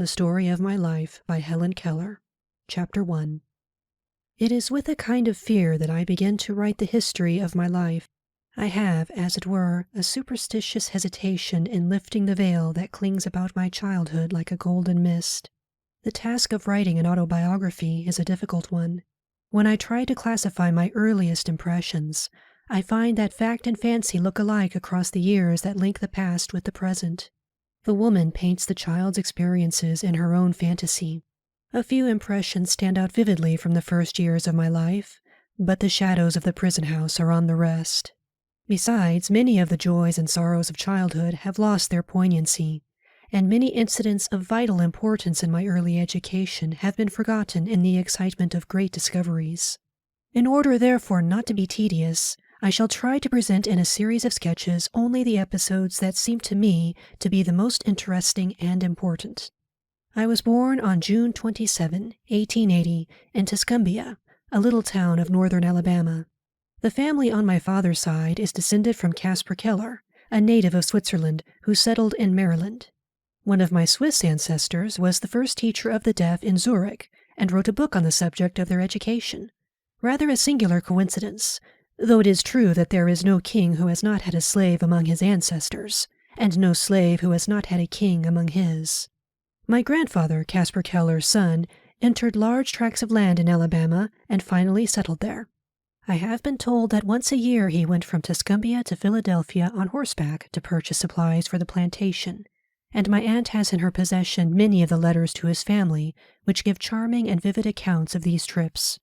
The Story of My Life by Helen Keller. Chapter 1. It is with a kind of fear that I begin to write the history of my life. I have, as it were, a superstitious hesitation in lifting the veil that clings about my childhood like a golden mist. The task of writing an autobiography is a difficult one. When I try to classify my earliest impressions, I find that fact and fancy look alike across the years that link the past with the present. The woman paints the child's experiences in her own fantasy. A few impressions stand out vividly from the first years of my life, but the shadows of the prison house are on the rest. Besides, many of the joys and sorrows of childhood have lost their poignancy, and many incidents of vital importance in my early education have been forgotten in the excitement of great discoveries. In order, therefore, not to be tedious, I shall try to present in a series of sketches only the episodes that seem to me to be the most interesting and important. I was born on June 27, 1880, in Tuscumbia, a little town of northern Alabama. The family on my father's side is descended from Caspar Keller, a native of Switzerland who settled in Maryland. One of my Swiss ancestors was the first teacher of the deaf in Zurich and wrote a book on the subject of their education. Rather a singular coincidence, though it is true that there is no king who has not had a slave among his ancestors, and no slave who has not had a king among his. My grandfather, Caspar Keller's son, entered large tracts of land in Alabama and finally settled there. I have been told that once a year he went from Tuscumbia to Philadelphia on horseback to purchase supplies for the plantation, and my aunt has in her possession many of the letters to his family, which give charming and vivid accounts of these trips.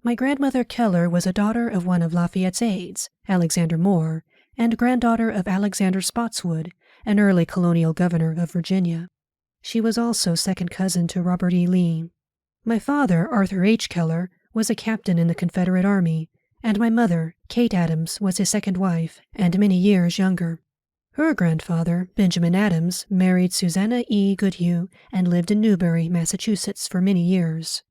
My grandmother Keller was a daughter of one of Lafayette's aides, Alexander Moore, and granddaughter of Alexander Spotswood, an early colonial governor of Virginia. She was also second cousin to Robert E. Lee. My father, Arthur H. Keller, was a captain in the Confederate Army, and my mother, Kate Adams, was his second wife, and many years younger. Her grandfather, Benjamin Adams, married Susanna E. Goodhue and lived in Newbury, Massachusetts, for many years.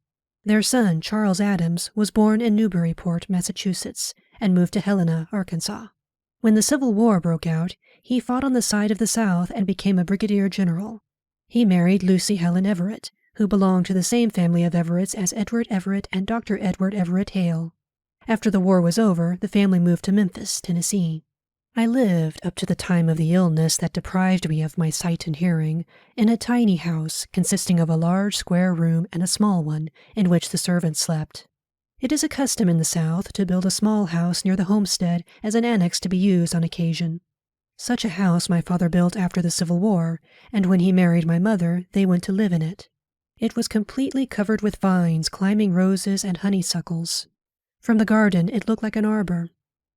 Their son, Charles Adams, was born in Newburyport, Massachusetts, and moved to Helena, Arkansas. When the Civil War broke out, he fought on the side of the South and became a brigadier general. He married Lucy Helen Everett, who belonged to the same family of Everetts as Edward Everett and Dr. Edward Everett Hale. After the war was over, the family moved to Memphis, Tennessee. I lived, up to the time of the illness that deprived me of my sight and hearing, in a tiny house consisting of a large square room and a small one, in which the servants slept. It is a custom in the South to build a small house near the homestead as an annex to be used on occasion. Such a house my father built after the Civil War, and when he married my mother, they went to live in it. It was completely covered with vines, climbing roses, and honeysuckles. From the garden it looked like an arbor.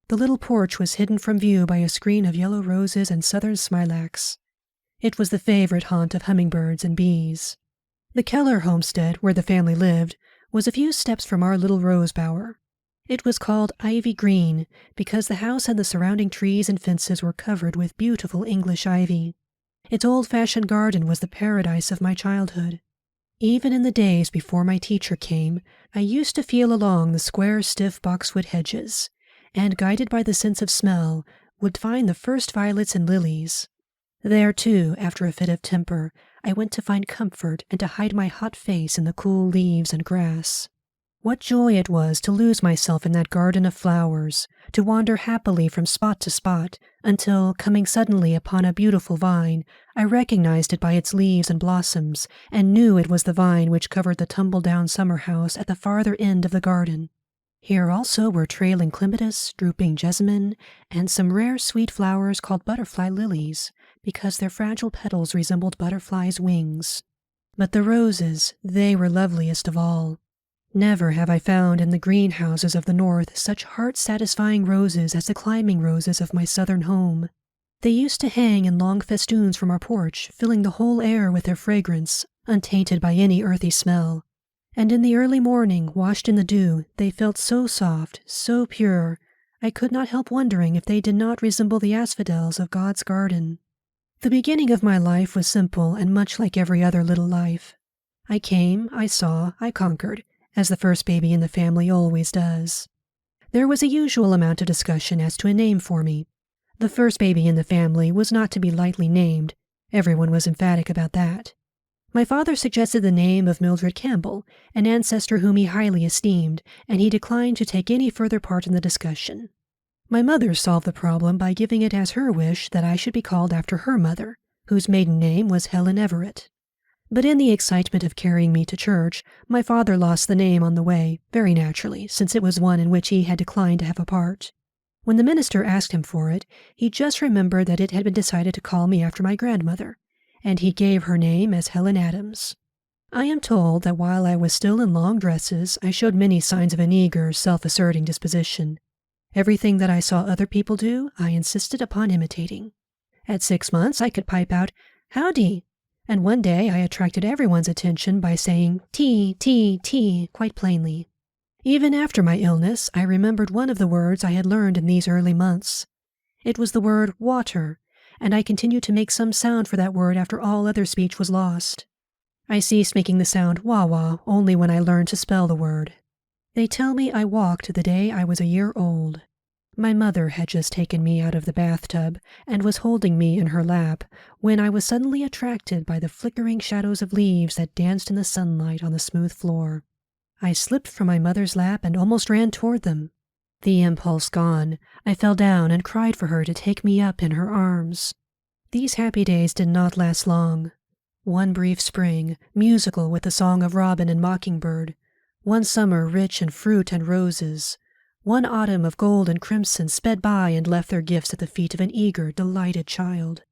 The little porch was hidden from view by a screen of yellow roses and southern smilax. It was the favorite haunt of hummingbirds and bees. The Keller homestead, where the family lived, was a few steps from our little rose bower. It was called Ivy Green because the house and the surrounding trees and fences were covered with beautiful English ivy. Its old-fashioned garden was the paradise of my childhood. Even in the days before my teacher came, I used to feel along the square, stiff boxwood hedges, and, guided by the sense of smell, would find the first violets and lilies. There, too, after a fit of temper, I went to find comfort and to hide my hot face in the cool leaves and grass. What joy it was to lose myself in that garden of flowers, to wander happily from spot to spot, until, coming suddenly upon a beautiful vine, I recognized it by its leaves and blossoms, and knew it was the vine which covered the tumble-down summer house at the farther end of the garden. Here also were trailing clematis, drooping jessamine, and some rare sweet flowers called butterfly lilies, because their fragile petals resembled butterflies' wings. But the roses, they were loveliest of all. Never have I found in the greenhouses of the North such heart-satisfying roses as the climbing roses of my southern home. They used to hang in long festoons from our porch, filling the whole air with their fragrance, untainted by any earthy smell. And in the early morning, washed in the dew, they felt so soft, so pure, I could not help wondering if they did not resemble the asphodels of God's garden. The beginning of my life was simple and much like every other little life. I came, I saw, I conquered, as the first baby in the family always does. There was a usual amount of discussion as to a name for me. The first baby in the family was not to be lightly named. Everyone was emphatic about that. My father suggested the name of Mildred Campbell, an ancestor whom he highly esteemed, and he declined to take any further part in the discussion. My mother solved the problem by giving it as her wish that I should be called after her mother, whose maiden name was Helen Everett. But in the excitement of carrying me to church, my father lost the name on the way, very naturally, since it was one in which he had declined to have a part. When the minister asked him for it, he just remembered that it had been decided to call me after my grandmother, and he gave her name as Helen Adams. I am told that while I was still in long dresses, I showed many signs of an eager, self-asserting disposition. Everything that I saw other people do, I insisted upon imitating. At 6 months, I could pipe out, "Howdy," and one day I attracted everyone's attention by saying "tea, tea, tea" quite plainly. Even after my illness, I remembered one of the words I had learned in these early months. It was the word water, and I continued to make some sound for that word after all other speech was lost. I ceased making the sound wah-wah only when I learned to spell the word. They tell me I walked the day I was a year old. My mother had just taken me out of the bathtub and was holding me in her lap when I was suddenly attracted by the flickering shadows of leaves that danced in the sunlight on the smooth floor. I slipped from my mother's lap and almost ran toward them. The impulse gone, I fell down and cried for her to take me up in her arms. These happy days did not last long. One brief spring, musical with the song of robin and mockingbird. One summer rich in fruit and roses. One autumn of gold and crimson sped by and left their gifts at the feet of an eager, delighted child.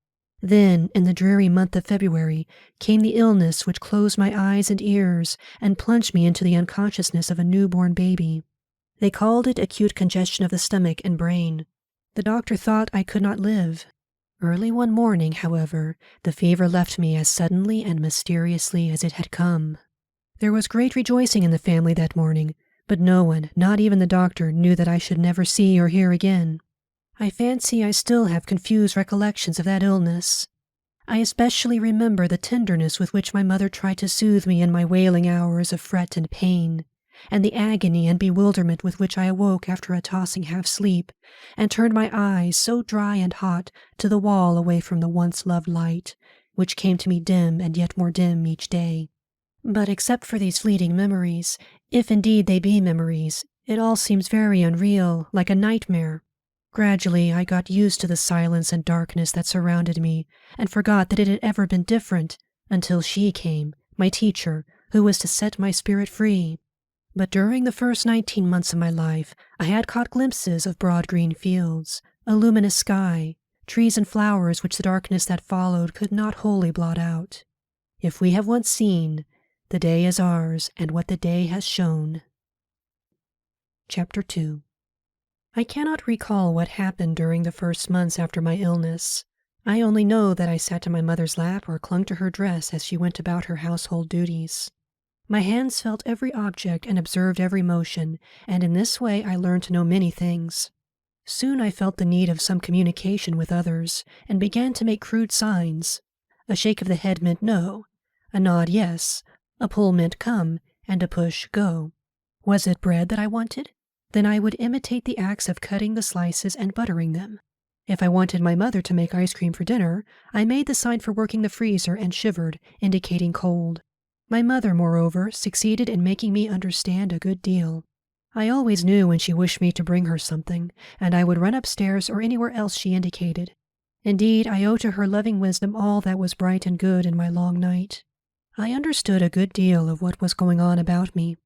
Then, in the dreary month of February, came the illness which closed my eyes and ears and plunged me into the unconsciousness of a newborn baby. They called it acute congestion of the stomach and brain. The doctor thought I could not live. Early one morning, however, the fever left me as suddenly and mysteriously as it had come. There was great rejoicing in the family that morning, but no one, not even the doctor, knew that I should never see or hear again. I fancy I still have confused recollections of that illness. I especially remember the tenderness with which my mother tried to soothe me in my wailing hours of fret and pain, and the agony and bewilderment with which I awoke after a tossing half-sleep, and turned my eyes, so dry and hot, to the wall away from the once-loved light, which came to me dim and yet more dim each day. But except for these fleeting memories, if indeed they be memories, it all seems very unreal, like a nightmare. Gradually, I got used to the silence and darkness that surrounded me, and forgot that it had ever been different, until she came, my teacher, who was to set my spirit free. But during the first 19 months of my life, I had caught glimpses of broad green fields, a luminous sky, trees and flowers which the darkness that followed could not wholly blot out. If we have once seen, the day is ours, and what the day has shown. Chapter 2. I cannot recall what happened during the first months after my illness. I only know that I sat in my mother's lap or clung to her dress as she went about her household duties. My hands felt every object and observed every motion, and in this way I learned to know many things. Soon I felt the need of some communication with others, and began to make crude signs. A shake of the head meant no, a nod yes, a pull meant come, and a push go. Was it bread that I wanted? Then I would imitate the acts of cutting the slices and buttering them. If I wanted my mother to make ice cream for dinner, I made the sign for working the freezer and shivered, indicating cold. My mother, moreover, succeeded in making me understand a good deal. I always knew when she wished me to bring her something, and I would run upstairs or anywhere else she indicated. Indeed, I owe to her loving wisdom all that was bright and good in my long night. I understood a good deal of what was going on about me.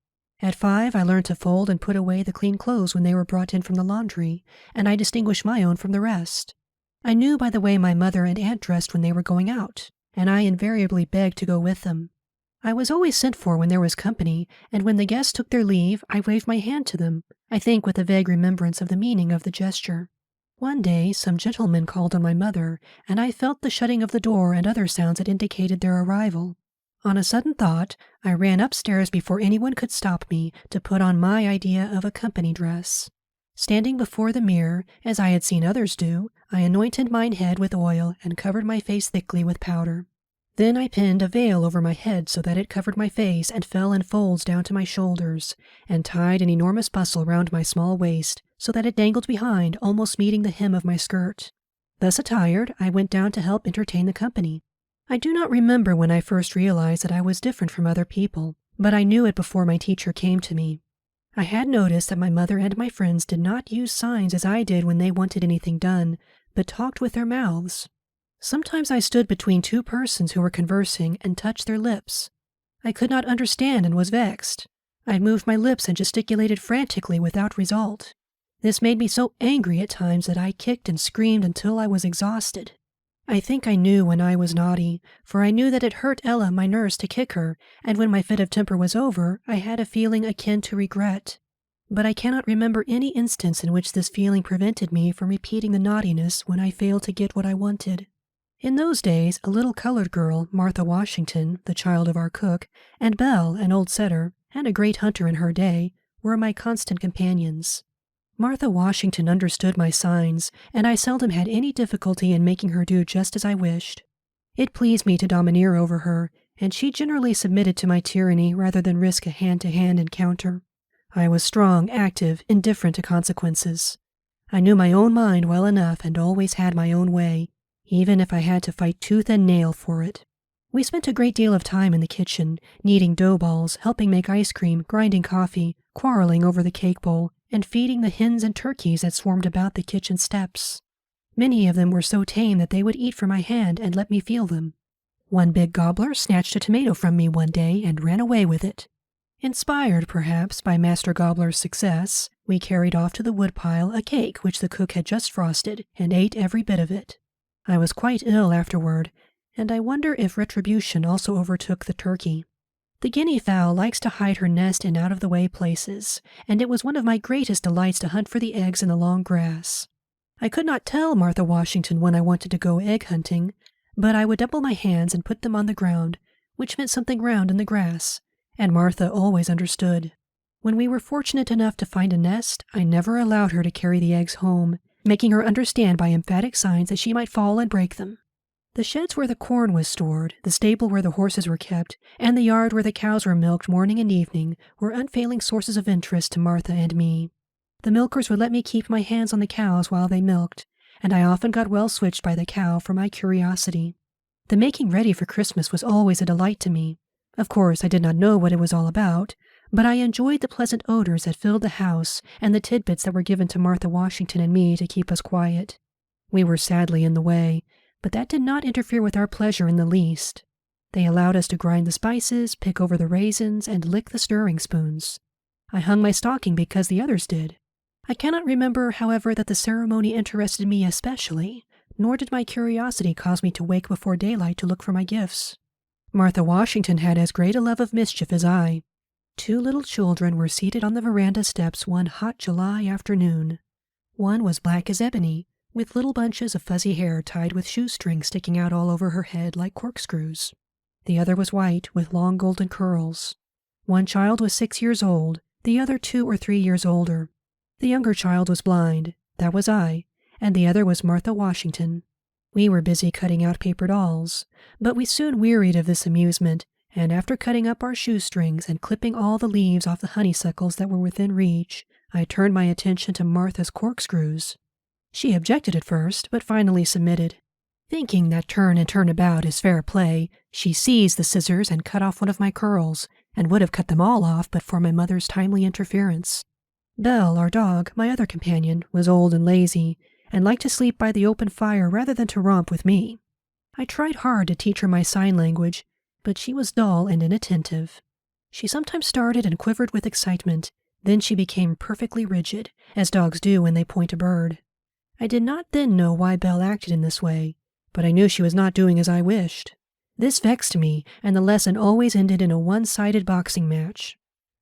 At 5, I learned to fold and put away the clean clothes when they were brought in from the laundry, and I distinguished my own from the rest. I knew by the way my mother and aunt dressed when they were going out, and I invariably begged to go with them. I was always sent for when there was company, and when the guests took their leave, I waved my hand to them, I think with a vague remembrance of the meaning of the gesture. One day, some gentlemen called on my mother, and I felt the shutting of the door and other sounds that indicated their arrival. On a sudden thought, I ran upstairs before anyone could stop me to put on my idea of a company dress. Standing before the mirror, as I had seen others do, I anointed mine head with oil and covered my face thickly with powder. Then I pinned a veil over my head so that it covered my face and fell in folds down to my shoulders, and tied an enormous bustle round my small waist so that it dangled behind, almost meeting the hem of my skirt. Thus attired, I went down to help entertain the company. I do not remember when I first realized that I was different from other people, but I knew it before my teacher came to me. I had noticed that my mother and my friends did not use signs as I did when they wanted anything done, but talked with their mouths. Sometimes I stood between two persons who were conversing and touched their lips. I could not understand and was vexed. I moved my lips and gesticulated frantically without result. This made me so angry at times that I kicked and screamed until I was exhausted. I think I knew when I was naughty, for I knew that it hurt Ella, my nurse, to kick her, and when my fit of temper was over, I had a feeling akin to regret. But I cannot remember any instance in which this feeling prevented me from repeating the naughtiness when I failed to get what I wanted. In those days, a little colored girl, Martha Washington, the child of our cook, and Belle, an old setter, and a great hunter in her day, were my constant companions. Martha Washington understood my signs, and I seldom had any difficulty in making her do just as I wished. It pleased me to domineer over her, and she generally submitted to my tyranny rather than risk a hand-to-hand encounter. I was strong, active, indifferent to consequences. I knew my own mind well enough and always had my own way, even if I had to fight tooth and nail for it. We spent a great deal of time in the kitchen, kneading dough balls, helping make ice cream, grinding coffee, quarreling over the cake bowl, and feeding the hens and turkeys that swarmed about the kitchen steps. Many of them were so tame that they would eat from my hand and let me feel them. One big gobbler snatched a tomato from me one day and ran away with it. Inspired, perhaps, by Master Gobbler's success, we carried off to the woodpile a cake which the cook had just frosted, and ate every bit of it. I was quite ill afterward, and I wonder if retribution also overtook the turkey. The guinea fowl likes to hide her nest in out-of-the-way places, and it was one of my greatest delights to hunt for the eggs in the long grass. I could not tell Martha Washington when I wanted to go egg hunting, but I would double my hands and put them on the ground, which meant something round in the grass, and Martha always understood. When we were fortunate enough to find a nest, I never allowed her to carry the eggs home, making her understand by emphatic signs that she might fall and break them. The sheds where the corn was stored, the stable where the horses were kept, and the yard where the cows were milked morning and evening were unfailing sources of interest to Martha and me. The milkers would let me keep my hands on the cows while they milked, and I often got well switched by the cow for my curiosity. The making ready for Christmas was always a delight to me. Of course, I did not know what it was all about, but I enjoyed the pleasant odors that filled the house and the tidbits that were given to Martha Washington and me to keep us quiet. We were sadly in the way, but that did not interfere with our pleasure in the least. They allowed us to grind the spices, pick over the raisins, and lick the stirring spoons. I hung my stocking because the others did. I cannot remember, however, that the ceremony interested me especially, nor did my curiosity cause me to wake before daylight to look for my gifts. Martha Washington had as great a love of mischief as I. 2 little children were seated on the veranda steps one hot July afternoon. One was black as ebony, with little bunches of fuzzy hair tied with shoestrings sticking out all over her head like corkscrews. The other was white, with long golden curls. One child was 6 years old, the other 2 or 3 years older. The younger child was blind, that was I, and the other was Martha Washington. We were busy cutting out paper dolls, but we soon wearied of this amusement, and after cutting up our shoestrings and clipping all the leaves off the honeysuckles that were within reach, I turned my attention to Martha's corkscrews. She objected at first, but finally submitted. Thinking that turn and turn about is fair play, she seized the scissors and cut off one of my curls, and would have cut them all off but for my mother's timely interference. Belle, our dog, my other companion, was old and lazy, and liked to sleep by the open fire rather than to romp with me. I tried hard to teach her my sign language, but she was dull and inattentive. She sometimes started and quivered with excitement, then she became perfectly rigid, as dogs do when they point a bird. I did not then know why Belle acted in this way, but I knew she was not doing as I wished. This vexed me, and the lesson always ended in a one-sided boxing match.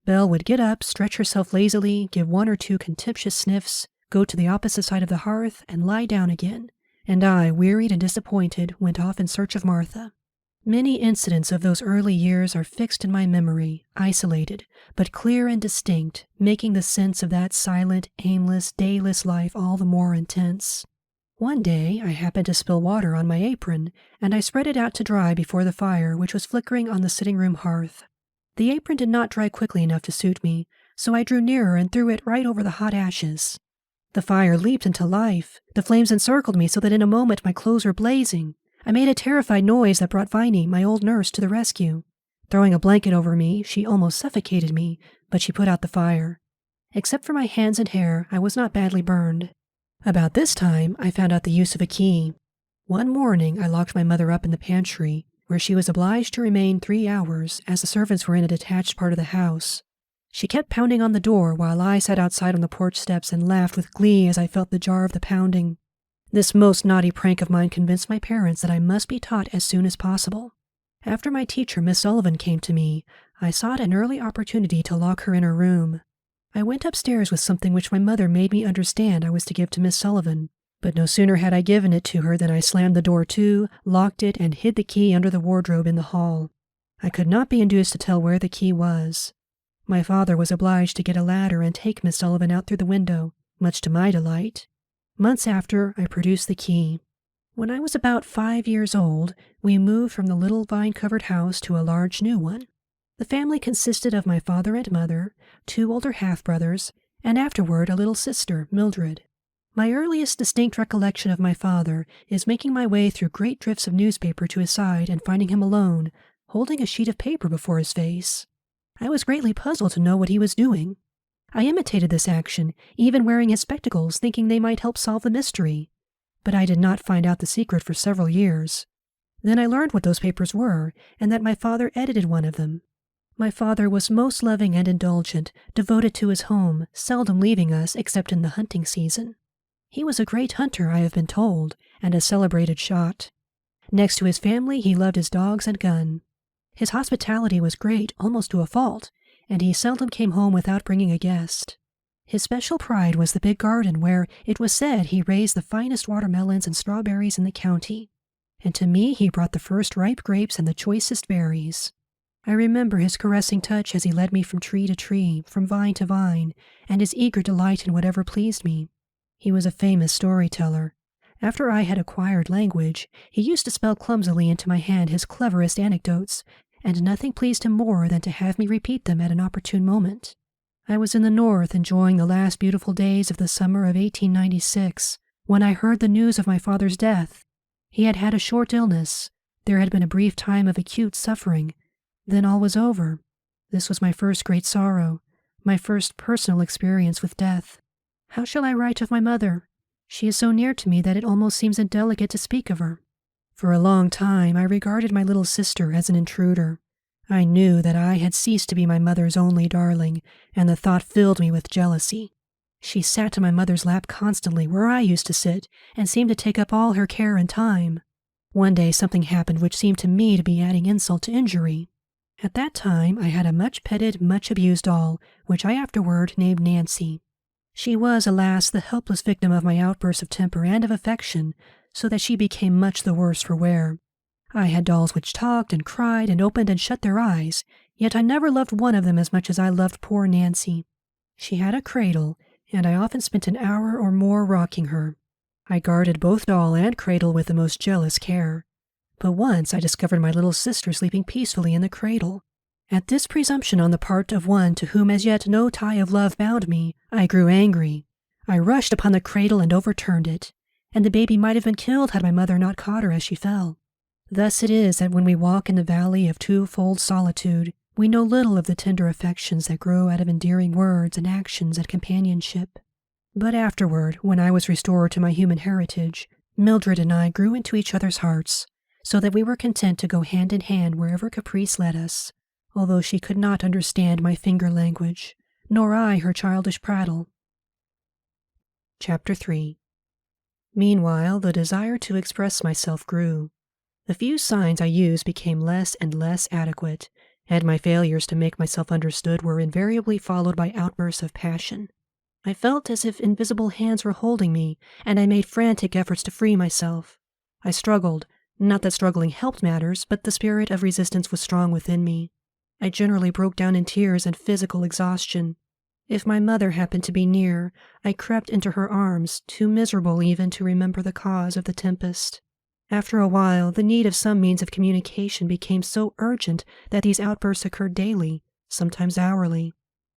Belle would get up, stretch herself lazily, give 1 or 2 contemptuous sniffs, go to the opposite side of the hearth, and lie down again, and I, wearied and disappointed, went off in search of Martha. Many incidents of those early years are fixed in my memory, isolated, but clear and distinct, making the sense of that silent, aimless, dayless life all the more intense. One day I happened to spill water on my apron, and I spread it out to dry before the fire, which was flickering on the sitting-room hearth. The apron did not dry quickly enough to suit me, so I drew nearer and threw it right over the hot ashes. The fire leaped into life. The flames encircled me so that in a moment my clothes were blazing. I made a terrified noise that brought Viney, my old nurse, to the rescue. Throwing a blanket over me, she almost suffocated me, but she put out the fire. Except for my hands and hair, I was not badly burned. About this time, I found out the use of a key. One morning, I locked my mother up in the pantry, where she was obliged to remain 3 hours, as the servants were in a detached part of the house. She kept pounding on the door while I sat outside on the porch steps and laughed with glee as I felt the jar of the pounding. This most naughty prank of mine convinced my parents that I must be taught as soon as possible. After my teacher, Miss Sullivan, came to me, I sought an early opportunity to lock her in her room. I went upstairs with something which my mother made me understand I was to give to Miss Sullivan, but no sooner had I given it to her than I slammed the door to, locked it, and hid the key under the wardrobe in the hall. I could not be induced to tell where the key was. My father was obliged to get a ladder and take Miss Sullivan out through the window, much to my delight. Months after, I produced the key. When I was about 5 years old, we moved from the little vine-covered house to a large new one. The family consisted of my father and mother, 2 older half-brothers, and afterward a little sister, Mildred. My earliest distinct recollection of my father is making my way through great drifts of newspaper to his side and finding him alone, holding a sheet of paper before his face. I was greatly puzzled to know what he was doing. I imitated this action, even wearing his spectacles, thinking they might help solve the mystery. But I did not find out the secret for several years. Then I learned what those papers were, and that my father edited one of them. My father was most loving and indulgent, devoted to his home, seldom leaving us except in the hunting season. He was a great hunter, I have been told, and a celebrated shot. Next to his family, he loved his dogs and gun. His hospitality was great, almost to a fault, and he seldom came home without bringing a guest. His special pride was the big garden where, it was said, he raised the finest watermelons and strawberries in the county. And to me he brought the first ripe grapes and the choicest berries. I remember his caressing touch as he led me from tree to tree, from vine to vine, and his eager delight in whatever pleased me. He was a famous storyteller. After I had acquired language, he used to spell clumsily into my hand his cleverest anecdotes, and nothing pleased him more than to have me repeat them at an opportune moment. I was in the north enjoying the last beautiful days of the summer of 1896, when I heard the news of my father's death. He had had a short illness. There had been a brief time of acute suffering. Then all was over. This was my first great sorrow, my first personal experience with death. How shall I write of my mother? She is so near to me that it almost seems indelicate to speak of her. For a long time I regarded my little sister as an intruder. I knew that I had ceased to be my mother's only darling, and the thought filled me with jealousy. She sat in my mother's lap constantly where I used to sit, and seemed to take up all her care and time. One day something happened which seemed to me to be adding insult to injury. At that time I had a much-petted, much-abused doll, which I afterward named Nancy. She was, alas, the helpless victim of my outbursts of temper and of affection, so that she became much the worse for wear. I had dolls which talked and cried and opened and shut their eyes, yet I never loved one of them as much as I loved poor Nancy. She had a cradle, and I often spent an hour or more rocking her. I guarded both doll and cradle with the most jealous care. But once I discovered my little sister sleeping peacefully in the cradle. At this presumption on the part of one to whom as yet no tie of love bound me, I grew angry. I rushed upon the cradle and overturned it, and the baby might have been killed had my mother not caught her as she fell. Thus it is that when we walk in the valley of twofold solitude, we know little of the tender affections that grow out of endearing words and actions and companionship. But afterward, when I was restored to my human heritage, Mildred and I grew into each other's hearts, so that we were content to go hand in hand wherever caprice led us, although she could not understand my finger language, nor I her childish prattle. Chapter 3. Meanwhile, the desire to express myself grew. The few signs I used became less and less adequate, and my failures to make myself understood were invariably followed by outbursts of passion. I felt as if invisible hands were holding me, and I made frantic efforts to free myself. I struggled, not that struggling helped matters, but the spirit of resistance was strong within me. I generally broke down in tears and physical exhaustion. If my mother happened to be near, I crept into her arms, too miserable even to remember the cause of the tempest. After a while, the need of some means of communication became so urgent that these outbursts occurred daily, sometimes hourly.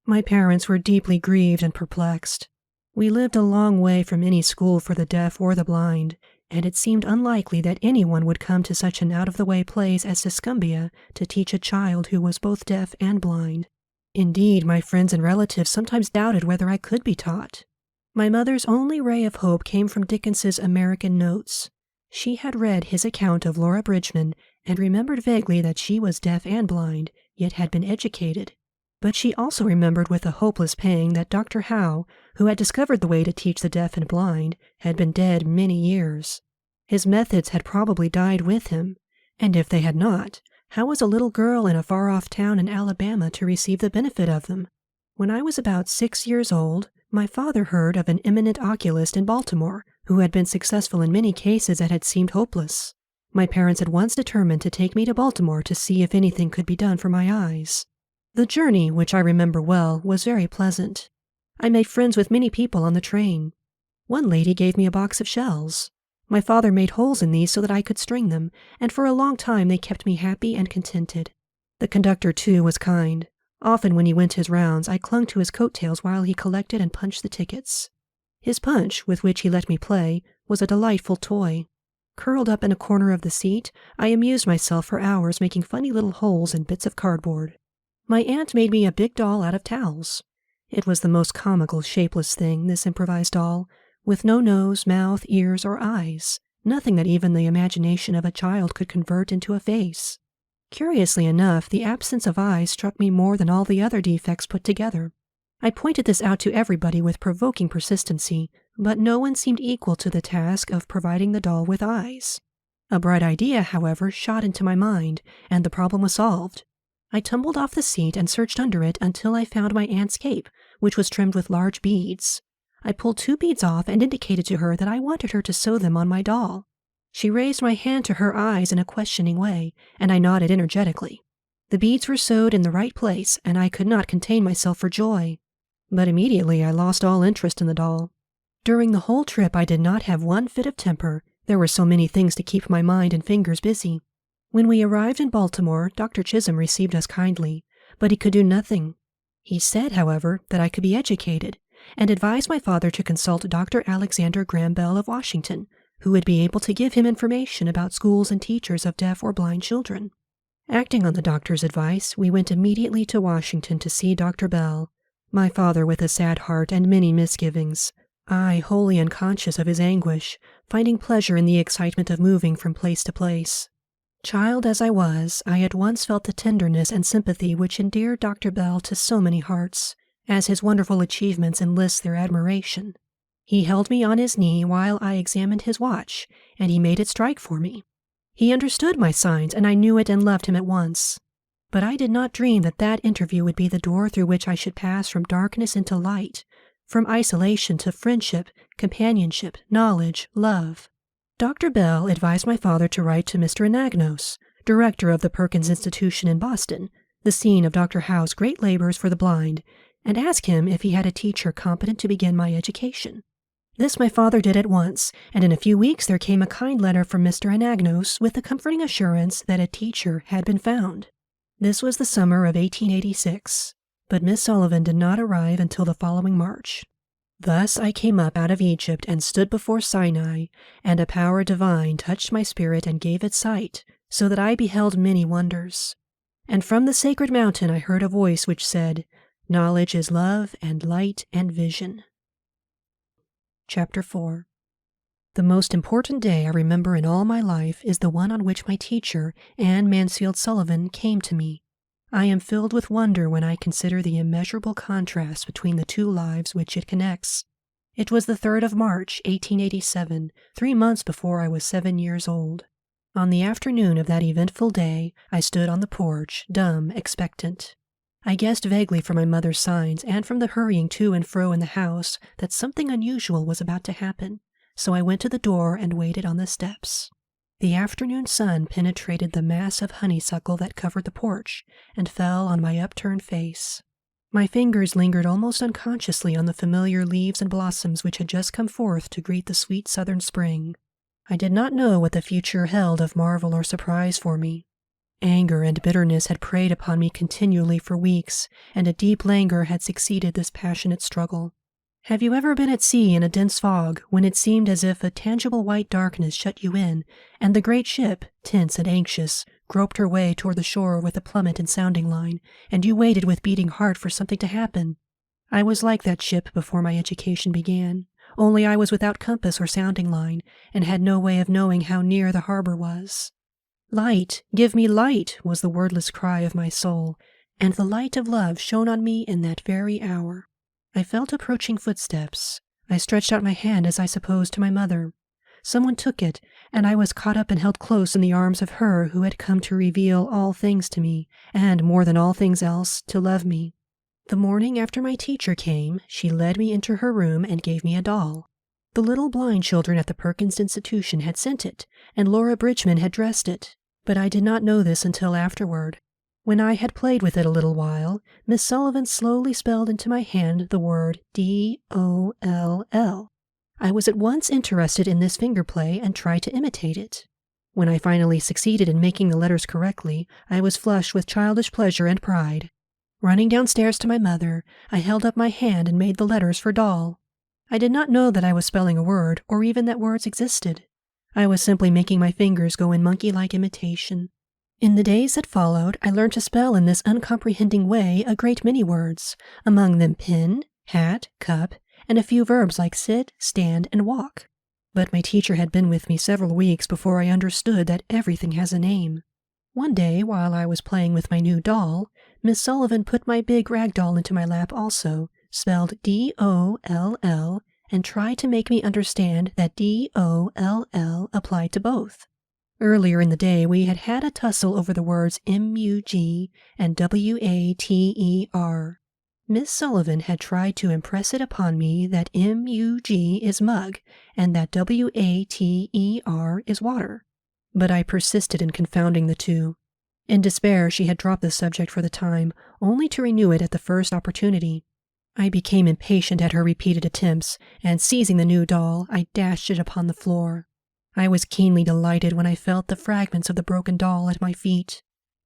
My parents were deeply grieved and perplexed. We lived a long way from any school for the deaf or the blind, and it seemed unlikely that anyone would come to such an out-of-the-way place as Siscumbia to teach a child who was both deaf and blind. Indeed, my friends and relatives sometimes doubted whether I could be taught. My mother's only ray of hope came from Dickens's American Notes. She had read his account of Laura Bridgman and remembered vaguely that she was deaf and blind, yet had been educated. But she also remembered with a hopeless pang that Dr. Howe, who had discovered the way to teach the deaf and blind, had been dead many years. His methods had probably died with him, and if they had not, how was a little girl in a far-off town in Alabama to receive the benefit of them? When I was about 6 years old, my father heard of an eminent oculist in Baltimore who had been successful in many cases that had seemed hopeless. My parents at once determined to take me to Baltimore to see if anything could be done for my eyes. The journey, which I remember well, was very pleasant. I made friends with many people on the train. One lady gave me a box of shells. My father made holes in these so that I could string them, and for a long time they kept me happy and contented. The conductor, too, was kind. Often when he went his rounds, I clung to his coat-tails while he collected and punched the tickets. His punch, with which he let me play, was a delightful toy. Curled up in a corner of the seat, I amused myself for hours making funny little holes in bits of cardboard. My aunt made me a big doll out of towels. It was the most comical, shapeless thing, this improvised doll, with no nose, mouth, ears, or eyes, nothing that even the imagination of a child could convert into a face. Curiously enough, the absence of eyes struck me more than all the other defects put together. I pointed this out to everybody with provoking persistency, but no one seemed equal to the task of providing the doll with eyes. A bright idea, however, shot into my mind, and the problem was solved. I tumbled off the seat and searched under it until I found my aunt's cape, which was trimmed with large beads. I pulled 2 beads off and indicated to her that I wanted her to sew them on my doll. She raised my hand to her eyes in a questioning way, and I nodded energetically. The beads were sewed in the right place, and I could not contain myself for joy. But immediately I lost all interest in the doll. During the whole trip I did not have one fit of temper. There were so many things to keep my mind and fingers busy. When we arrived in Baltimore, Dr. Chisholm received us kindly, but he could do nothing. He said, however, that I could be educated, and advised my father to consult Dr. Alexander Graham Bell of Washington, who would be able to give him information about schools and teachers of deaf or blind children. Acting on the doctor's advice, we went immediately to Washington to see Dr. Bell, my father with a sad heart and many misgivings, I wholly unconscious of his anguish, finding pleasure in the excitement of moving from place to place. Child as I was, I at once felt the tenderness and sympathy which endeared Dr. Bell to so many hearts, as his wonderful achievements enlist their admiration. He held me on his knee while I examined his watch, and he made it strike for me. He understood my signs, and I knew it and loved him at once. But I did not dream that that interview would be the door through which I should pass from darkness into light, from isolation to friendship, companionship, knowledge, love. Dr. Bell advised my father to write to Mr. Anagnos, director of the Perkins Institution in Boston, the scene of Dr. Howe's great labors for the blind, and ask him if he had a teacher competent to begin my education. This my father did at once, and in a few weeks there came a kind letter from Mr. Anagnos with the comforting assurance that a teacher had been found. This was the summer of 1886, but Miss Sullivan did not arrive until the following March. Thus I came up out of Egypt and stood before Sinai, and a power divine touched my spirit and gave it sight, so that I beheld many wonders. And from the sacred mountain I heard a voice which said, "Knowledge is love and light and vision." Chapter 4. The most important day I remember in all my life is the one on which my teacher, Anne Mansfield Sullivan, came to me. I am filled with wonder when I consider the immeasurable contrast between the two lives which it connects. It was the 3rd of March, 1887, 3 months before I was 7 years old. On the afternoon of that eventful day, I stood on the porch, dumb, expectant. I guessed vaguely from my mother's signs and from the hurrying to and fro in the house that something unusual was about to happen, so I went to the door and waited on the steps. The afternoon sun penetrated the mass of honeysuckle that covered the porch and fell on my upturned face. My fingers lingered almost unconsciously on the familiar leaves and blossoms which had just come forth to greet the sweet southern spring. I did not know what the future held of marvel or surprise for me. Anger and bitterness had preyed upon me continually for weeks, and a deep languor had succeeded this passionate struggle. Have you ever been at sea in a dense fog when it seemed as if a tangible white darkness shut you in, and the great ship, tense and anxious, groped her way toward the shore with a plummet and sounding line, and you waited with beating heart for something to happen? I was like that ship before my education began, only I was without compass or sounding line, and had no way of knowing how near the harbor was. "Light, give me light," was the wordless cry of my soul, and the light of love shone on me in that very hour. I felt approaching footsteps. I stretched out my hand as I supposed to my mother. Someone took it, and I was caught up and held close in the arms of her who had come to reveal all things to me, and more than all things else, to love me. The morning after my teacher came, she led me into her room and gave me a doll. The little blind children at the Perkins Institution had sent it, and Laura Bridgman had dressed it, but I did not know this until afterward. When I had played with it a little while, Miss Sullivan slowly spelled into my hand the word D-O-L-L. I was at once interested in this finger play and tried to imitate it. When I finally succeeded in making the letters correctly, I was flushed with childish pleasure and pride. Running downstairs to my mother, I held up my hand and made the letters for doll. I did not know that I was spelling a word, or even that words existed. I was simply making my fingers go in monkey-like imitation. In the days that followed, I learned to spell in this uncomprehending way a great many words, among them pin, hat, cup, and a few verbs like sit, stand, and walk. But my teacher had been with me several weeks before I understood that everything has a name. One day, while I was playing with my new doll, Miss Sullivan put my big rag doll into my lap also, spelled D-O-L-L, and tried to make me understand that D-O-L-L applied to both. Earlier in the day, we had had a tussle over the words M-U-G and W-A-T-E-R. Miss Sullivan had tried to impress it upon me that M-U-G is mug and that W-A-T-E-R is water. But I persisted in confounding the two. In despair, she had dropped the subject for the time, only to renew it at the first opportunity. I became impatient at her repeated attempts, and seizing the new doll, I dashed it upon the floor. I was keenly delighted when I felt the fragments of the broken doll at my feet.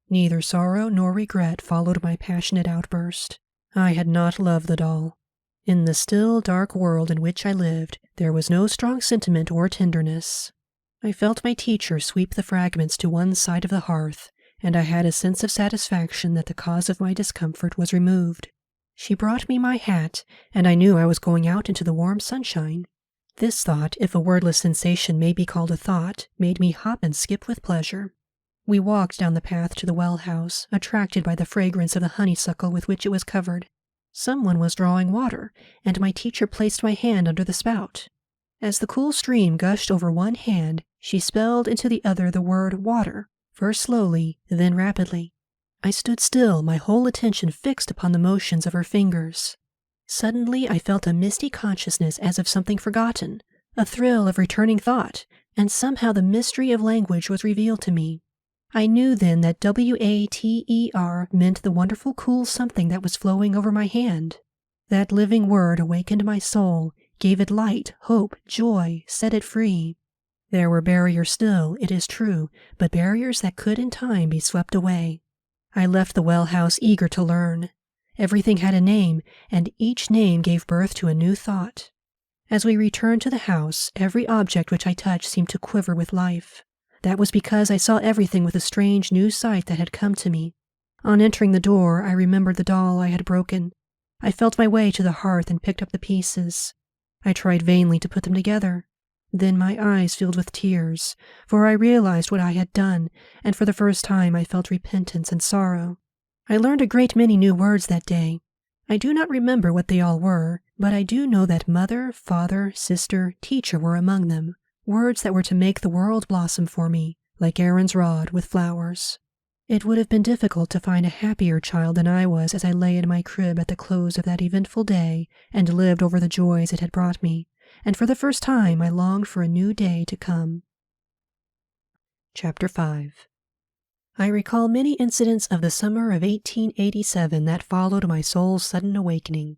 Neither sorrow nor regret followed my passionate outburst. I had not loved the doll. In the still, dark world in which I lived, there was no strong sentiment or tenderness. I felt my teacher sweep the fragments to one side of the hearth, and I had a sense of satisfaction that the cause of my discomfort was removed. She brought me my hat, and I knew I was going out into the warm sunshine. This thought, if a wordless sensation may be called a thought, made me hop and skip with pleasure. We walked down the path to the well house, attracted by the fragrance of the honeysuckle with which it was covered. Someone was drawing water, and my teacher placed my hand under the spout. As the cool stream gushed over one hand, she spelled into the other the word water, first slowly, then rapidly. I stood still, my whole attention fixed upon the motions of her fingers. Suddenly I felt a misty consciousness as of something forgotten, a thrill of returning thought, and somehow the mystery of language was revealed to me. I knew then that W-A-T-E-R meant the wonderful cool something that was flowing over my hand. That living word awakened my soul, gave it light, hope, joy, set it free. There were barriers still, it is true, but barriers that could in time be swept away. I left the well house eager to learn. Everything had a name, and each name gave birth to a new thought. As we returned to the house, every object which I touched seemed to quiver with life. That was because I saw everything with a strange new sight that had come to me. On entering the door, I remembered the doll I had broken. I felt my way to the hearth and picked up the pieces. I tried vainly to put them together. Then my eyes filled with tears, for I realized what I had done, and for the first time I felt repentance and sorrow. I learned a great many new words that day. I do not remember what they all were, but I do know that mother, father, sister, teacher were among them, words that were to make the world blossom for me, like Aaron's rod with flowers. It would have been difficult to find a happier child than I was as I lay in my crib at the close of that eventful day and lived over the joys it had brought me, and for the first time I longed for a new day to come. Chapter 5. I recall many incidents of the summer of 1887 that followed my soul's sudden awakening.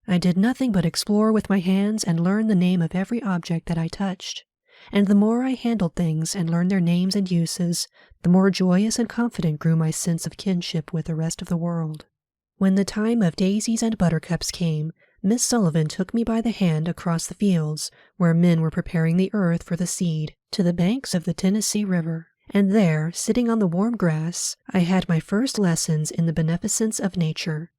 I did nothing but explore with my hands and learn the name of every object that I touched. And the more I handled things and learned their names and uses, the more joyous and confident grew my sense of kinship with the rest of the world. When the time of daisies and buttercups came, Miss Sullivan took me by the hand across the fields, where men were preparing the earth for the seed, to the banks of the Tennessee River, and there, sitting on the warm grass, I had my first lessons in the beneficence of nature.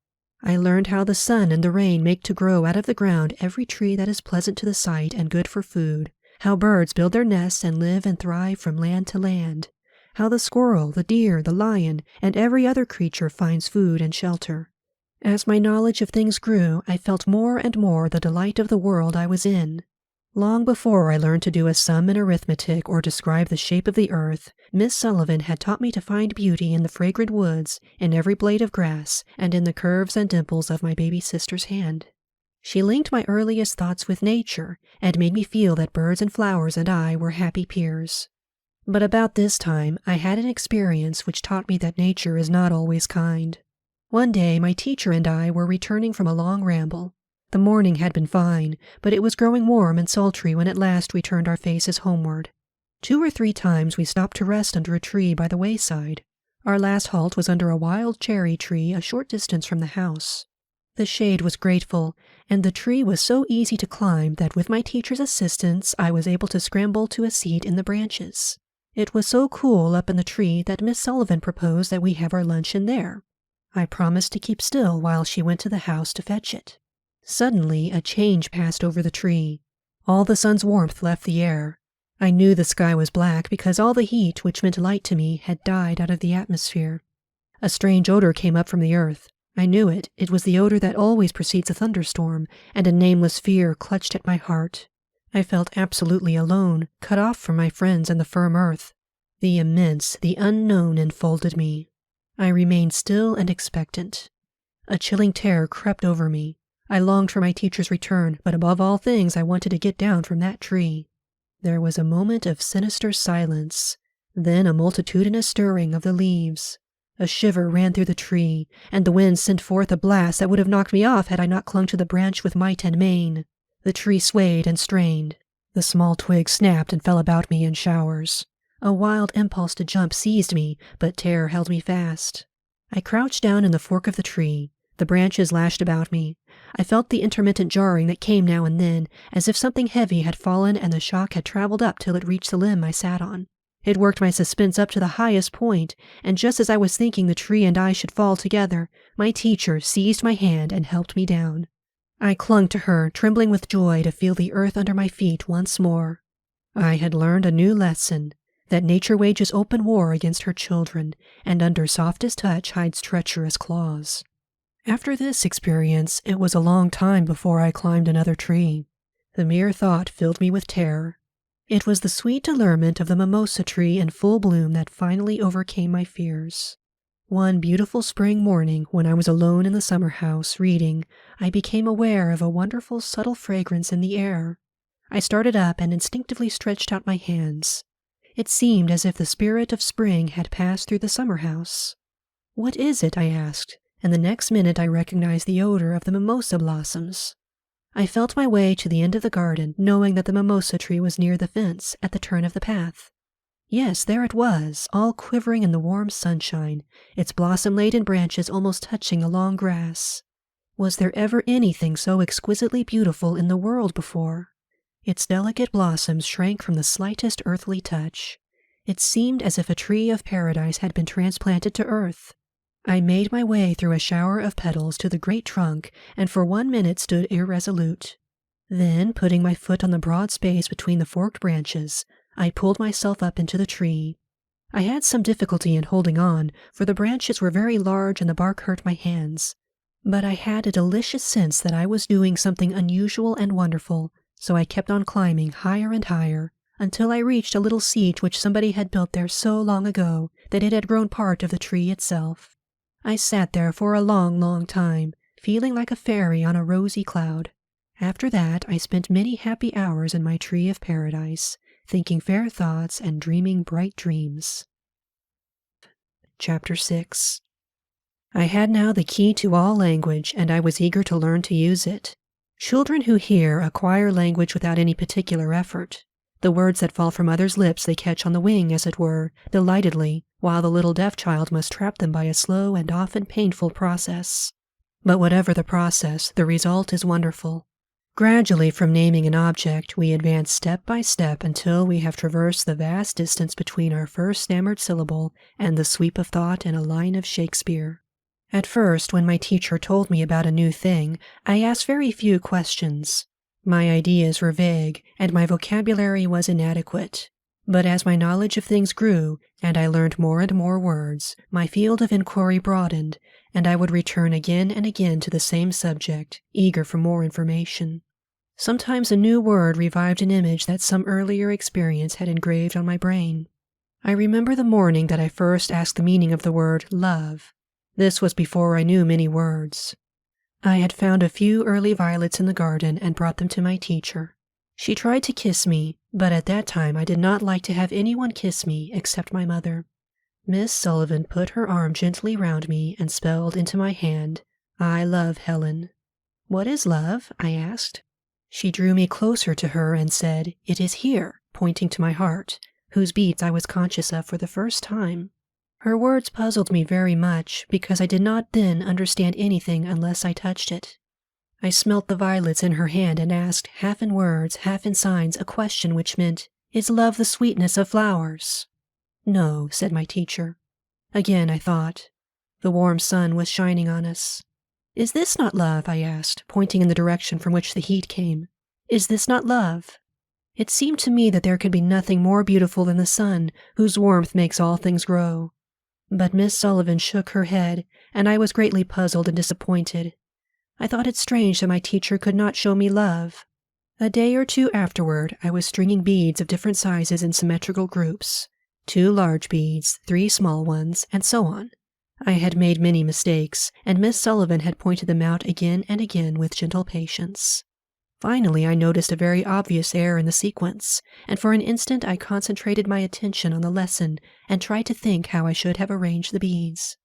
I learned how the sun and the rain make to grow out of the ground every tree that is pleasant to the sight and good for food, how birds build their nests and live and thrive from land to land, how the squirrel, the deer, the lion, and every other creature finds food and shelter. As my knowledge of things grew, I felt more and more the delight of the world I was in. Long before I learned to do a sum in arithmetic or describe the shape of the earth, Miss Sullivan had taught me to find beauty in the fragrant woods, in every blade of grass, and in the curves and dimples of my baby sister's hand. She linked my earliest thoughts with nature, and made me feel that birds and flowers and I were happy peers. But about this time, I had an experience which taught me that nature is not always kind. One day, my teacher and I were returning from a long ramble. The morning had been fine, but it was growing warm and sultry when at last we turned our faces homeward. 2 or 3 times we stopped to rest under a tree by the wayside. Our last halt was under a wild cherry tree a short distance from the house. The shade was grateful, and the tree was so easy to climb that with my teacher's assistance I was able to scramble to a seat in the branches. It was so cool up in the tree that Miss Sullivan proposed that we have our luncheon there. I promised to keep still while she went to the house to fetch it. Suddenly, a change passed over the tree. All the sun's warmth left the air. I knew the sky was black because all the heat, which meant light to me, had died out of the atmosphere. A strange odor came up from the earth. I knew it. It was the odor that always precedes a thunderstorm, and a nameless fear clutched at my heart. I felt absolutely alone, cut off from my friends and the firm earth. The immense, the unknown enfolded me. I remained still and expectant. A chilling terror crept over me. I longed for my teacher's return, but above all things I wanted to get down from that tree. There was a moment of sinister silence, then a multitudinous stirring of the leaves. A shiver ran through the tree, and the wind sent forth a blast that would have knocked me off had I not clung to the branch with might and main. The tree swayed and strained. The small twigs snapped and fell about me in showers. A wild impulse to jump seized me, but terror held me fast. I crouched down in the fork of the tree. The branches lashed about me. I felt the intermittent jarring that came now and then, as if something heavy had fallen and the shock had traveled up till it reached the limb I sat on. It worked my suspense up to the highest point, and just as I was thinking the tree and I should fall together, my teacher seized my hand and helped me down. I clung to her, trembling with joy to feel the earth under my feet once more. I had learned a new lesson, that nature wages open war against her children, and under softest touch hides treacherous claws. After this experience, it was a long time before I climbed another tree. The mere thought filled me with terror. It was the sweet allurement of the mimosa tree in full bloom that finally overcame my fears. One beautiful spring morning, when I was alone in the summer house reading, I became aware of a wonderful subtle fragrance in the air. I started up and instinctively stretched out my hands. It seemed as if the spirit of spring had passed through the summer house. "What is it?" I asked, and the next minute I recognized the odor of the mimosa blossoms. I felt my way to the end of the garden, knowing that the mimosa tree was near the fence, at the turn of the path. Yes, there it was, all quivering in the warm sunshine, its blossom-laden branches almost touching the long grass. Was there ever anything so exquisitely beautiful in the world before? Its delicate blossoms shrank from the slightest earthly touch. It seemed as if a tree of paradise had been transplanted to earth. I made my way through a shower of petals to the great trunk, and for 1 minute stood irresolute. Then, putting my foot on the broad space between the forked branches, I pulled myself up into the tree. I had some difficulty in holding on, for the branches were very large and the bark hurt my hands. But I had a delicious sense that I was doing something unusual and wonderful, so I kept on climbing higher and higher, until I reached a little seat which somebody had built there so long ago that it had grown part of the tree itself. I sat there for a long, long time, feeling like a fairy on a rosy cloud. After that, I spent many happy hours in my tree of paradise, thinking fair thoughts and dreaming bright dreams. Chapter 6. I had now the key to all language, and I was eager to learn to use it. Children who hear acquire language without any particular effort. The words that fall from others' lips they catch on the wing, as it were, delightedly, while the little deaf child must trap them by a slow and often painful process. But whatever the process, the result is wonderful. Gradually, from naming an object, we advance step by step until we have traversed the vast distance between our first stammered syllable and the sweep of thought in a line of Shakespeare. At first, when my teacher told me about a new thing, I asked very few questions. My ideas were vague, and my vocabulary was inadequate. But as my knowledge of things grew, and I learned more and more words, my field of inquiry broadened, and I would return again and again to the same subject, eager for more information. Sometimes a new word revived an image that some earlier experience had engraved on my brain. I remember the morning that I first asked the meaning of the word love. This was before I knew many words. I had found a few early violets in the garden and brought them to my teacher. She tried to kiss me, but at that time I did not like to have anyone kiss me except my mother. Miss Sullivan put her arm gently round me and spelled into my hand, "I love Helen." "What is love?" I asked. She drew me closer to her and said, "It is here," pointing to my heart, whose beats I was conscious of for the first time. Her words puzzled me very much, because I did not then understand anything unless I touched it. I smelt the violets in her hand and asked, half in words, half in signs, a question which meant, "Is love the sweetness of flowers?" "No," said my teacher. Again I thought. The warm sun was shining on us. "Is this not love?" I asked, pointing in the direction from which the heat came. "Is this not love?" It seemed to me that there could be nothing more beautiful than the sun, whose warmth makes all things grow. But Miss Sullivan shook her head, and I was greatly puzzled and disappointed. I thought it strange that my teacher could not show me love. A day or two afterward, I was stringing beads of different sizes in symmetrical groups, 2 large beads, 3 small ones, and so on. I had made many mistakes, and Miss Sullivan had pointed them out again and again with gentle patience. Finally, I noticed a very obvious error in the sequence, and for an instant I concentrated my attention on the lesson and tried to think how I should have arranged the beads.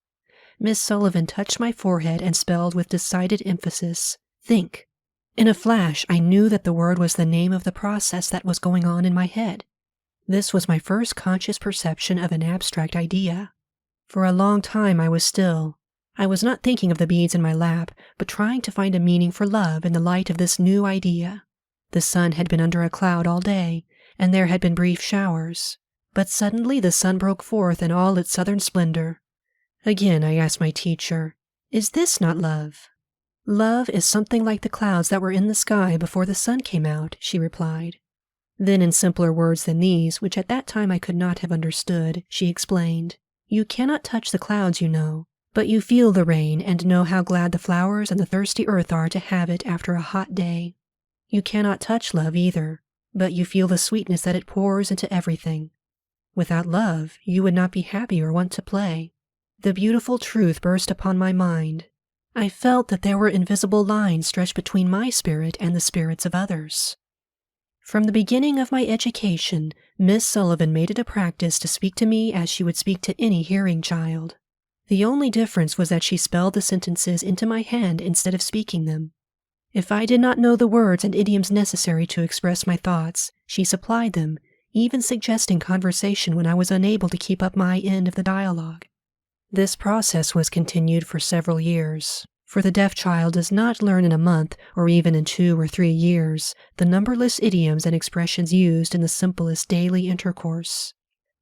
Miss Sullivan touched my forehead and spelled with decided emphasis, "Think." In a flash, I knew that the word was the name of the process that was going on in my head. This was my first conscious perception of an abstract idea. For a long time I was still. I was not thinking of the beads in my lap, but trying to find a meaning for love in the light of this new idea. The sun had been under a cloud all day, and there had been brief showers. But suddenly the sun broke forth in all its southern splendor. Again I asked my teacher, "Is this not love?" "Love is something like the clouds that were in the sky before the sun came out," she replied. Then in simpler words than these, which at that time I could not have understood, she explained, "You cannot touch the clouds, you know, but you feel the rain and know how glad the flowers and the thirsty earth are to have it after a hot day. You cannot touch love either, but you feel the sweetness that it pours into everything. Without love, you would not be happy or want to play." The beautiful truth burst upon my mind. I felt that there were invisible lines stretched between my spirit and the spirits of others. From the beginning of my education, Miss Sullivan made it a practice to speak to me as she would speak to any hearing child. The only difference was that she spelled the sentences into my hand instead of speaking them. If I did not know the words and idioms necessary to express my thoughts, she supplied them, even suggesting conversation when I was unable to keep up my end of the dialogue. This process was continued for several years, for the deaf child does not learn in a month or even in 2 or 3 years the numberless idioms and expressions used in the simplest daily intercourse.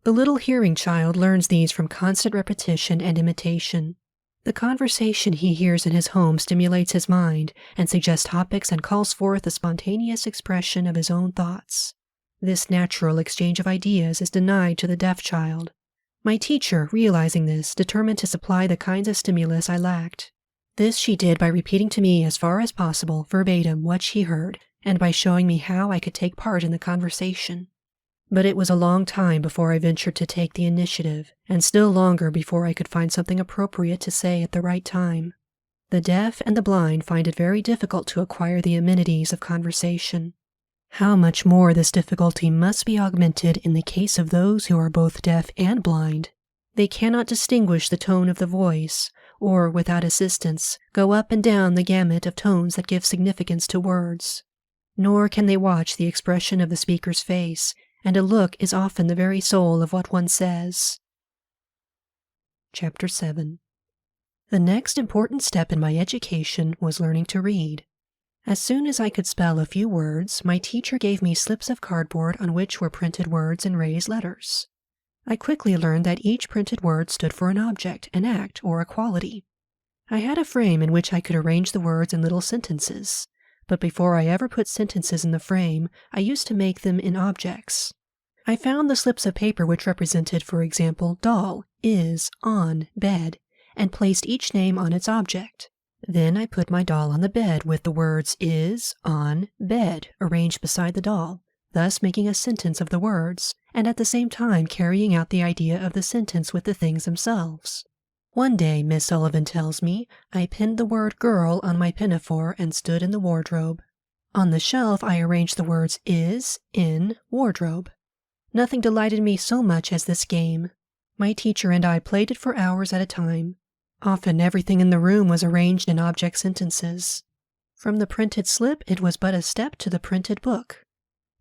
The little hearing child learns these from constant repetition and imitation. The conversation he hears in his home stimulates his mind and suggests topics and calls forth the spontaneous expression of his own thoughts. This natural exchange of ideas is denied to the deaf child. My teacher, realizing this, determined to supply the kinds of stimulus I lacked. This she did by repeating to me as far as possible, verbatim, what she heard, and by showing me how I could take part in the conversation. But it was a long time before I ventured to take the initiative, and still longer before I could find something appropriate to say at the right time. The deaf and the blind find it very difficult to acquire the amenities of conversation. How much more this difficulty must be augmented in the case of those who are both deaf and blind. They cannot distinguish the tone of the voice, or, without assistance, go up and down the gamut of tones that give significance to words. Nor can they watch the expression of the speaker's face, and a look is often the very soul of what one says. Chapter 7. The next important step in my education was learning to read. As soon as I could spell a few words, my teacher gave me slips of cardboard on which were printed words in raised letters. I quickly learned that each printed word stood for an object, an act, or a quality. I had a frame in which I could arrange the words in little sentences, but before I ever put sentences in the frame, I used to make them in objects. I found the slips of paper which represented, for example, doll, is, on, bed, and placed each name on its object. Then I put my doll on the bed with the words is, on, bed arranged beside the doll, thus making a sentence of the words, and at the same time carrying out the idea of the sentence with the things themselves. One day, Miss Sullivan tells me, I pinned the word girl on my pinafore and stood in the wardrobe. On the shelf I arranged the words is, in, wardrobe. Nothing delighted me so much as this game. My teacher and I played it for hours at a time. Often everything in the room was arranged in object sentences. From the printed slip it was but a step to the printed book.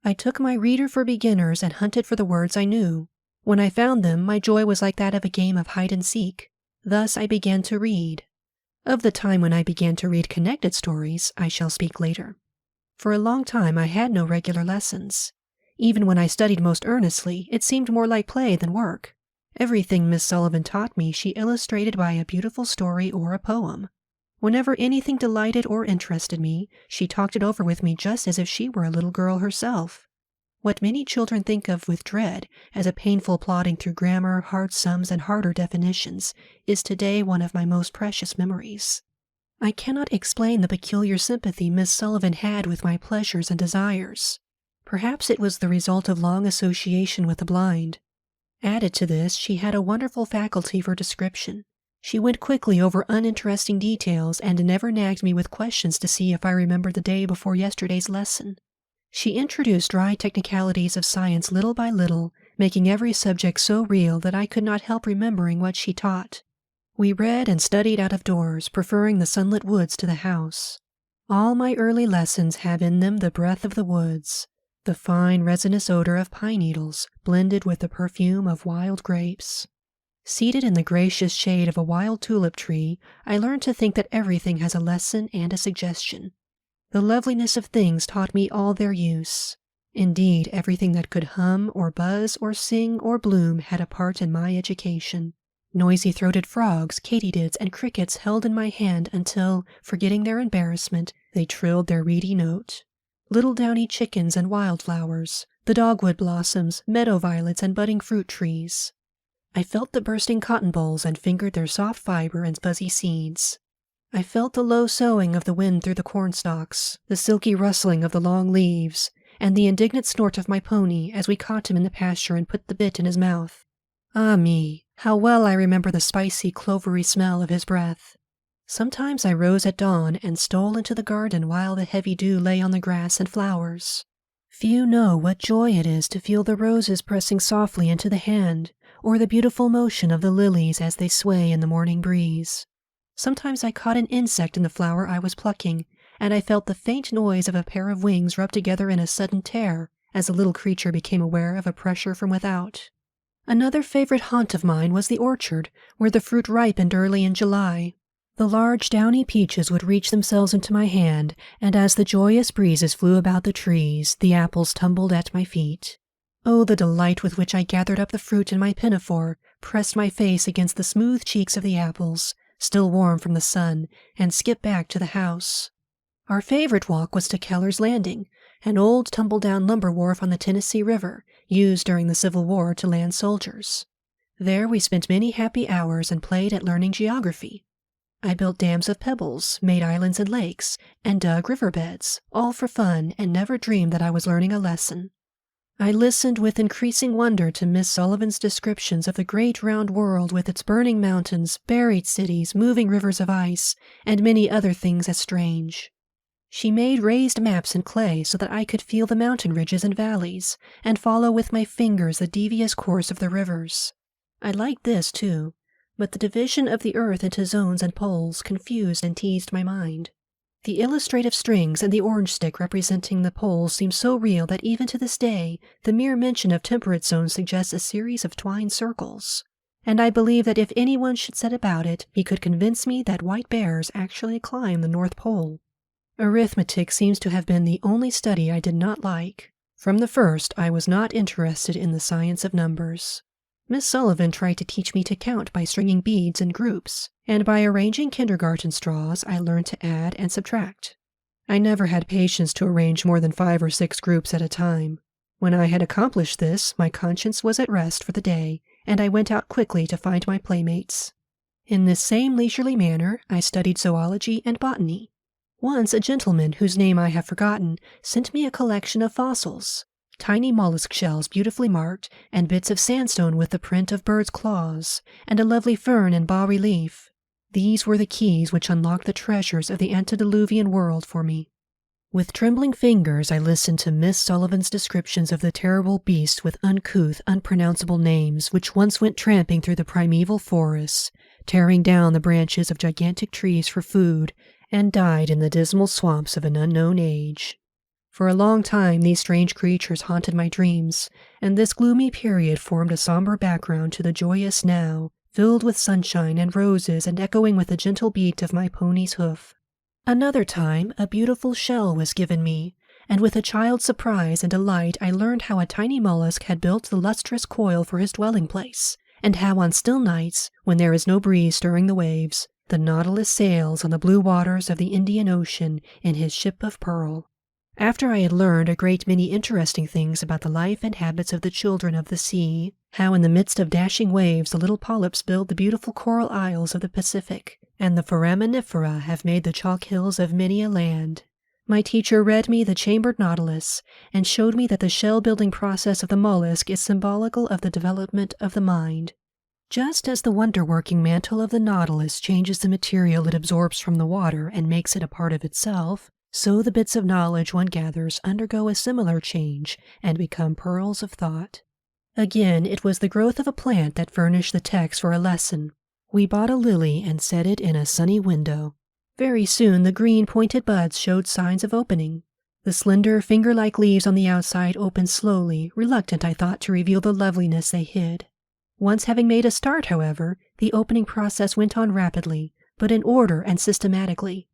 I took my reader for beginners and hunted for the words I knew. When I found them, my joy was like that of a game of hide and seek. Thus I began to read. Of the time when I began to read connected stories, I shall speak later. For a long time I had no regular lessons. Even when I studied most earnestly, it seemed more like play than work. Everything Miss Sullivan taught me she illustrated by a beautiful story or a poem. Whenever anything delighted or interested me, she talked it over with me just as if she were a little girl herself. What many children think of with dread as a painful plodding through grammar, hard sums, and harder definitions is today one of my most precious memories. I cannot explain the peculiar sympathy Miss Sullivan had with my pleasures and desires. Perhaps it was the result of long association with the blind. Added to this, she had a wonderful faculty for description. She went quickly over uninteresting details and never nagged me with questions to see if I remembered the day before yesterday's lesson. She introduced dry technicalities of science little by little, making every subject so real that I could not help remembering what she taught. We read and studied out of doors, preferring the sunlit woods to the house. All my early lessons have in them the breath of the woods, the fine resinous odor of pine needles blended with the perfume of wild grapes. Seated in the gracious shade of a wild tulip tree, I learned to think that everything has a lesson and a suggestion. The loveliness of things taught me all their use. Indeed, everything that could hum or buzz or sing or bloom had a part in my education. Noisy-throated frogs, katydids, and crickets held in my hand until, forgetting their embarrassment, they trilled their reedy note. Little downy chickens and wildflowers, the dogwood blossoms, meadow violets, and budding fruit trees. I felt the bursting cotton bolls and fingered their soft fiber and fuzzy seeds. I felt the low soughing of the wind through the cornstalks, the silky rustling of the long leaves, and the indignant snort of my pony as we caught him in the pasture and put the bit in his mouth. Ah me, how well I remember the spicy, clovery smell of his breath. Sometimes I rose at dawn and stole into the garden while the heavy dew lay on the grass and flowers. Few know what joy it is to feel the roses pressing softly into the hand, or the beautiful motion of the lilies as they sway in the morning breeze. Sometimes I caught an insect in the flower I was plucking, and I felt the faint noise of a pair of wings rub together in a sudden tear as the little creature became aware of a pressure from without. Another favorite haunt of mine was the orchard, where the fruit ripened early in July. The large downy peaches would reach themselves into my hand, and as the joyous breezes flew about the trees, the apples tumbled at my feet. Oh, the delight with which I gathered up the fruit in my pinafore, pressed my face against the smooth cheeks of the apples, still warm from the sun, and skipped back to the house. Our favorite walk was to Keller's Landing, an old tumble-down lumber wharf on the Tennessee River, used during the Civil War to land soldiers. There we spent many happy hours and played at learning geography. I built dams of pebbles, made islands and lakes, and dug riverbeds, all for fun, and never dreamed that I was learning a lesson. I listened with increasing wonder to Miss Sullivan's descriptions of the great round world with its burning mountains, buried cities, moving rivers of ice, and many other things as strange. She made raised maps in clay so that I could feel the mountain ridges and valleys, and follow with my fingers the devious course of the rivers. I liked this, too, but the division of the earth into zones and poles confused and teased my mind. The illustrative strings and the orange stick representing the poles seem so real that even to this day, the mere mention of temperate zones suggests a series of twined circles. and I believe that if anyone should set about it, he could convince me that white bears actually climb the North Pole. Arithmetic seems to have been the only study I did not like. From the first, I was not interested in the science of numbers. Miss Sullivan tried to teach me to count by stringing beads in groups, and by arranging kindergarten straws, I learned to add and subtract. I never had patience to arrange more than 5 or 6 groups at a time. When I had accomplished this, my conscience was at rest for the day, and I went out quickly to find my playmates. In this same leisurely manner, I studied zoology and botany. Once a gentleman, whose name I have forgotten, sent me a collection of fossils, tiny mollusk shells beautifully marked, and bits of sandstone with the print of birds' claws, and a lovely fern in bas-relief. These were the keys which unlocked the treasures of the antediluvian world for me. With trembling fingers I listened to Miss Sullivan's descriptions of the terrible beasts with uncouth, unpronounceable names which once went tramping through the primeval forests, tearing down the branches of gigantic trees for food, and died in the dismal swamps of an unknown age. For a long time these strange creatures haunted my dreams, and this gloomy period formed a somber background to the joyous now, filled with sunshine and roses and echoing with the gentle beat of my pony's hoof. Another time a beautiful shell was given me, and with a child's surprise and delight I learned how a tiny mollusk had built the lustrous coil for his dwelling place, and how on still nights, when there is no breeze stirring the waves, the Nautilus sails on the blue waters of the Indian Ocean in his ship of pearl. After I had learned a great many interesting things about the life and habits of the children of the sea, how in the midst of dashing waves the little polyps build the beautiful coral isles of the Pacific, and the foraminifera have made the chalk hills of many a land, my teacher read me the chambered nautilus, and showed me that the shell-building process of the mollusk is symbolical of the development of the mind. Just as the wonder-working mantle of the nautilus changes the material it absorbs from the water and makes it a part of itself, so the bits of knowledge one gathers undergo a similar change and become pearls of thought. Again, it was the growth of a plant that furnished the text for a lesson. We bought a lily and set it in a sunny window. Very soon the green pointed buds showed signs of opening. The slender finger-like leaves on the outside opened slowly, reluctant, I thought, to reveal the loveliness they hid. Once having made a start, however, the opening process went on rapidly, but in order and systematically.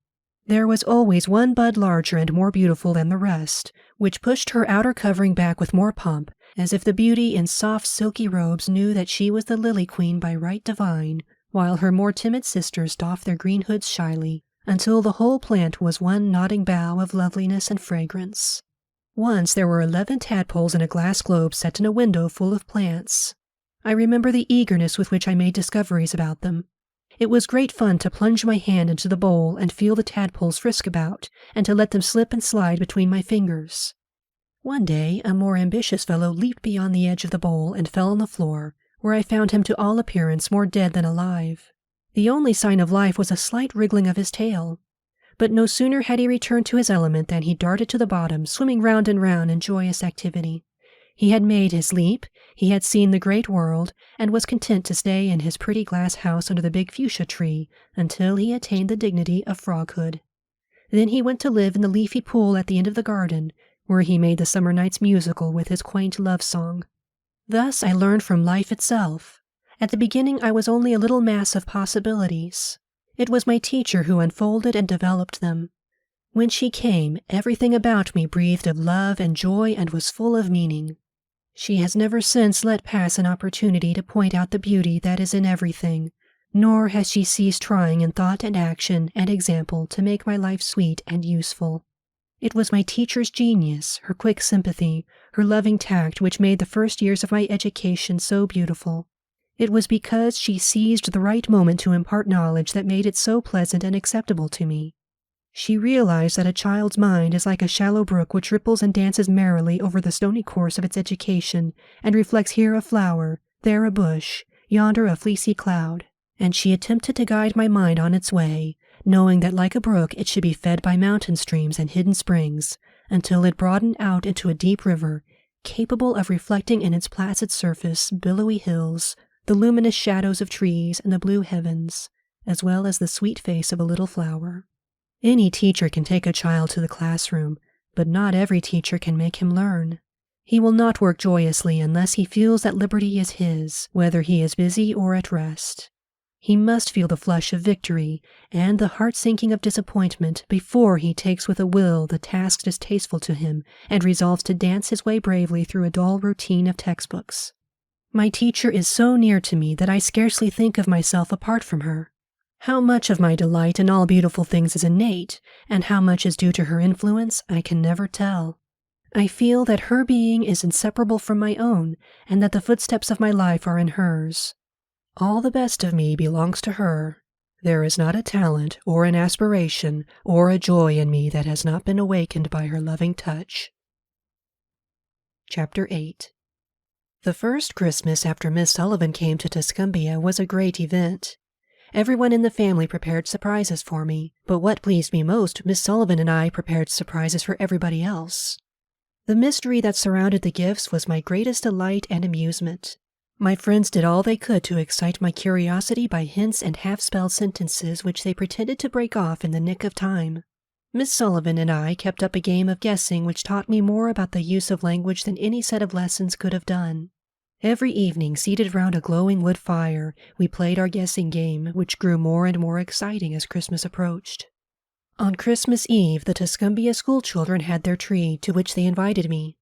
There was always one bud larger and more beautiful than the rest, which pushed her outer covering back with more pomp, as if the beauty in soft silky robes knew that she was the lily queen by right divine, while her more timid sisters doffed their green hoods shyly, until the whole plant was one nodding bough of loveliness and fragrance. Once there were 11 tadpoles in a glass globe set in a window full of plants. I remember the eagerness with which I made discoveries about them. It was great fun to plunge my hand into the bowl and feel the tadpoles frisk about, and to let them slip and slide between my fingers. One day, a more ambitious fellow leaped beyond the edge of the bowl and fell on the floor, where I found him to all appearance more dead than alive. The only sign of life was a slight wriggling of his tail. But no sooner had he returned to his element than he darted to the bottom, swimming round and round in joyous activity. He had made his leap, he had seen the great world, and was content to stay in his pretty glass house under the big fuchsia tree until he attained the dignity of froghood. Then he went to live in the leafy pool at the end of the garden, where he made the summer nights musical with his quaint love song. Thus I learned from life itself. At the beginning I was only a little mass of possibilities. It was my teacher who unfolded and developed them. When she came, everything about me breathed of love and joy and was full of meaning. She has never since let pass an opportunity to point out the beauty that is in everything, nor has she ceased trying in thought and action and example to make my life sweet and useful. It was my teacher's genius, her quick sympathy, her loving tact which made the first years of my education so beautiful. It was because she seized the right moment to impart knowledge that made it so pleasant and acceptable to me. She realized that a child's mind is like a shallow brook which ripples and dances merrily over the stony course of its education, and reflects here a flower, there a bush, yonder a fleecy cloud, and she attempted to guide my mind on its way, knowing that like a brook it should be fed by mountain streams and hidden springs, until it broadened out into a deep river, capable of reflecting in its placid surface billowy hills, the luminous shadows of trees and the blue heavens, as well as the sweet face of a little flower. Any teacher can take a child to the classroom, but not every teacher can make him learn. He will not work joyously unless he feels that liberty is his, whether he is busy or at rest. He must feel the flush of victory and the heart-sinking of disappointment before he takes with a will the task distasteful to him and resolves to dance his way bravely through a dull routine of textbooks. My teacher is so near to me that I scarcely think of myself apart from her. How much of my delight in all beautiful things is innate, and how much is due to her influence, I can never tell. I feel that her being is inseparable from my own, and that the footsteps of my life are in hers. All the best of me belongs to her. There is not a talent, or an aspiration, or a joy in me that has not been awakened by her loving touch. Chapter 8. The first Christmas after Miss Sullivan came to Tuscumbia was a great event. Everyone in the family prepared surprises for me, but what pleased me most, Miss Sullivan and I prepared surprises for everybody else. The mystery that surrounded the gifts was my greatest delight and amusement. My friends did all they could to excite my curiosity by hints and half-spelled sentences which they pretended to break off in the nick of time. Miss Sullivan and I kept up a game of guessing which taught me more about the use of language than any set of lessons could have done. Every evening, seated round a glowing wood fire, we played our guessing game, which grew more and more exciting as Christmas approached. On Christmas Eve, the Tuscumbia schoolchildren had their tree, to which they invited me.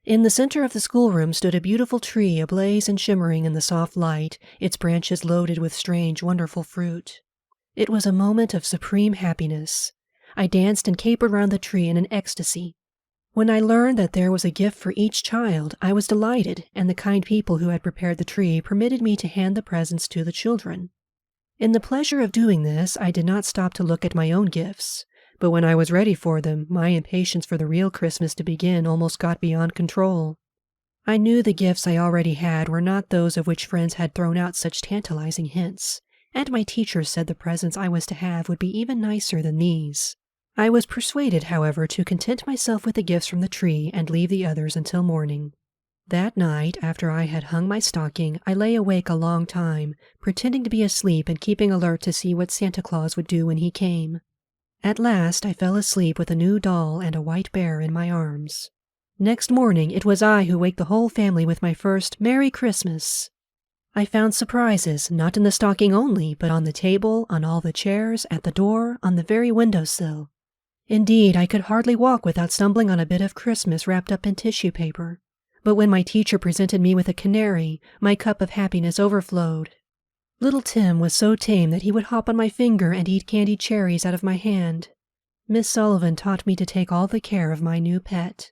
In the center of the schoolroom stood a beautiful tree, ablaze and shimmering in the soft light, its branches loaded with strange, wonderful fruit. It was a moment of supreme happiness. I danced and capered round the tree in an ecstasy. When I learned that there was a gift for each child, I was delighted, and the kind people who had prepared the tree permitted me to hand the presents to the children. In the pleasure of doing this, I did not stop to look at my own gifts, but when I was ready for them, my impatience for the real Christmas to begin almost got beyond control. I knew the gifts I already had were not those of which friends had thrown out such tantalizing hints, and my teachers said the presents I was to have would be even nicer than these. I was persuaded, however, to content myself with the gifts from the tree and leave the others until morning. That night, after I had hung my stocking, I lay awake a long time, pretending to be asleep and keeping alert to see what Santa Claus would do when he came. At last I fell asleep with a new doll and a white bear in my arms. Next morning it was I who waked the whole family with my first "Merry Christmas." I found surprises, not in the stocking only, but on the table, on all the chairs, at the door, on the very window-sill. Indeed, I could hardly walk without stumbling on a bit of Christmas wrapped up in tissue paper. But when my teacher presented me with a canary, my cup of happiness overflowed. Little Tim was so tame that he would hop on my finger and eat candied cherries out of my hand. Miss Sullivan taught me to take all the care of my new pet.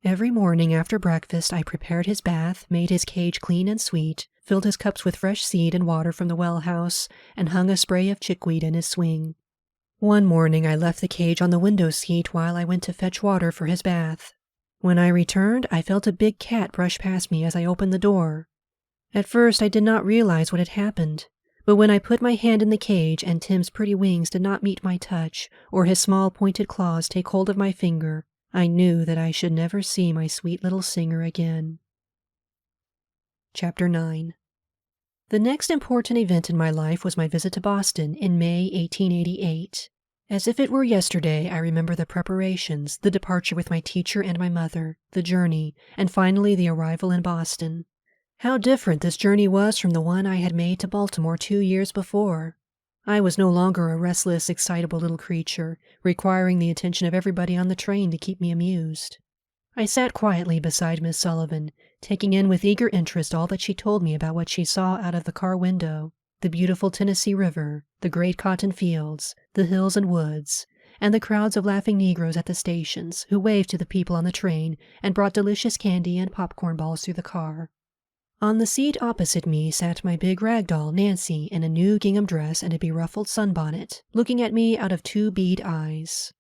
Every morning after breakfast I prepared his bath, made his cage clean and sweet, filled his cups with fresh seed and water from the well house, and hung a spray of chickweed in his swing. One morning I left the cage on the window seat while I went to fetch water for his bath. When I returned, I felt a big cat brush past me as I opened the door. At first I did not realize what had happened, but when I put my hand in the cage and Tim's pretty wings did not meet my touch, or his small pointed claws take hold of my finger, I knew that I should never see my sweet little singer again. Chapter 9. The next important event in my life was my visit to Boston in May 1888. As if it were yesterday, I remember the preparations, the departure with my teacher and my mother, the journey, and finally the arrival in Boston. How different this journey was from the one I had made to Baltimore 2 years before. I was no longer a restless, excitable little creature, requiring the attention of everybody on the train to keep me amused. I sat quietly beside Miss Sullivan, taking in with eager interest all that she told me about what she saw out of the car window, the beautiful Tennessee River, the great cotton fields, the hills and woods, and the crowds of laughing Negroes at the stations who waved to the people on the train and brought delicious candy and popcorn balls through the car. On the seat opposite me sat my big rag doll, Nancy, in a new gingham dress and a beruffled sunbonnet, looking at me out of 2 bead eyes.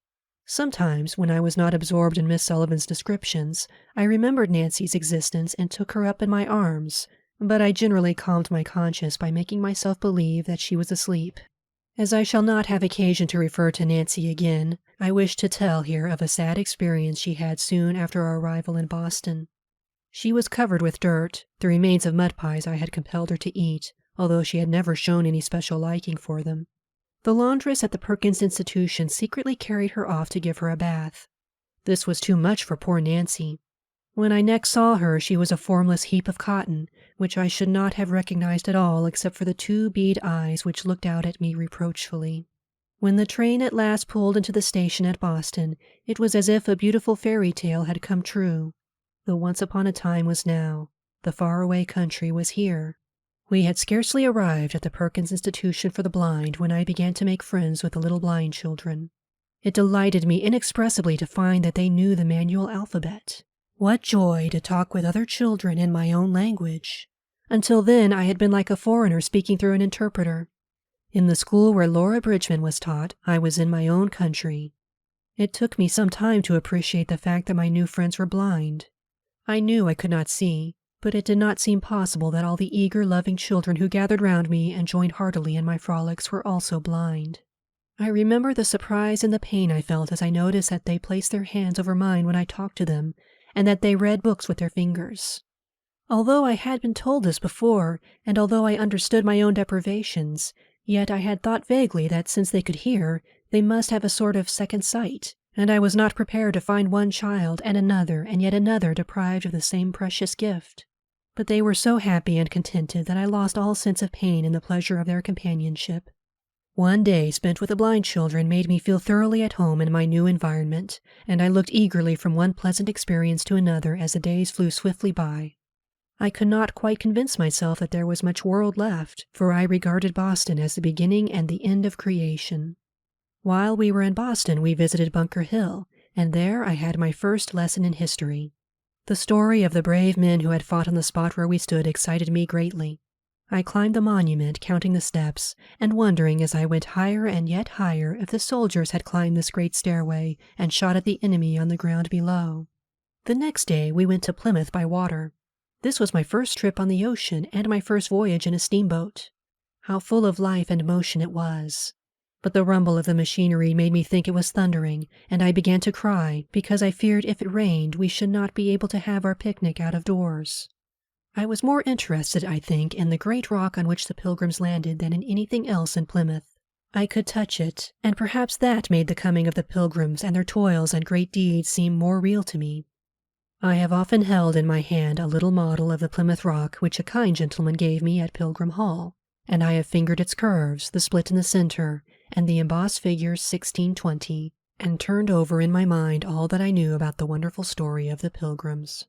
Sometimes, when I was not absorbed in Miss Sullivan's descriptions, I remembered Nancy's existence and took her up in my arms, but I generally calmed my conscience by making myself believe that she was asleep. As I shall not have occasion to refer to Nancy again, I wish to tell here of a sad experience she had soon after our arrival in Boston. She was covered with dirt, the remains of mud pies I had compelled her to eat, although she had never shown any special liking for them. The laundress at the Perkins Institution secretly carried her off to give her a bath. This was too much for poor Nancy. When I next saw her, she was a formless heap of cotton, which I should not have recognized at all except for the two bead eyes which looked out at me reproachfully. When the train at last pulled into the station at Boston, it was as if a beautiful fairy tale had come true. The once upon a time was now. The faraway country was here. We had scarcely arrived at the Perkins Institution for the Blind when I began to make friends with the little blind children. It delighted me inexpressibly to find that they knew the manual alphabet. What joy to talk with other children in my own language. Until then, I had been like a foreigner speaking through an interpreter. In the school where Laura Bridgman was taught, I was in my own country. It took me some time to appreciate the fact that my new friends were blind. I knew I could not see, but it did not seem possible that all the eager, loving children who gathered round me and joined heartily in my frolics were also blind. I remember the surprise and the pain I felt as I noticed that they placed their hands over mine when I talked to them, and that they read books with their fingers. Although I had been told this before, and although I understood my own deprivations, yet I had thought vaguely that since they could hear, they must have a sort of second sight, and I was not prepared to find one child and yet another deprived of the same precious gift. But they were so happy and contented that I lost all sense of pain in the pleasure of their companionship. One day spent with the blind children made me feel thoroughly at home in my new environment, and I looked eagerly from one pleasant experience to another as the days flew swiftly by. I could not quite convince myself that there was much world left, for I regarded Boston as the beginning and the end of creation. While we were in Boston, we visited Bunker Hill, and there I had my first lesson in history. The story of the brave men who had fought on the spot where we stood excited me greatly. I climbed the monument, counting the steps, and wondering as I went higher and yet higher if the soldiers had climbed this great stairway and shot at the enemy on the ground below. The next day we went to Plymouth by water. This was my first trip on the ocean and my first voyage in a steamboat. How full of life and motion it was! But the rumble of the machinery made me think it was thundering, and I began to cry because I feared if it rained we should not be able to have our picnic out of doors. I was more interested, I think, in the great rock on which the Pilgrims landed than in anything else in Plymouth. I could touch it, and perhaps that made the coming of the Pilgrims and their toils and great deeds seem more real to me. I have often held in my hand a little model of the Plymouth Rock which a kind gentleman gave me at Pilgrim Hall, and I have fingered its curves, the split in the center, and the embossed figures 1620, and turned over in my mind all that I knew about the wonderful story of the Pilgrims.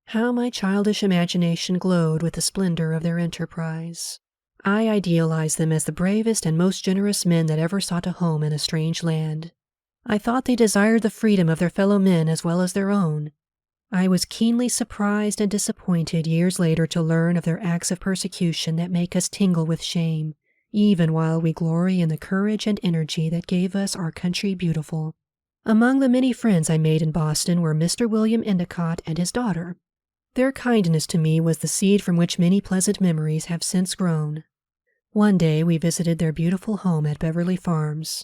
How my childish imagination glowed with the splendor of their enterprise. I idealized them as the bravest and most generous men that ever sought a home in a strange land. I thought they desired the freedom of their fellow men as well as their own. I was keenly surprised and disappointed years later to learn of their acts of persecution that make us tingle with shame, even while we glory in the courage and energy that gave us our country beautiful. Among the many friends I made in Boston were Mr. William Endicott and his daughter. Their kindness to me was the seed from which many pleasant memories have since grown. One day we visited their beautiful home at Beverly Farms.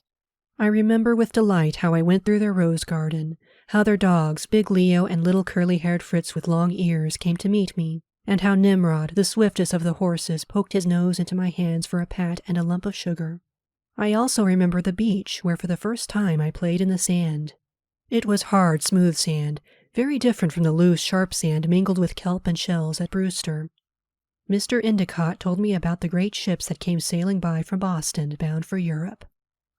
I remember with delight how I went through their rose garden, how their dogs, Big Leo and little curly-haired Fritz with long ears, came to meet me, and how Nimrod, the swiftest of the horses, poked his nose into my hands for a pat and a lump of sugar. I also remember the beach, where for the first time I played in the sand. It was hard, smooth sand, very different from the loose, sharp sand mingled with kelp and shells at Brewster. Mr. Endicott told me about the great ships that came sailing by from Boston, bound for Europe.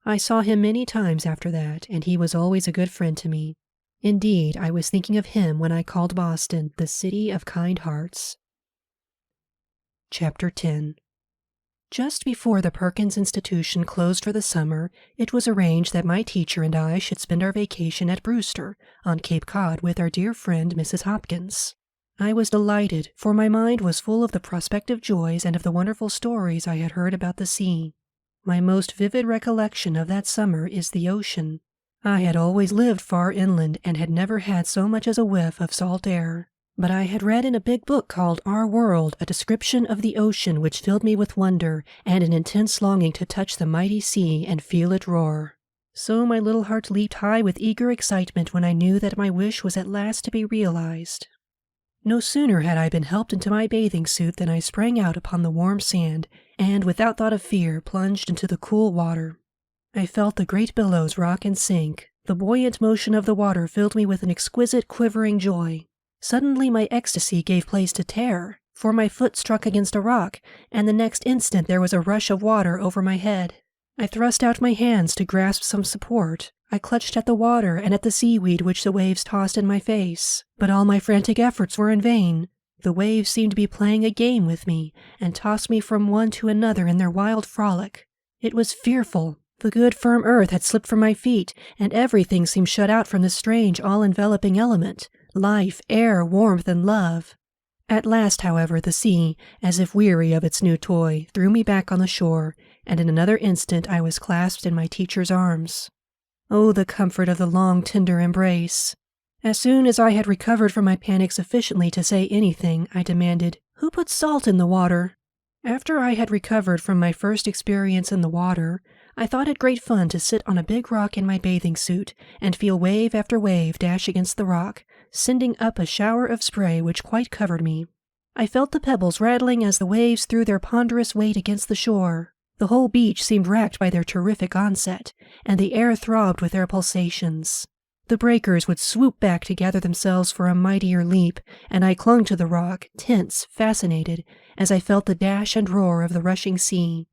I saw him many times after that, and he was always a good friend to me. Indeed, I was thinking of him when I called Boston the city of kind hearts. Chapter 10. Just before the Perkins Institution closed for the summer, it was arranged that my teacher and I should spend our vacation at Brewster, on Cape Cod, with our dear friend Mrs. Hopkins. I was delighted, for my mind was full of the prospective joys and of the wonderful stories I had heard about the sea. My most vivid recollection of that summer is the ocean. I had always lived far inland and had never had so much as a whiff of salt air. But I had read in a big book called Our World a description of the ocean which filled me with wonder and an intense longing to touch the mighty sea and feel it roar. So my little heart leaped high with eager excitement when I knew that my wish was at last to be realized. No sooner had I been helped into my bathing suit than I sprang out upon the warm sand and, without thought of fear, plunged into the cool water. I felt the great billows rock and sink. The buoyant motion of the water filled me with an exquisite, quivering joy. Suddenly my ecstasy gave place to terror, for my foot struck against a rock, and the next instant there was a rush of water over my head. I thrust out my hands to grasp some support. I clutched at the water and at the seaweed which the waves tossed in my face, but all my frantic efforts were in vain. The waves seemed to be playing a game with me, and tossed me from one to another in their wild frolic. It was fearful. The good firm earth had slipped from my feet, and everything seemed shut out from this strange all-enveloping element, life, air, warmth, and love. At last, however, the sea, as if weary of its new toy, threw me back on the shore, and in another instant I was clasped in my teacher's arms. Oh, the comfort of the long, tender embrace! As soon as I had recovered from my panic sufficiently to say anything, I demanded, "Who put salt in the water?" After I had recovered from my first experience in the water, I thought it great fun to sit on a big rock in my bathing suit and feel wave after wave dash against the rock, sending up a shower of spray which quite covered me. I felt the pebbles rattling as the waves threw their ponderous weight against the shore. The whole beach seemed racked by their terrific onset, and the air throbbed with their pulsations. The breakers would swoop back to gather themselves for a mightier leap, and I clung to the rock, tense, fascinated, as I felt the dash and roar of the rushing sea.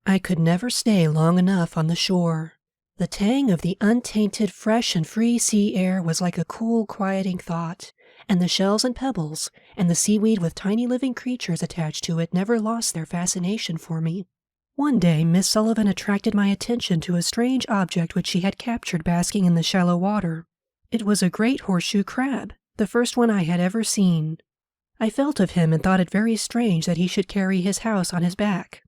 I could never stay long enough on the shore. The tang of the untainted, fresh and free sea air was like a cool, quieting thought, and the shells and pebbles, and the seaweed with tiny living creatures attached to it never lost their fascination for me. One day Miss Sullivan attracted my attention to a strange object which she had captured basking in the shallow water. It was a great horseshoe crab, the first one I had ever seen. I felt of him and thought it very strange that he should carry his house on his back.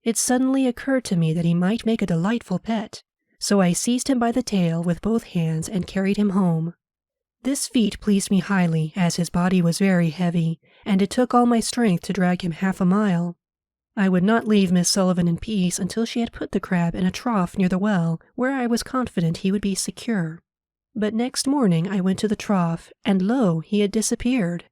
It suddenly occurred to me that he might make a delightful pet, so I seized him by the tail with both hands and carried him home. This feat pleased me highly, as his body was very heavy, and it took all my strength to drag him half a mile. I would not leave Miss Sullivan in peace until she had put the crab in a trough near the well, where I was confident he would be secure. But next morning I went to the trough, and lo, he had disappeared.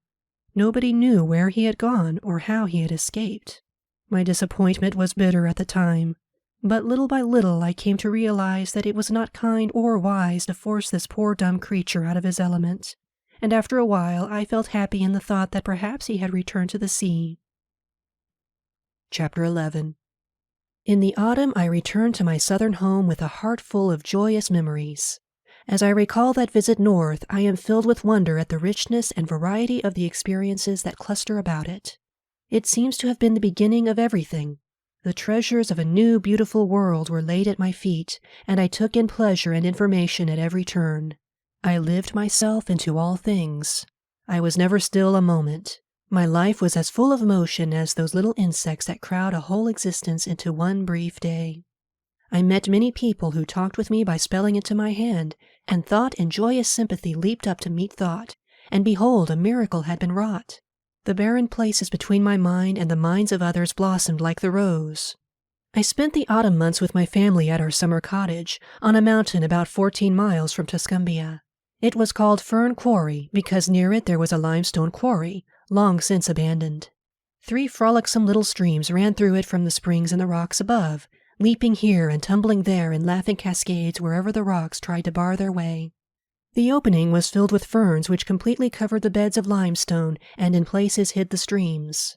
Nobody knew where he had gone or how he had escaped. My disappointment was bitter at the time, but little by little I came to realize that it was not kind or wise to force this poor dumb creature out of his element, and after a while I felt happy in the thought that perhaps he had returned to the sea. Chapter 11. In the autumn I returned to my southern home with a heart full of joyous memories. As I recall that visit north, I am filled with wonder at the richness and variety of the experiences that cluster about it. It seems to have been the beginning of everything. The treasures of a new, beautiful world were laid at my feet, and I took in pleasure and information at every turn. I lived myself into all things. I was never still a moment. My life was as full of motion as those little insects that crowd a whole existence into one brief day. I met many people who talked with me by spelling into my hand, and thought and joyous sympathy leaped up to meet thought, and behold, a miracle had been wrought. The barren places between my mind and the minds of others blossomed like the rose. I spent the autumn months with my family at our summer cottage, on a mountain about 14 miles from Tuscumbia. It was called Fern Quarry because near it there was a limestone quarry, long since abandoned. 3 frolicsome little streams ran through it from the springs in the rocks above, leaping here and tumbling there in laughing cascades wherever the rocks tried to bar their way. The opening was filled with ferns which completely covered the beds of limestone and in places hid the streams.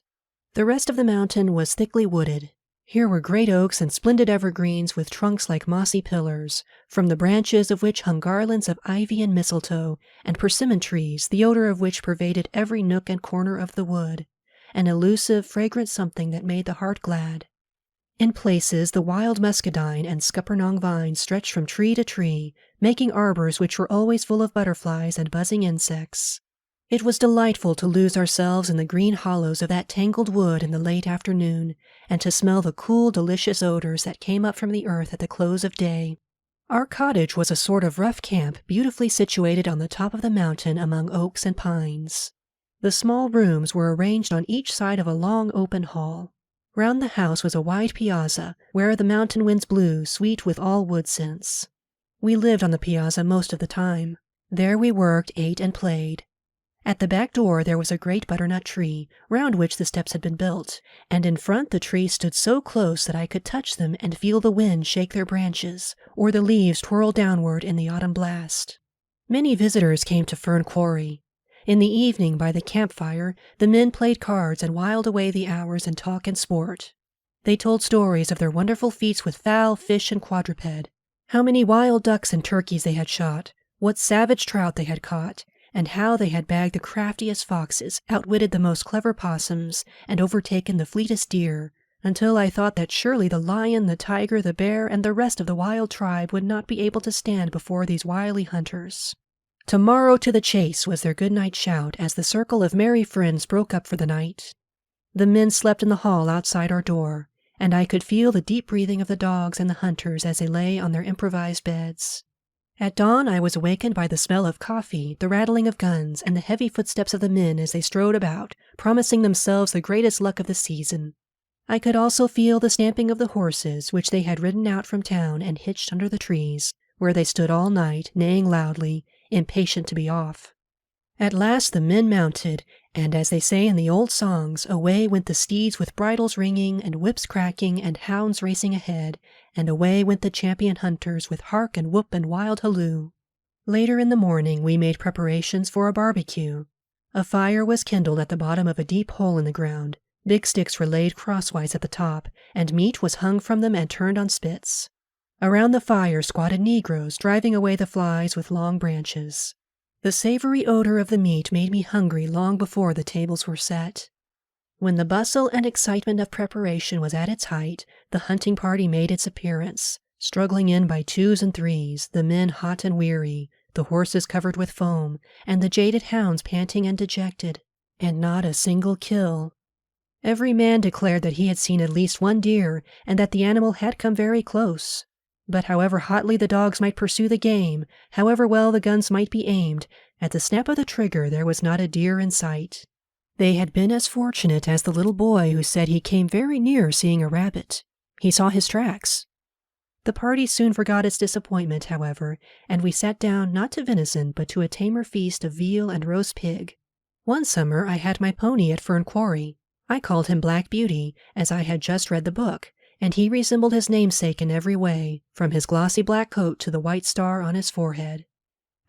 The rest of the mountain was thickly wooded. Here were great oaks and splendid evergreens with trunks like mossy pillars, from the branches of which hung garlands of ivy and mistletoe, and persimmon trees, the odor of which pervaded every nook and corner of the wood, an elusive, fragrant something that made the heart glad. In places, the wild muscadine and scuppernong vines stretched from tree to tree, making arbors which were always full of butterflies and buzzing insects. It was delightful to lose ourselves in the green hollows of that tangled wood in the late afternoon, and to smell the cool, delicious odors that came up from the earth at the close of day. Our cottage was a sort of rough camp beautifully situated on the top of the mountain among oaks and pines. The small rooms were arranged on each side of a long open hall. Round the house was a wide piazza, where the mountain winds blew, sweet with all wood scents. We lived on the piazza most of the time. There we worked, ate, and played. At the back door there was a great butternut tree, round which the steps had been built, and in front the trees stood so close that I could touch them and feel the wind shake their branches, or the leaves twirl downward in the autumn blast. Many visitors came to Fern Quarry. In the evening, by the campfire, the men played cards and whiled away the hours in talk and sport. They told stories of their wonderful feats with fowl, fish, and quadruped, how many wild ducks and turkeys they had shot, what savage trout they had caught, and how they had bagged the craftiest foxes, outwitted the most clever possums, and overtaken the fleetest deer, until I thought that surely the lion, the tiger, the bear, and the rest of the wild tribe would not be able to stand before these wily hunters. "Tomorrow to the chase," was their good-night shout as the circle of merry friends broke up for the night. The men slept in the hall outside our door, and I could feel the deep breathing of the dogs and the hunters as they lay on their improvised beds. At dawn I was awakened by the smell of coffee, the rattling of guns, and the heavy footsteps of the men as they strode about, promising themselves the greatest luck of the season. I could also feel the stamping of the horses, which they had ridden out from town and hitched under the trees, where they stood all night, neighing loudly, impatient to be off. At last the men mounted, and as they say in the old songs, away went the steeds with bridles ringing and whips cracking and hounds racing ahead, and away went the champion hunters with hark and whoop and wild halloo. Later in the morning we made preparations for a barbecue. A fire was kindled at the bottom of a deep hole in the ground. Big sticks were laid crosswise at the top, and meat was hung from them and turned on spits. Around the fire squatted Negroes, driving away the flies with long branches. The savory odor of the meat made me hungry long before the tables were set. When the bustle and excitement of preparation was at its height, the hunting party made its appearance, struggling in by twos and threes, the men hot and weary, the horses covered with foam, and the jaded hounds panting and dejected, and not a single kill. Every man declared that he had seen at least one deer, and that the animal had come very close. But however hotly the dogs might pursue the game, however well the guns might be aimed, at the snap of the trigger there was not a deer in sight. They had been as fortunate as the little boy who said he came very near seeing a rabbit. He saw his tracks. The party soon forgot its disappointment, however, and we sat down not to venison but to a tamer feast of veal and roast pig. One summer I had my pony at Fern Quarry. I called him Black Beauty, as I had just read the book, and he resembled his namesake in every way, from his glossy black coat to the white star on his forehead.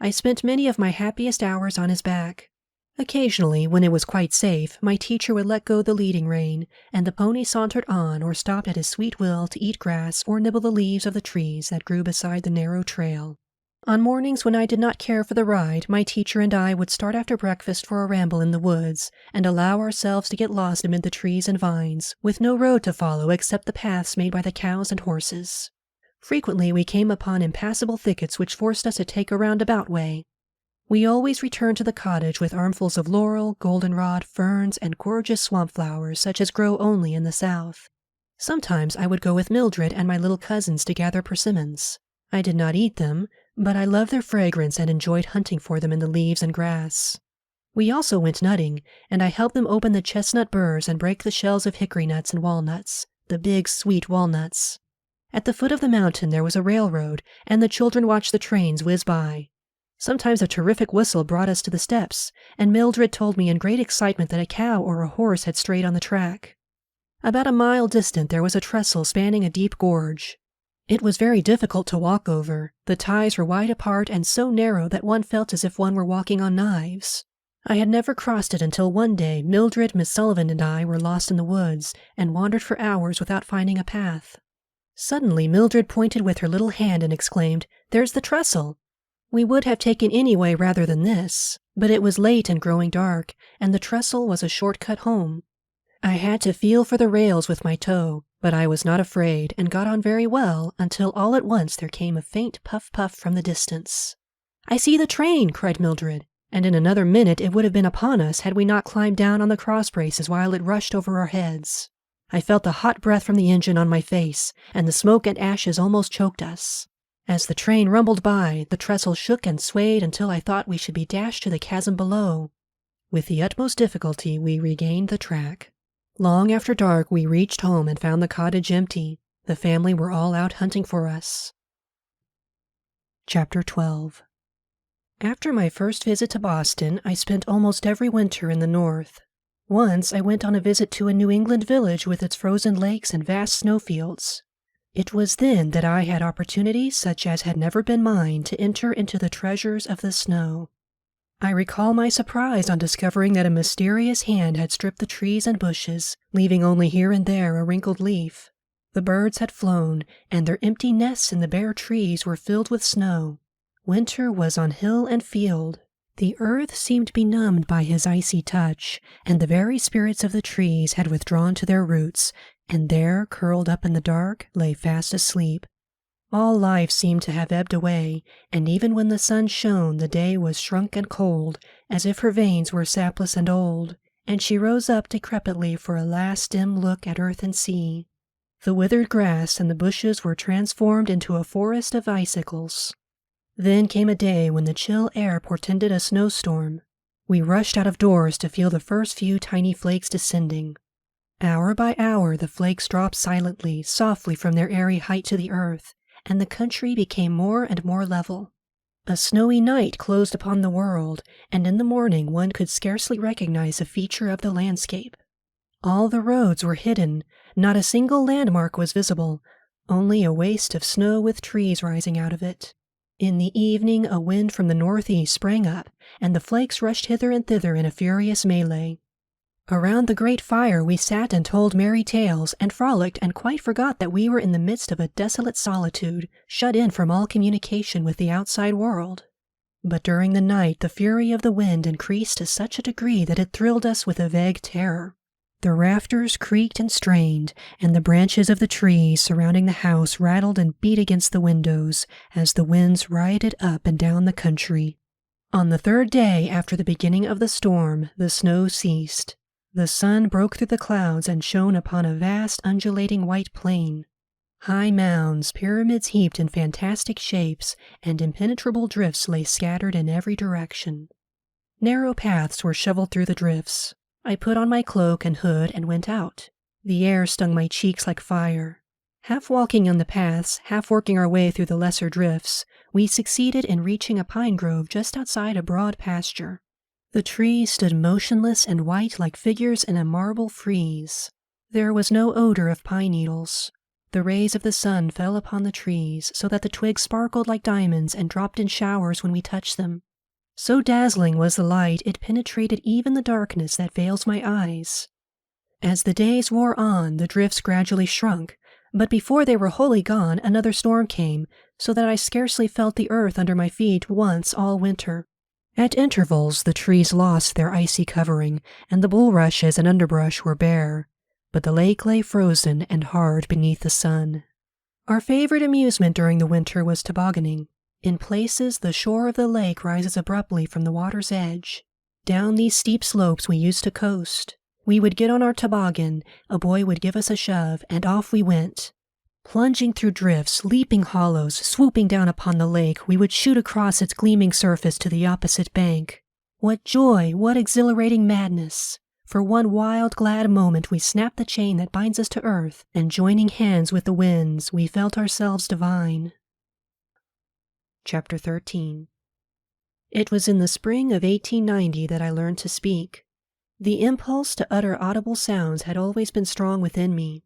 I spent many of my happiest hours on his back. Occasionally, when it was quite safe, my teacher would let go the leading rein, and the pony sauntered on or stopped at his sweet will to eat grass or nibble the leaves of the trees that grew beside the narrow trail. On mornings when I did not care for the ride, my teacher and I would start after breakfast for a ramble in the woods, and allow ourselves to get lost amid the trees and vines, with no road to follow except the paths made by the cows and horses. Frequently we came upon impassable thickets which forced us to take a roundabout way. We always returned to the cottage with armfuls of laurel, goldenrod, ferns, and gorgeous swamp flowers such as grow only in the South. Sometimes I would go with Mildred and my little cousins to gather persimmons. I did not eat them, but I loved their fragrance and enjoyed hunting for them in the leaves and grass. We also went nutting, and I helped them open the chestnut burrs and break the shells of hickory nuts and walnuts, the big, sweet walnuts. At the foot of the mountain there was a railroad, and the children watched the trains whiz by. Sometimes a terrific whistle brought us to the steps, and Mildred told me in great excitement that a cow or a horse had strayed on the track. About a mile distant there was a trestle spanning a deep gorge. It was very difficult to walk over. The ties were wide apart and so narrow that one felt as if one were walking on knives. I had never crossed it until one day Mildred, Miss Sullivan, and I were lost in the woods and wandered for hours without finding a path. Suddenly Mildred pointed with her little hand and exclaimed, "There's the trestle!" We would have taken any way rather than this, but it was late and growing dark, and the trestle was a short cut home. I had to feel for the rails with my toe, but I was not afraid and got on very well until all at once there came a faint puff-puff from the distance. "I see the train!" cried Mildred, and in another minute it would have been upon us had we not climbed down on the cross braces while it rushed over our heads. I felt the hot breath from the engine on my face, and the smoke and ashes almost choked us. As the train rumbled by, the trestle shook and swayed until I thought we should be dashed to the chasm below. With the utmost difficulty we regained the track. Long after dark we reached home and found the cottage empty. The family were all out hunting for us. Chapter 12. After my first visit to Boston, I spent almost every winter in the North. Once I went on a visit to a New England village with its frozen lakes and vast snowfields. It was then that I had opportunities such as had never been mine to enter into the treasures of the snow. I recall my surprise on discovering that a mysterious hand had stripped the trees and bushes, leaving only here and there a wrinkled leaf. The birds had flown, and their empty nests in the bare trees were filled with snow. Winter was on hill and field. The earth seemed benumbed by his icy touch, and the very spirits of the trees had withdrawn to their roots, and there, curled up in the dark, lay fast asleep. All life seemed to have ebbed away, and even when the sun shone the day was shrunk and cold, as if her veins were sapless and old, and she rose up decrepitly for a last dim look at earth and sea. The withered grass and the bushes were transformed into a forest of icicles. Then came a day when the chill air portended a snowstorm. We rushed out of doors to feel the first few tiny flakes descending. Hour by hour the flakes dropped silently, softly from their airy height to the earth, and the country became more and more level. A snowy night closed upon the world, and in the morning one could scarcely recognize a feature of the landscape. All the roads were hidden, not a single landmark was visible, only a waste of snow with trees rising out of it. In the evening a wind from the northeast sprang up, and the flakes rushed hither and thither in a furious melee. Around the great fire we sat and told merry tales, and frolicked and quite forgot that we were in the midst of a desolate solitude, shut in from all communication with the outside world. But during the night the fury of the wind increased to such a degree that it thrilled us with a vague terror. The rafters creaked and strained, and the branches of the trees surrounding the house rattled and beat against the windows as the winds rioted up and down the country. On the third day after the beginning of the storm, the snow ceased. The sun broke through the clouds and shone upon a vast undulating white plain. High mounds, pyramids heaped in fantastic shapes, and impenetrable drifts lay scattered in every direction. Narrow paths were shoveled through the drifts. I put on my cloak and hood and went out. The air stung my cheeks like fire. Half walking on the paths, half working our way through the lesser drifts, we succeeded in reaching a pine grove just outside a broad pasture. The trees stood motionless and white like figures in a marble frieze. There was no odor of pine needles. The rays of the sun fell upon the trees so that the twigs sparkled like diamonds and dropped in showers when we touched them. So dazzling was the light it penetrated even the darkness that veils my eyes. As the days wore on, the drifts gradually shrunk, but before they were wholly gone, another storm came, so that I scarcely felt the earth under my feet once all winter. At intervals, the trees lost their icy covering, and the bulrushes and underbrush were bare, but the lake lay frozen and hard beneath the sun. Our favorite amusement during the winter was tobogganing. In places, the shore of the lake rises abruptly from the water's edge. Down these steep slopes we used to coast. We would get on our toboggan, a boy would give us a shove, and off we went. Plunging through drifts, leaping hollows, swooping down upon the lake, we would shoot across its gleaming surface to the opposite bank. What joy, what exhilarating madness! For one wild, glad moment we snapped the chain that binds us to earth, and joining hands with the winds, we felt ourselves divine. Chapter 13. It was in the spring of 1890 that I learned to speak. The impulse to utter audible sounds had always been strong within me.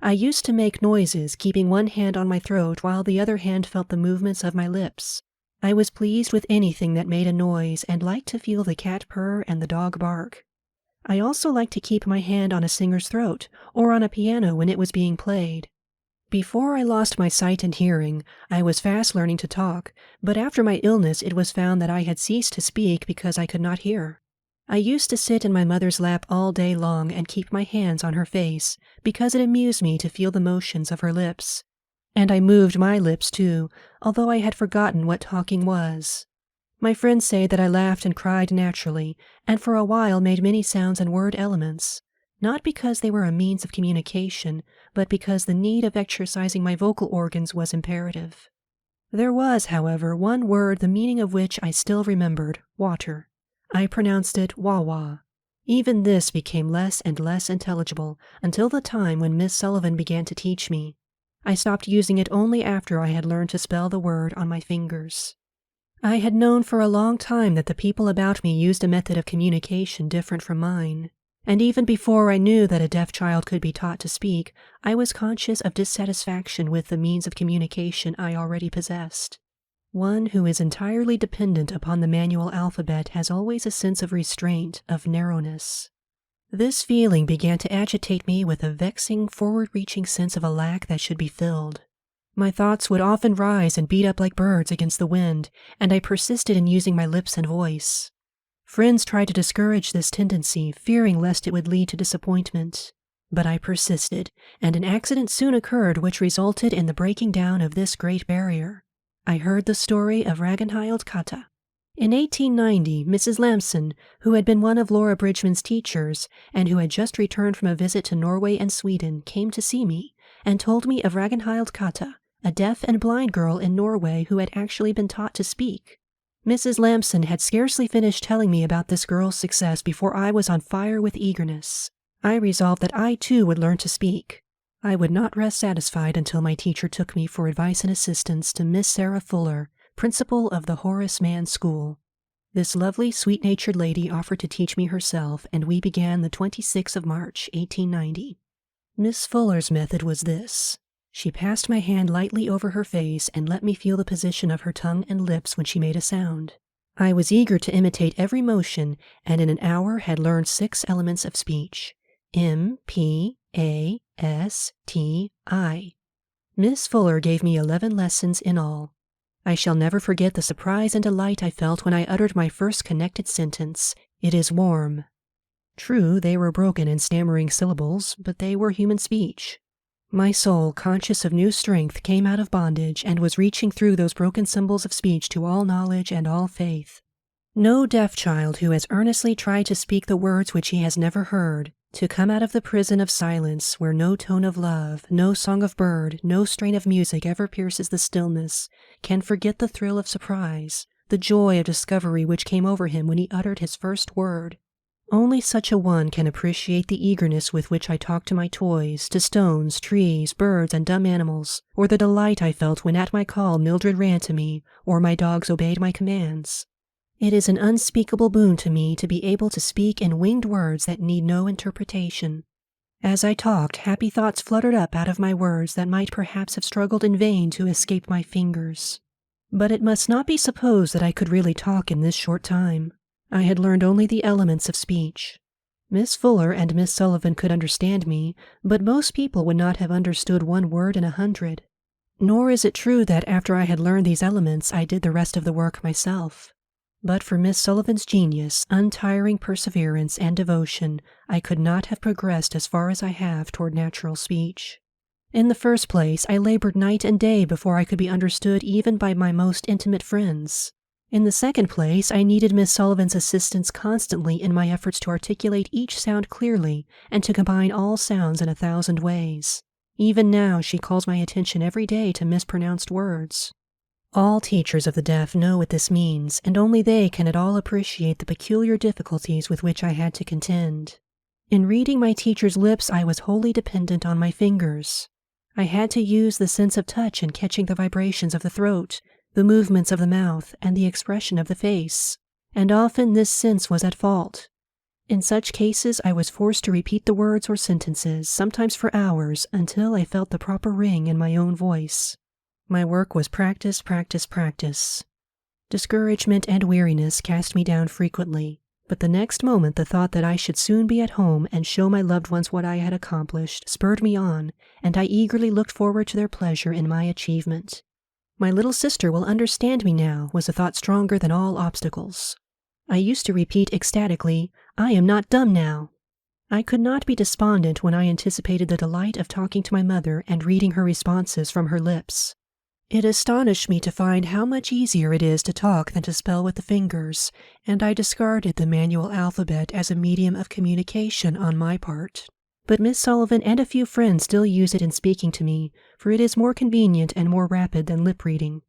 I used to make noises, keeping one hand on my throat while the other hand felt the movements of my lips. I was pleased with anything that made a noise and liked to feel the cat purr and the dog bark. I also liked to keep my hand on a singer's throat or on a piano when it was being played. Before I lost my sight and hearing, I was fast learning to talk, but after my illness it was found that I had ceased to speak because I could not hear. I used to sit in my mother's lap all day long and keep my hands on her face, because it amused me to feel the motions of her lips. And I moved my lips too, although I had forgotten what talking was. My friends say that I laughed and cried naturally, and for a while made many sounds and word elements, not because they were a means of communication, but because the need of exercising my vocal organs was imperative. There was, however, one word the meaning of which I still remembered, water. I pronounced it wah-wah. Even this became less and less intelligible until the time when Miss Sullivan began to teach me. I stopped using it only after I had learned to spell the word on my fingers. I had known for a long time that the people about me used a method of communication different from mine, and even before I knew that a deaf child could be taught to speak, I was conscious of dissatisfaction with the means of communication I already possessed. One who is entirely dependent upon the manual alphabet has always a sense of restraint, of narrowness. This feeling began to agitate me with a vexing, forward-reaching sense of a lack that should be filled. My thoughts would often rise and beat up like birds against the wind, and I persisted in using my lips and voice. Friends tried to discourage this tendency, fearing lest it would lead to disappointment. But I persisted, and an accident soon occurred which resulted in the breaking down of this great barrier. I heard the story of Ragnhild Kata. In 1890, Mrs. Lamson, who had been one of Laura Bridgman's teachers, and who had just returned from a visit to Norway and Sweden, came to see me, and told me of Ragnhild Kata, a deaf and blind girl in Norway who had actually been taught to speak. Mrs. Lamson had scarcely finished telling me about this girl's success before I was on fire with eagerness. I resolved that I too would learn to speak. I would not rest satisfied until my teacher took me for advice and assistance to Miss Sarah Fuller, principal of the Horace Mann School. This lovely, sweet-natured lady offered to teach me herself, and we began the 26th of March, 1890. Miss Fuller's method was this. She passed my hand lightly over her face and let me feel the position of her tongue and lips when she made a sound. I was eager to imitate every motion, and in an hour had learned 6 elements of speech. M, P, A, S, T, I. Miss Fuller gave me 11 lessons in all. I shall never forget the surprise and delight I felt when I uttered my first connected sentence, "It is warm." True, they were broken and stammering syllables, but they were human speech. My soul, conscious of new strength, came out of bondage and was reaching through those broken symbols of speech to all knowledge and all faith. No deaf child who has earnestly tried to speak the words which he has never heard, to come out of the prison of silence where no tone of love, no song of bird, no strain of music ever pierces the stillness, can forget the thrill of surprise, the joy of discovery which came over him when he uttered his first word. Only such a one can appreciate the eagerness with which I talked to my toys, to stones, trees, birds, and dumb animals, or the delight I felt when at my call Mildred ran to me, or my dogs obeyed my commands. It is an unspeakable boon to me to be able to speak in winged words that need no interpretation. As I talked, happy thoughts fluttered up out of my words that might perhaps have struggled in vain to escape my fingers. But it must not be supposed that I could really talk in this short time. I had learned only the elements of speech. Miss Fuller and Miss Sullivan could understand me, but most people would not have understood one word in 100. Nor is it true that after I had learned these elements, I did the rest of the work myself. But for Miss Sullivan's genius, untiring perseverance, and devotion, I could not have progressed as far as I have toward natural speech. In the first place, I labored night and day before I could be understood even by my most intimate friends. In the second place, I needed Miss Sullivan's assistance constantly in my efforts to articulate each sound clearly and to combine all sounds in 1,000 ways. Even now, she calls my attention every day to mispronounced words. All teachers of the deaf know what this means, and only they can at all appreciate the peculiar difficulties with which I had to contend. In reading my teacher's lips, I was wholly dependent on my fingers. I had to use the sense of touch in catching the vibrations of the throat, the movements of the mouth, and the expression of the face, and often this sense was at fault. In such cases, I was forced to repeat the words or sentences, sometimes for hours, until I felt the proper ring in my own voice. My work was practice, practice, practice. Discouragement and weariness cast me down frequently, but the next moment the thought that I should soon be at home and show my loved ones what I had accomplished spurred me on, and I eagerly looked forward to their pleasure in my achievement. My little sister will understand me now, was a thought stronger than all obstacles. I used to repeat ecstatically, "I am not dumb now." I could not be despondent when I anticipated the delight of talking to my mother and reading her responses from her lips. It astonished me to find how much easier it is to talk than to spell with the fingers, and I discarded the manual alphabet as a medium of communication on my part. But Miss Sullivan and a few friends still use it in speaking to me, for it is more convenient and more rapid than lip reading.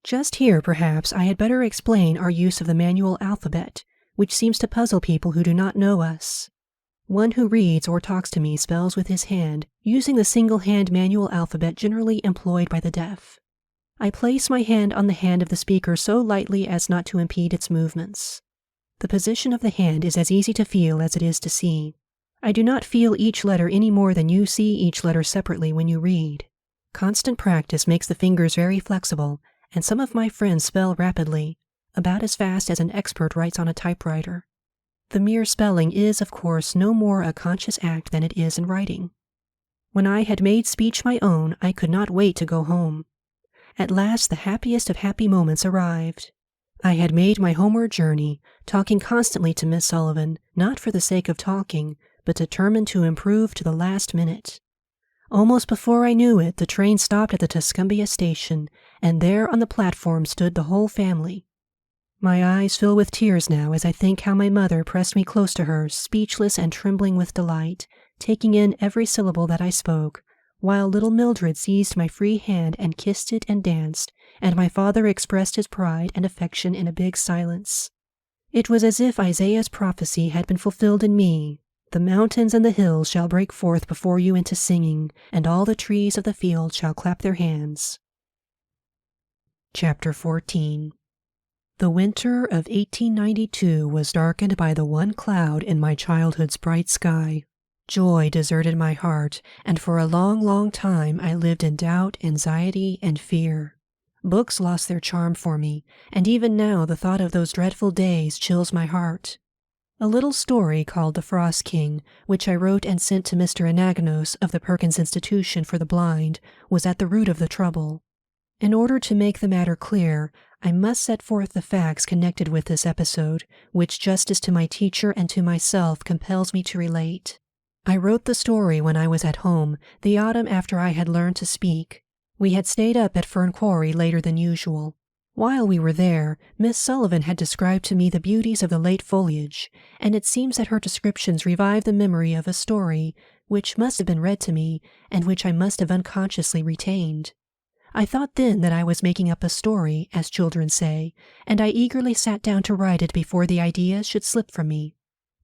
Just here, perhaps, I had better explain our use of the manual alphabet, which seems to puzzle people who do not know us. One who reads or talks to me spells with his hand, using the single-hand manual alphabet generally employed by the deaf. I place my hand on the hand of the speaker so lightly as not to impede its movements. The position of the hand is as easy to feel as it is to see. I do not feel each letter any more than you see each letter separately when you read. Constant practice makes the fingers very flexible, and some of my friends spell rapidly, about as fast as an expert writes on a typewriter. The mere spelling is, of course, no more a conscious act than it is in writing. When I had made speech my own, I could not wait to go home. At last the happiest of happy moments arrived. I had made my homeward journey, talking constantly to Miss Sullivan, not for the sake of talking, but determined to improve to the last minute. Almost before I knew it, the train stopped at the Tuscumbia station, and there on the platform stood the whole family. My eyes fill with tears now as I think how my mother pressed me close to her, speechless and trembling with delight, taking in every syllable that I spoke, while little Mildred seized my free hand and kissed it and danced, and my father expressed his pride and affection in a big silence. It was as if Isaiah's prophecy had been fulfilled in me. The mountains and the hills shall break forth before you into singing, and all the trees of the field shall clap their hands. Chapter 14. The winter of 1892 was darkened by the one cloud in my childhood's bright sky. Joy deserted my heart, and for a long, long time I lived in doubt, anxiety, and fear. Books lost their charm for me, and even now the thought of those dreadful days chills my heart. A little story called The Frost King, which I wrote and sent to Mr. Anagnos of the Perkins Institution for the Blind, was at the root of the trouble. In order to make the matter clear, I must set forth the facts connected with this episode, which justice to my teacher and to myself compels me to relate. I wrote the story when I was at home, the autumn after I had learned to speak. We had stayed up at Fern Quarry later than usual. While we were there, Miss Sullivan had described to me the beauties of the late foliage, and it seems that her descriptions revived the memory of a story which must have been read to me, and which I must have unconsciously retained. I thought then that I was making up a story, as children say, and I eagerly sat down to write it before the ideas should slip from me.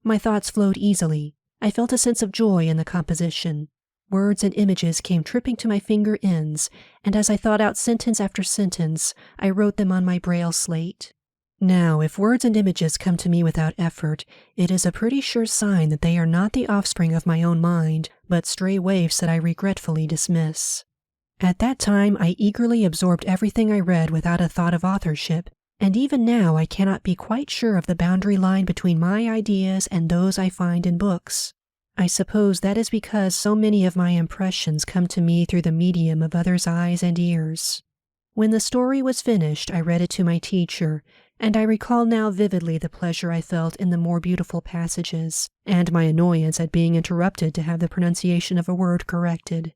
My thoughts flowed easily. I felt a sense of joy in the composition. Words and images came tripping to my finger ends, and as I thought out sentence after sentence, I wrote them on my braille slate. Now, if words and images come to me without effort, it is a pretty sure sign that they are not the offspring of my own mind, but stray waifs that I regretfully dismiss. At that time, I eagerly absorbed everything I read without a thought of authorship, and even now I cannot be quite sure of the boundary line between my ideas and those I find in books. I suppose that is because so many of my impressions come to me through the medium of others' eyes and ears. When the story was finished, I read it to my teacher, and I recall now vividly the pleasure I felt in the more beautiful passages, and my annoyance at being interrupted to have the pronunciation of a word corrected.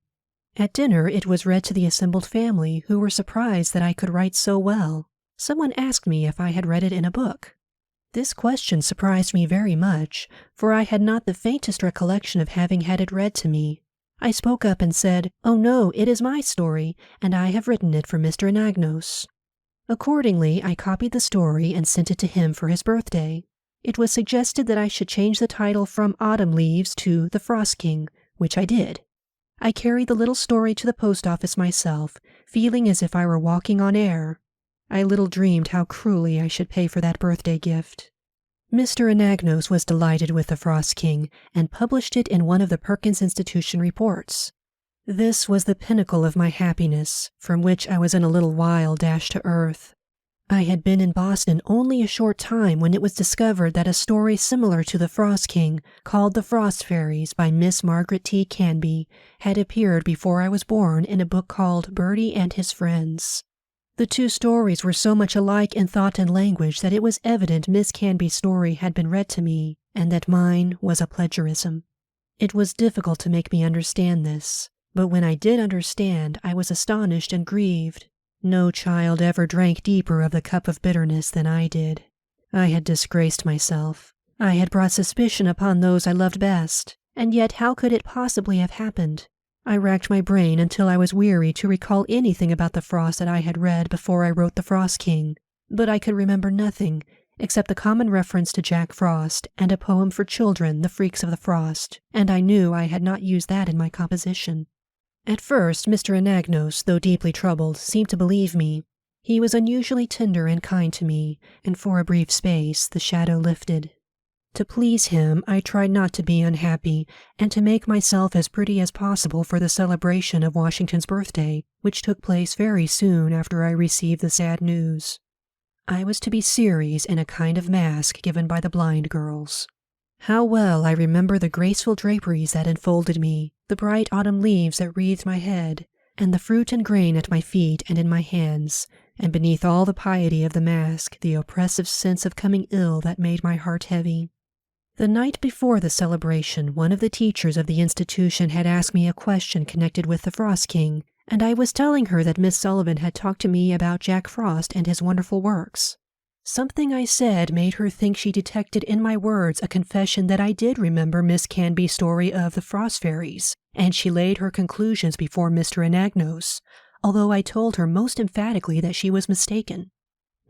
At dinner, it was read to the assembled family, who were surprised that I could write so well. Someone asked me if I had read it in a book. This question surprised me very much, for I had not the faintest recollection of having had it read to me. I spoke up and said, "Oh no, it is my story, and I have written it for Mr. Anagnos." Accordingly, I copied the story and sent it to him for his birthday. It was suggested that I should change the title from Autumn Leaves to The Frost King, which I did. I carried the little story to the post office myself, feeling as if I were walking on air. I little dreamed how cruelly I should pay for that birthday gift. Mr. Anagnos was delighted with The Frost King and published it in one of the Perkins Institution reports. This was the pinnacle of my happiness, from which I was in a little while dashed to earth. I had been in Boston only a short time when it was discovered that a story similar to The Frost King, called The Frost Fairies by Miss Margaret T. Canby, had appeared before I was born in a book called Birdie and His Friends. The two stories were so much alike in thought and language that it was evident Miss Canby's story had been read to me, and that mine was a plagiarism. It was difficult to make me understand this, but when I did understand, I was astonished and grieved. No child ever drank deeper of the cup of bitterness than I did. I had disgraced myself. I had brought suspicion upon those I loved best, and yet how could it possibly have happened? I racked my brain until I was weary to recall anything about the frost that I had read before I wrote The Frost King, but I could remember nothing except the common reference to Jack Frost and a poem for children, The Freaks of the Frost, and I knew I had not used that in my composition. At first, Mr. Anagnos, though deeply troubled, seemed to believe me. He was unusually tender and kind to me, and for a brief space the shadow lifted. To please him, I tried not to be unhappy and to make myself as pretty as possible for the celebration of Washington's birthday, which took place very soon after I received the sad news. I was to be Ceres in a kind of mask given by the blind girls. How well I remember the graceful draperies that enfolded me, the bright autumn leaves that wreathed my head, and the fruit and grain at my feet and in my hands, and beneath all the piety of the mask, the oppressive sense of coming ill that made my heart heavy. The night before the celebration, one of the teachers of the institution had asked me a question connected with the Frost King, and I was telling her that Miss Sullivan had talked to me about Jack Frost and his wonderful works. Something I said made her think she detected in my words a confession that I did remember Miss Canby's story of the Frost Fairies, and she laid her conclusions before Mr. Anagnos, although I told her most emphatically that she was mistaken.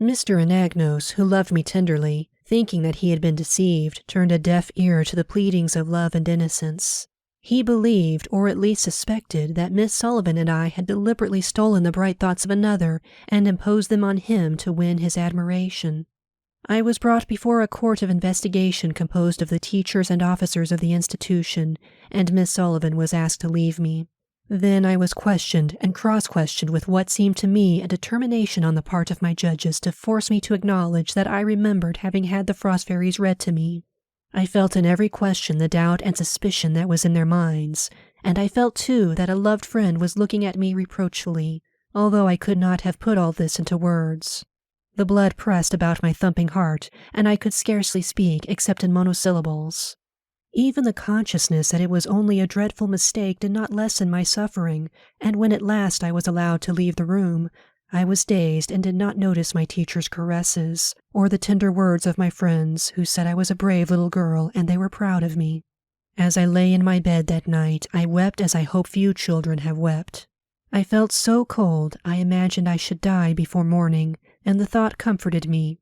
Mr. Anagnos, who loved me tenderly, thinking that he had been deceived, turned a deaf ear to the pleadings of love and innocence. He believed, or at least suspected, that Miss Sullivan and I had deliberately stolen the bright thoughts of another and imposed them on him to win his admiration. I was brought before a court of investigation composed of the teachers and officers of the institution, and Miss Sullivan was asked to leave me. Then I was questioned and cross-questioned with what seemed to me a determination on the part of my judges to force me to acknowledge that I remembered having had the Frost Fairies read to me. I felt in every question the doubt and suspicion that was in their minds, and I felt too that a loved friend was looking at me reproachfully, although I could not have put all this into words. The blood pressed about my thumping heart, and I could scarcely speak except in monosyllables. Even the consciousness that it was only a dreadful mistake did not lessen my suffering, and when at last I was allowed to leave the room, I was dazed and did not notice my teacher's caresses, or the tender words of my friends who said I was a brave little girl and they were proud of me. As I lay in my bed that night, I wept as I hope few children have wept. I felt so cold I imagined I should die before morning, and the thought comforted me.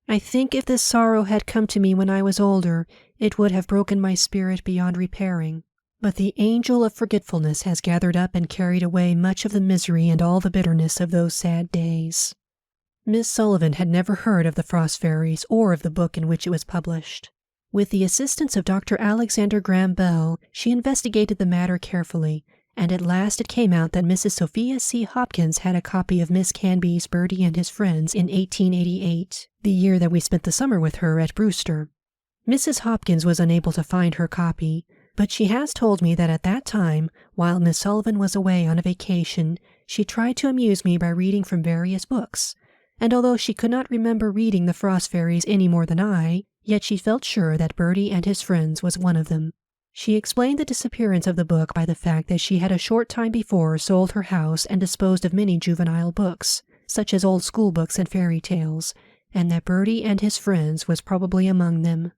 I think if this sorrow had come to me when I was older, it would have broken my spirit beyond repairing. But the angel of forgetfulness has gathered up and carried away much of the misery and all the bitterness of those sad days. Miss Sullivan had never heard of the Frost Fairies or of the book in which it was published. With the assistance of Dr. Alexander Graham Bell, she investigated the matter carefully, and at last it came out that Mrs. Sophia C. Hopkins had a copy of Miss Canby's Bertie and His Friends in 1888, the year that we spent the summer with her at Brewster. Mrs. Hopkins was unable to find her copy, but she has told me that at that time, while Miss Sullivan was away on a vacation, she tried to amuse me by reading from various books, and although she could not remember reading the Frost Fairies any more than I, yet she felt sure that Bertie and His Friends was one of them. She explained the disappearance of the book by the fact that she had a short time before sold her house and disposed of many juvenile books, such as old school books and fairy tales, and that Bertie and His Friends was probably among them.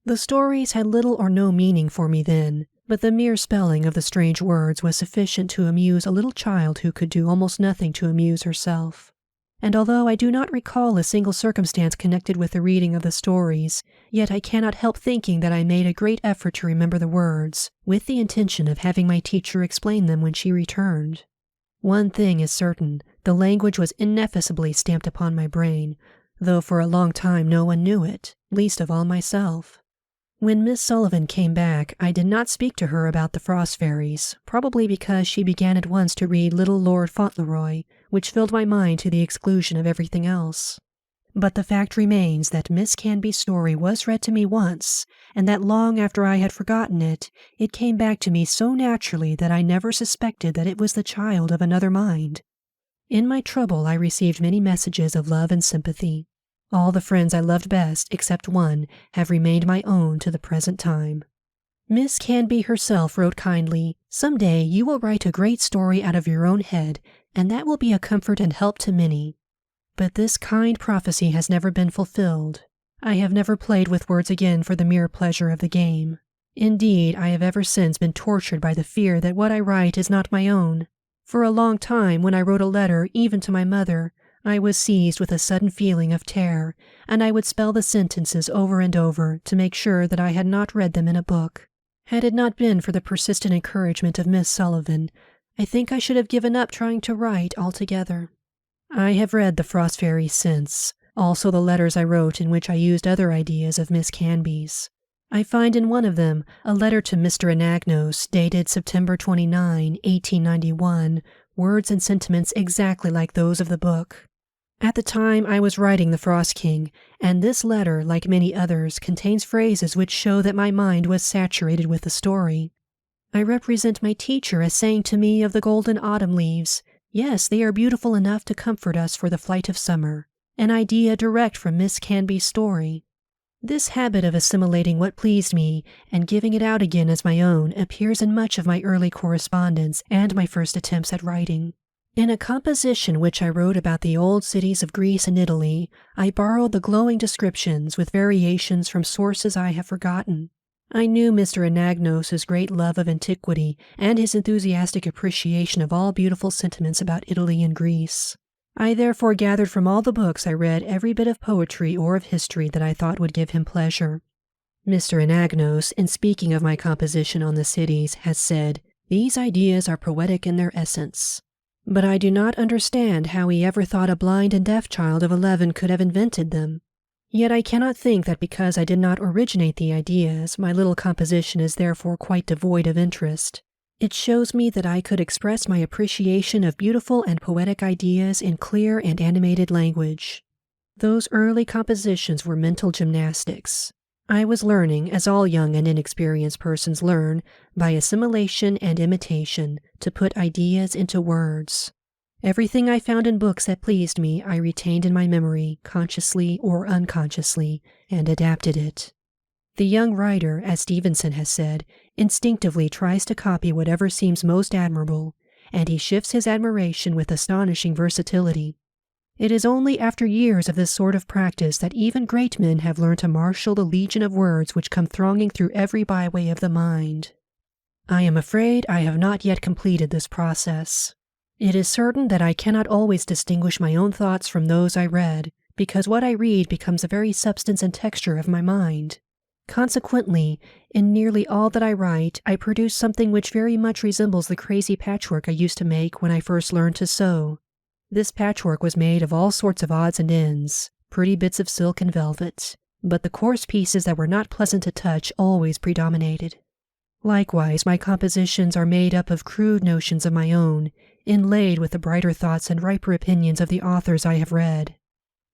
The stories had little or no meaning for me then, but the mere spelling of the strange words was sufficient to amuse a little child who could do almost nothing to amuse herself. And although I do not recall a single circumstance connected with the reading of the stories, yet I cannot help thinking that I made a great effort to remember the words, with the intention of having my teacher explain them when she returned. One thing is certain, the language was ineffaceably stamped upon my brain, though for a long time no one knew it, least of all myself. When Miss Sullivan came back, I did not speak to her about the Frost Fairies, probably because she began at once to read Little Lord Fauntleroy, which filled my mind to the exclusion of everything else. But the fact remains that Miss Canby's story was read to me once, and that long after I had forgotten it, it came back to me so naturally that I never suspected that it was the child of another mind. In my trouble I received many messages of love and sympathy. All the friends I loved best, except one, have remained my own to the present time. Miss Canby herself wrote kindly, "Some day you will write a great story out of your own head, and that will be a comfort and help to many." But this kind prophecy has never been fulfilled. I have never played with words again for the mere pleasure of the game. Indeed, I have ever since been tortured by the fear that what I write is not my own. For a long time, when I wrote a letter, even to my mother, I was seized with a sudden feeling of terror, and I would spell the sentences over and over to make sure that I had not read them in a book. Had it not been for the persistent encouragement of Miss Sullivan, I think I should have given up trying to write altogether. I have read the Frost Fairies since, also the letters I wrote in which I used other ideas of Miss Canby's. I find in one of them a letter to Mr. Anagnos dated September 29, 1891, words and sentiments exactly like those of the book. At the time I was writing The Frost King, and this letter, like many others, contains phrases which show that my mind was saturated with the story. I represent my teacher as saying to me of the golden autumn leaves, "Yes, they are beautiful enough to comfort us for the flight of summer," an idea direct from Miss Canby's story. This habit of assimilating what pleased me and giving it out again as my own appears in much of my early correspondence and my first attempts at writing. In a composition which I wrote about the old cities of Greece and Italy, I borrowed the glowing descriptions with variations from sources I have forgotten. I knew Mr. Anagnos's great love of antiquity and his enthusiastic appreciation of all beautiful sentiments about Italy and Greece. I therefore gathered from all the books I read every bit of poetry or of history that I thought would give him pleasure. Mr. Anagnos, in speaking of my composition on the cities, has said, "These ideas are poetic in their essence." But I do not understand how he ever thought a blind and deaf child of 11 could have invented them. Yet I cannot think that because I did not originate the ideas, my little composition is therefore quite devoid of interest. It shows me that I could express my appreciation of beautiful and poetic ideas in clear and animated language. Those early compositions were mental gymnastics. I was learning, as all young and inexperienced persons learn, by assimilation and imitation, to put ideas into words. Everything I found in books that pleased me I retained in my memory, consciously or unconsciously, and adapted it. The young writer, as Stevenson has said, instinctively tries to copy whatever seems most admirable, and he shifts his admiration with astonishing versatility. It is only after years of this sort of practice that even great men have learned to marshal the legion of words which come thronging through every byway of the mind. I am afraid I have not yet completed this process. It is certain that I cannot always distinguish my own thoughts from those I read, because what I read becomes the very substance and texture of my mind. Consequently, in nearly all that I write, I produce something which very much resembles the crazy patchwork I used to make when I first learned to sew. This patchwork was made of all sorts of odds and ends, pretty bits of silk and velvet, but the coarse pieces that were not pleasant to touch always predominated. Likewise, my compositions are made up of crude notions of my own, inlaid with the brighter thoughts and riper opinions of the authors I have read.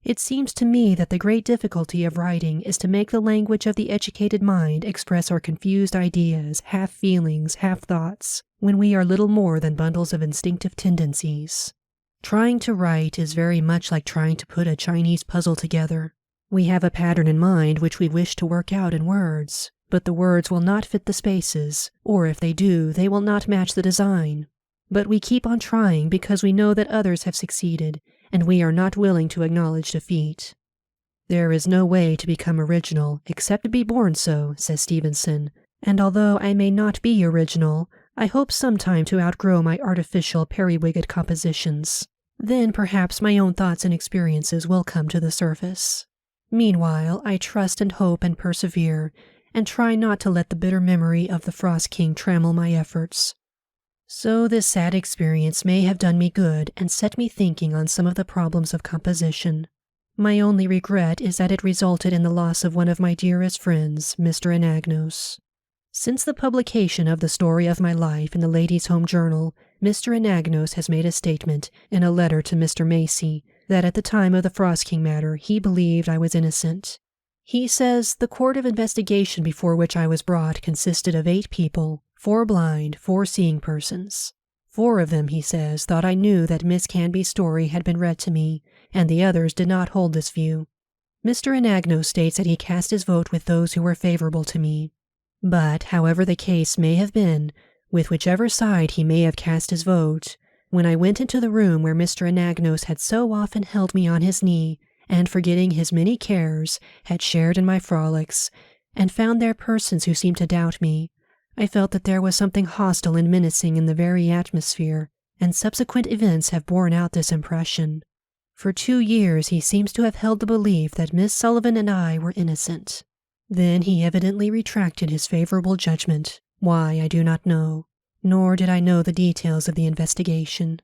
It seems to me that the great difficulty of writing is to make the language of the educated mind express our confused ideas, half feelings, half thoughts, when we are little more than bundles of instinctive tendencies. Trying to write is very much like trying to put a Chinese puzzle together. We have a pattern in mind which we wish to work out in words, but the words will not fit the spaces, or if they do, they will not match the design. But we keep on trying because we know that others have succeeded, and we are not willing to acknowledge defeat. There is no way to become original except to be born so, says Stevenson, and although I may not be original, I hope sometime to outgrow my artificial periwigged compositions. Then perhaps my own thoughts and experiences will come to the surface. Meanwhile, I trust and hope and persevere, and try not to let the bitter memory of the Frost King trammel my efforts. So this sad experience may have done me good and set me thinking on some of the problems of composition. My only regret is that it resulted in the loss of one of my dearest friends, Mr. Anagnos. Since the publication of the story of my life in the Ladies' Home Journal, Mr. Anagnos has made a statement, in a letter to Mr. Macy, that at the time of the Frost King matter he believed I was innocent. He says, "The court of investigation before which I was brought consisted of 8 people, 4 blind, 4 seeing persons. 4 of them, he says, thought I knew that Miss Canby's story had been read to me, and the others did not hold this view. Mr. Anagnos states that he cast his vote with those who were favorable to me. But, however the case may have been, with whichever side he may have cast his vote, when I went into the room where Mr. Anagnos had so often held me on his knee, and forgetting his many cares, had shared in my frolics, and found there persons who seemed to doubt me, I felt that there was something hostile and menacing in the very atmosphere, and subsequent events have borne out this impression. For 2 years he seems to have held the belief that Miss Sullivan and I were innocent. Then he evidently retracted his favorable judgment. Why, I do not know, nor did I know the details of the investigation.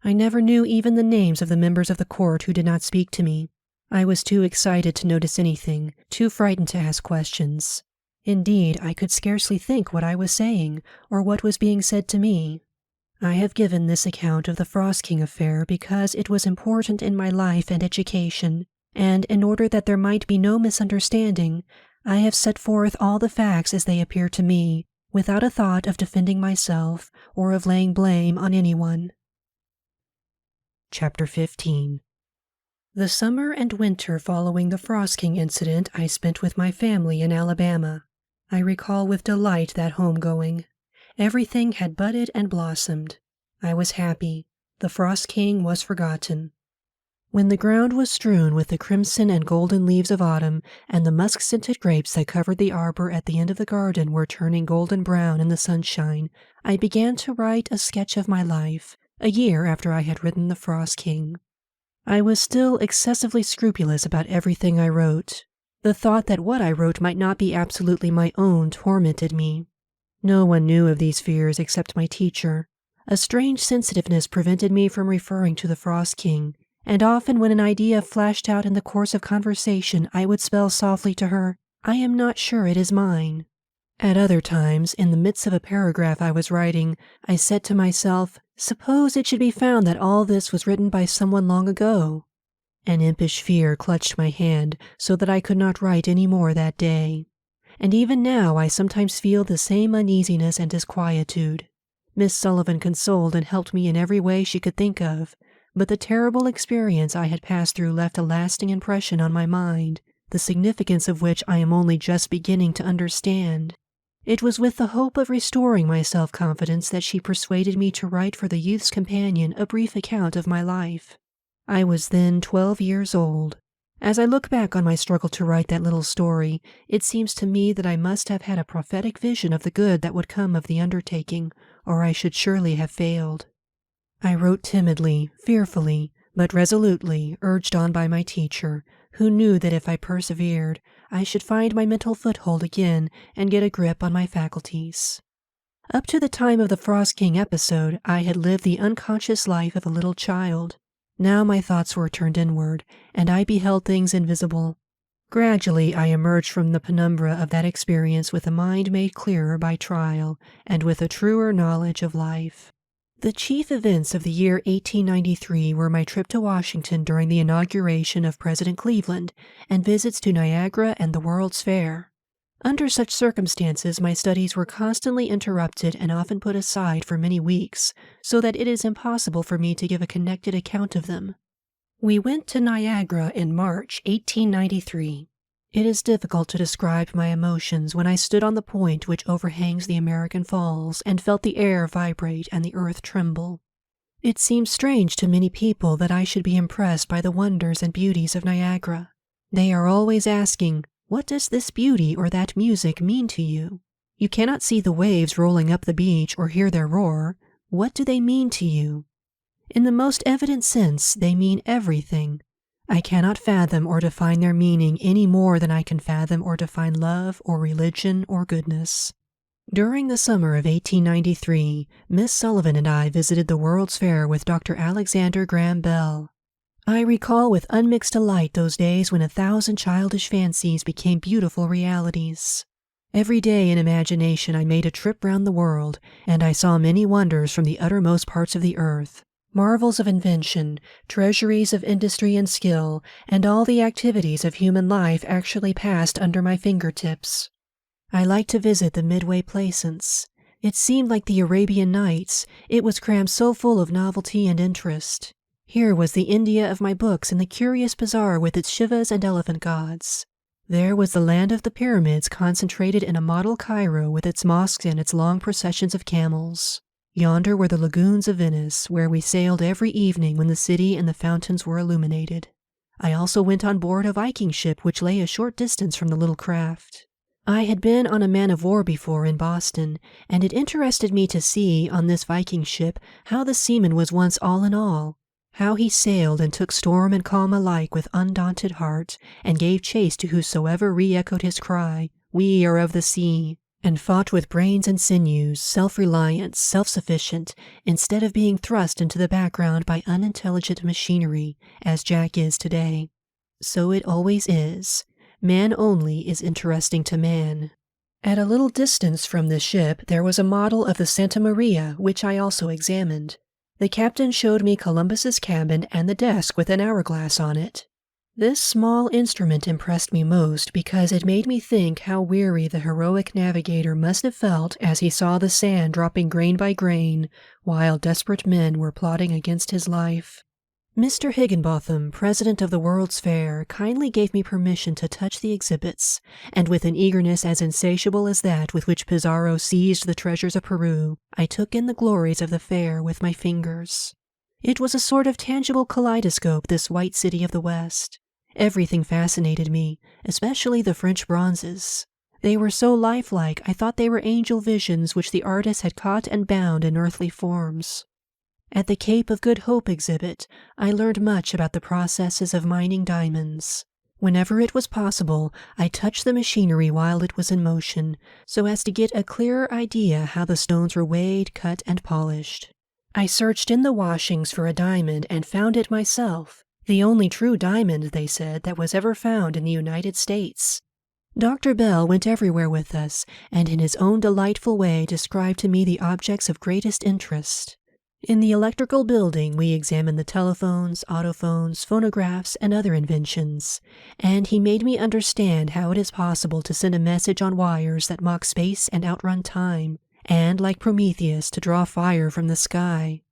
I never knew even the names of the members of the court who did not speak to me. I was too excited to notice anything, too frightened to ask questions. Indeed, I could scarcely think what I was saying, or what was being said to me. I have given this account of the Frost King affair because it was important in my life and education, and in order that there might be no misunderstanding, I have set forth all the facts as they appear to me, without a thought of defending myself or of laying blame on anyone. Chapter 15. The summer and winter following the Frost King incident I spent with my family in Alabama. I recall with delight that homegoing. Everything had budded and blossomed. I was happy. The Frost King was forgotten. When the ground was strewn with the crimson and golden leaves of autumn, and the musk-scented grapes that covered the arbor at the end of the garden were turning golden brown in the sunshine, I began to write a sketch of my life, a year after I had written The Frost King. I was still excessively scrupulous about everything I wrote. The thought that what I wrote might not be absolutely my own tormented me. No one knew of these fears except my teacher. A strange sensitiveness prevented me from referring to the Frost King, and often when an idea flashed out in the course of conversation, I would spell softly to her, "I am not sure it is mine." At other times, in the midst of a paragraph I was writing, I said to myself, "Suppose it should be found that all this was written by someone long ago." An impish fear clutched my hand so that I could not write any more that day. And even now I sometimes feel the same uneasiness and disquietude. Miss Sullivan consoled and helped me in every way she could think of, but the terrible experience I had passed through left a lasting impression on my mind, the significance of which I am only just beginning to understand. It was with the hope of restoring my self-confidence that she persuaded me to write for the Youth's Companion a brief account of my life. I was then 12 years old. As I look back on my struggle to write that little story, it seems to me that I must have had a prophetic vision of the good that would come of the undertaking, or I should surely have failed. I wrote timidly, fearfully, but resolutely, urged on by my teacher, who knew that if I persevered, I should find my mental foothold again and get a grip on my faculties. Up to the time of the Frost King episode, I had lived the unconscious life of a little child. Now my thoughts were turned inward, and I beheld things invisible. Gradually I emerged from the penumbra of that experience with a mind made clearer by trial, and with a truer knowledge of life. The chief events of the year 1893 were my trip to Washington during the inauguration of President Cleveland, and visits to Niagara and the World's Fair. Under such circumstances, my studies were constantly interrupted and often put aside for many weeks, so that it is impossible for me to give a connected account of them. We went to Niagara in March 1893. It is difficult to describe my emotions when I stood on the point which overhangs the American Falls and felt the air vibrate and the earth tremble. It seems strange to many people that I should be impressed by the wonders and beauties of Niagara. They are always asking, "What does this beauty or that music mean to you? You cannot see the waves rolling up the beach or hear their roar. What do they mean to you?" In the most evident sense, they mean everything. I cannot fathom or define their meaning any more than I can fathom or define love or religion or goodness. During the summer of 1893, Miss Sullivan and I visited the World's Fair with Dr. Alexander Graham Bell. I recall with unmixed delight those days when 1,000 childish fancies became beautiful realities. Every day in imagination I made a trip round the world, and I saw many wonders from the uttermost parts of the earth, marvels of invention, treasuries of industry and skill, and all the activities of human life actually passed under my fingertips. I liked to visit the Midway Plaisance. It seemed like the Arabian Nights. It was crammed so full of novelty and interest. Here was the India of my books in the curious bazaar with its Shivas and elephant gods. There was the land of the pyramids concentrated in a model Cairo with its mosques and its long processions of camels. Yonder were the lagoons of Venice, where we sailed every evening when the city and the fountains were illuminated. I also went on board a Viking ship which lay a short distance from the little craft. I had been on a man-of-war before in Boston, and it interested me to see, on this Viking ship, how the seaman was once all in all, how he sailed and took storm and calm alike with undaunted heart, and gave chase to whosoever re-echoed his cry, "We are of the sea," and fought with brains and sinews, self-reliant, self-sufficient, instead of being thrust into the background by unintelligent machinery, as Jack is today. So it always is. Man only is interesting to man. At a little distance from the ship there was a model of the Santa Maria, which I also examined. The captain showed me Columbus's cabin and the desk with an hourglass on it. This small instrument impressed me most because it made me think how weary the heroic navigator must have felt as he saw the sand dropping grain by grain, while desperate men were plotting against his life. Mr. Higginbotham, president of the World's Fair, kindly gave me permission to touch the exhibits, and with an eagerness as insatiable as that with which Pizarro seized the treasures of Peru, I took in the glories of the fair with my fingers. It was a sort of tangible kaleidoscope, this white city of the West. Everything fascinated me, especially the French bronzes. They were so lifelike I thought they were angel visions which the artist had caught and bound in earthly forms. At the Cape of Good Hope exhibit, I learned much about the processes of mining diamonds. Whenever it was possible, I touched the machinery while it was in motion, so as to get a clearer idea how the stones were weighed, cut, and polished. I searched in the washings for a diamond and found it myself, the only true diamond, they said, that was ever found in the United States. Dr. Bell went everywhere with us, and in his own delightful way described to me the objects of greatest interest. In the electrical building, we examined the telephones, autophones, phonographs, and other inventions, and he made me understand how it is possible to send a message on wires that mock space and outrun time, and, like Prometheus, to draw fire from the sky.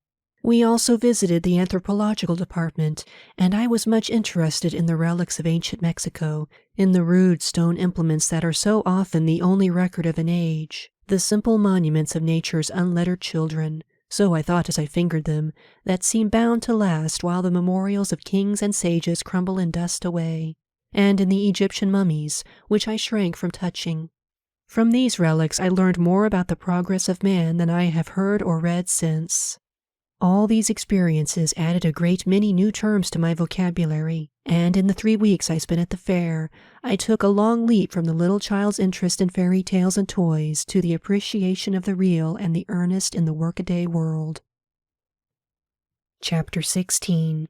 We also visited the anthropological department, and I was much interested in the relics of ancient Mexico, in the rude stone implements that are so often the only record of an age, the simple monuments of nature's unlettered children, so I thought as I fingered them, that seem bound to last while the memorials of kings and sages crumble in dust away, and in the Egyptian mummies, which I shrank from touching. From these relics I learned more about the progress of man than I have heard or read since. All these experiences added a great many new terms to my vocabulary, and in the 3 weeks I spent at the fair, I took a long leap from the little child's interest in fairy tales and toys to the appreciation of the real and the earnest in the workaday world. Chapter 16.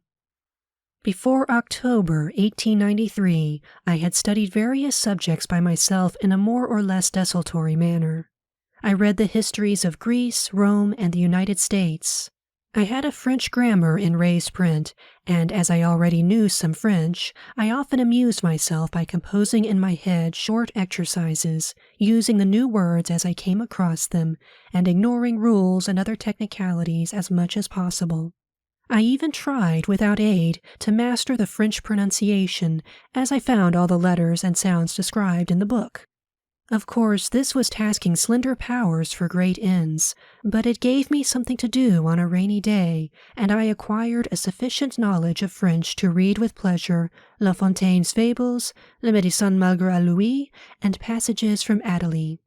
Before October 1893, I had studied various subjects by myself in a more or less desultory manner. I read the histories of Greece, Rome, and the United States. I had a French grammar in raised print, and as I already knew some French, I often amused myself by composing in my head short exercises, using the new words as I came across them, and ignoring rules and other technicalities as much as possible. I even tried, without aid, to master the French pronunciation, as I found all the letters and sounds described in the book. Of course, this was tasking slender powers for great ends, but it gave me something to do on a rainy day, and I acquired a sufficient knowledge of French to read with pleasure La Fontaine's Fables, Le Médecin Malgré Lui, and passages from Athalie.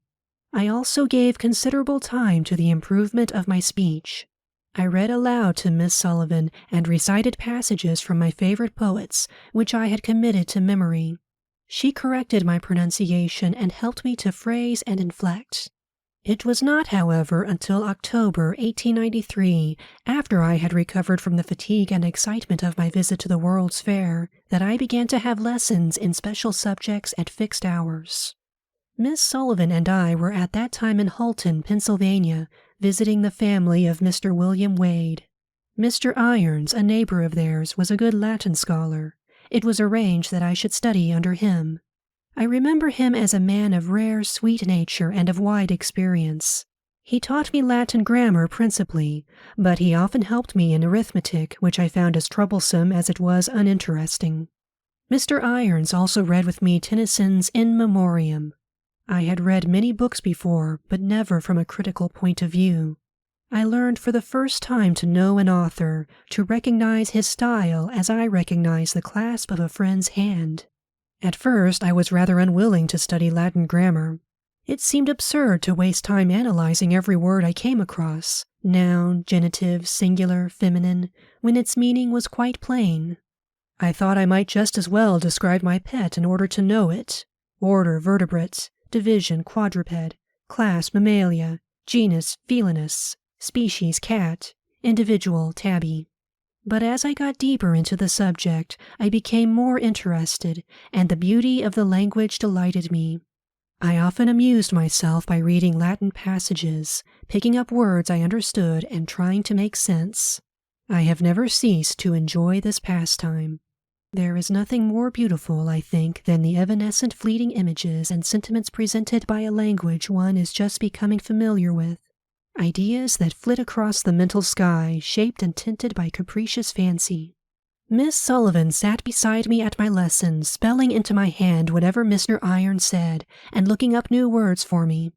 I also gave considerable time to the improvement of my speech. I read aloud to Miss Sullivan and recited passages from my favorite poets, which I had committed to memory. She corrected my pronunciation and helped me to phrase and inflect. It was not, however, until October 1893, after I had recovered from the fatigue and excitement of my visit to the World's Fair, that I began to have lessons in special subjects at fixed hours. Miss Sullivan and I were at that time in Halton, Pennsylvania, visiting the family of Mr. William Wade. Mr. Irons, a neighbor of theirs, was a good Latin scholar. It was arranged that I should study under him. I remember him as a man of rare, sweet nature and of wide experience. He taught me Latin grammar principally, but he often helped me in arithmetic, which I found as troublesome as it was uninteresting. Mr. Irons also read with me Tennyson's In Memoriam. I had read many books before, but never from a critical point of view. I learned for the first time to know an author, to recognize his style as I recognize the clasp of a friend's hand. At first, I was rather unwilling to study Latin grammar. It seemed absurd to waste time analyzing every word I came across, noun, genitive, singular, feminine, when its meaning was quite plain. I thought I might just as well describe my pet in order to know it. Order, vertebrate, division, quadruped, class, mammalia, genus, felinus, species, cat, individual, tabby. But as I got deeper into the subject, I became more interested, and the beauty of the language delighted me. I often amused myself by reading Latin passages, picking up words I understood and trying to make sense. I have never ceased to enjoy this pastime. There is nothing more beautiful, I think, than the evanescent fleeting images and sentiments presented by a language one is just becoming familiar with. Ideas that flit across the mental sky, shaped and tinted by capricious fancy. Miss Sullivan sat beside me at my lessons, spelling into my hand whatever Mr. Iron said, and looking up new words for me.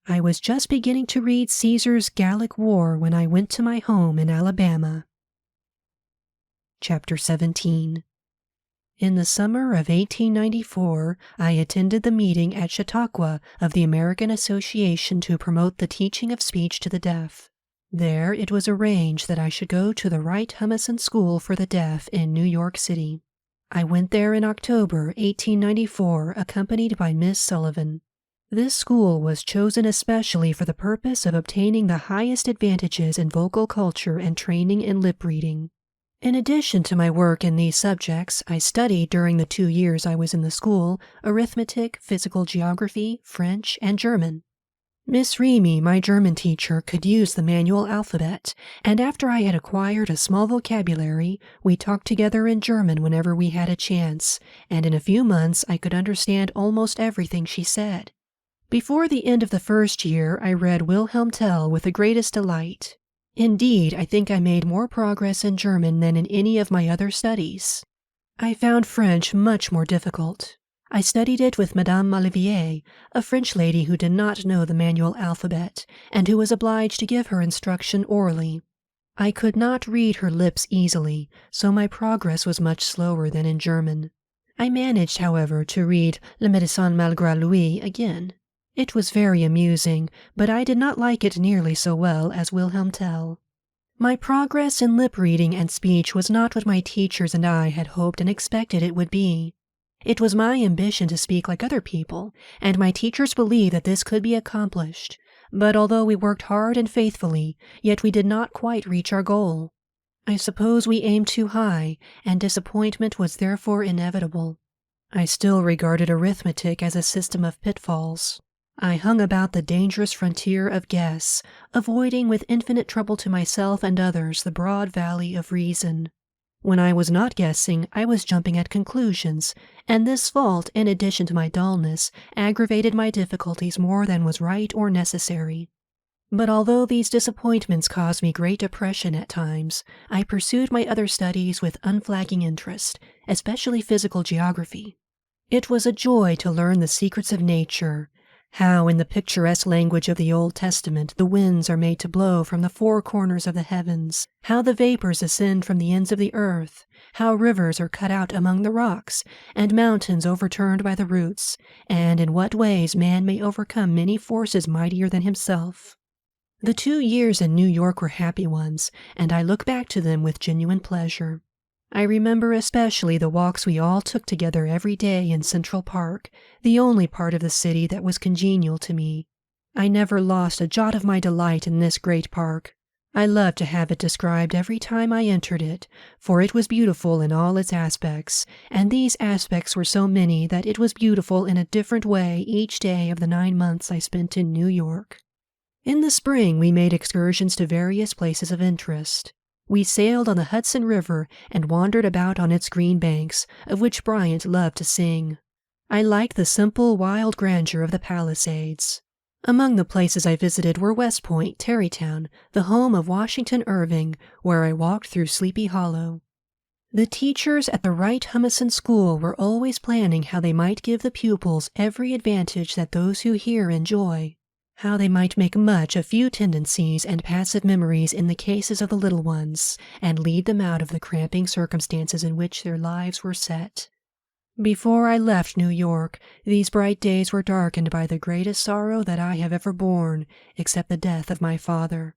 I was just beginning to read Caesar's Gallic War when I went to my home in Alabama. Chapter 17. In the summer of 1894, I attended the meeting at Chautauqua of the American Association to promote the teaching of speech to the deaf. There it was arranged that I should go to the Wright Humason School for the Deaf in New York City. I went there in October 1894, accompanied by Miss Sullivan. This school was chosen especially for the purpose of obtaining the highest advantages in vocal culture and training in lip reading. In addition to my work in these subjects, I studied during the 2 years I was in the school arithmetic, physical geography, French, and German. Miss Remy, my German teacher, could use the manual alphabet, and after I had acquired a small vocabulary, we talked together in German whenever we had a chance, and in a few months I could understand almost everything she said. Before the end of the first year, I read Wilhelm Tell with the greatest delight. Indeed, I think I made more progress in German than in any of my other studies. I found French much more difficult. I studied it with Madame Malivier, a French lady who did not know the manual alphabet, and who was obliged to give her instruction orally. I could not read her lips easily, so my progress was much slower than in German. I managed, however, to read Le Médecin Malgré Lui again. It was very amusing, but I did not like it nearly so well as Wilhelm Tell. My progress in lip reading and speech was not what my teachers and I had hoped and expected it would be. It was my ambition to speak like other people, and my teachers believed that this could be accomplished, but although we worked hard and faithfully, yet we did not quite reach our goal. I suppose we aimed too high, and disappointment was therefore inevitable. I still regarded arithmetic as a system of pitfalls. I hung about the dangerous frontier of guess, avoiding with infinite trouble to myself and others the broad valley of reason. When I was not guessing, I was jumping at conclusions, and this fault, in addition to my dullness, aggravated my difficulties more than was right or necessary. But although these disappointments caused me great depression at times, I pursued my other studies with unflagging interest, especially physical geography. It was a joy to learn the secrets of nature, how in the picturesque language of the Old Testament the winds are made to blow from the four corners of the heavens, how the vapors ascend from the ends of the earth, how rivers are cut out among the rocks, and mountains overturned by the roots, and in what ways man may overcome many forces mightier than himself. The 2 years in New York were happy ones, and I look back to them with genuine pleasure. I remember especially the walks we all took together every day in Central Park, the only part of the city that was congenial to me. I never lost a jot of my delight in this great park. I loved to have it described every time I entered it, for it was beautiful in all its aspects, and these aspects were so many that it was beautiful in a different way each day of the 9 months I spent in New York. In the spring we made excursions to various places of interest. We sailed on the Hudson River and wandered about on its green banks, of which Bryant loved to sing. I liked the simple, wild grandeur of the Palisades. Among the places I visited were West Point, Tarrytown, the home of Washington Irving, where I walked through Sleepy Hollow. The teachers at the Wright Humason School were always planning how they might give the pupils every advantage that those who hear enjoy, how they might make much of few tendencies and passive memories in the cases of the little ones, and lead them out of the cramping circumstances in which their lives were set. Before I left New York, these bright days were darkened by the greatest sorrow that I have ever borne, except the death of my father.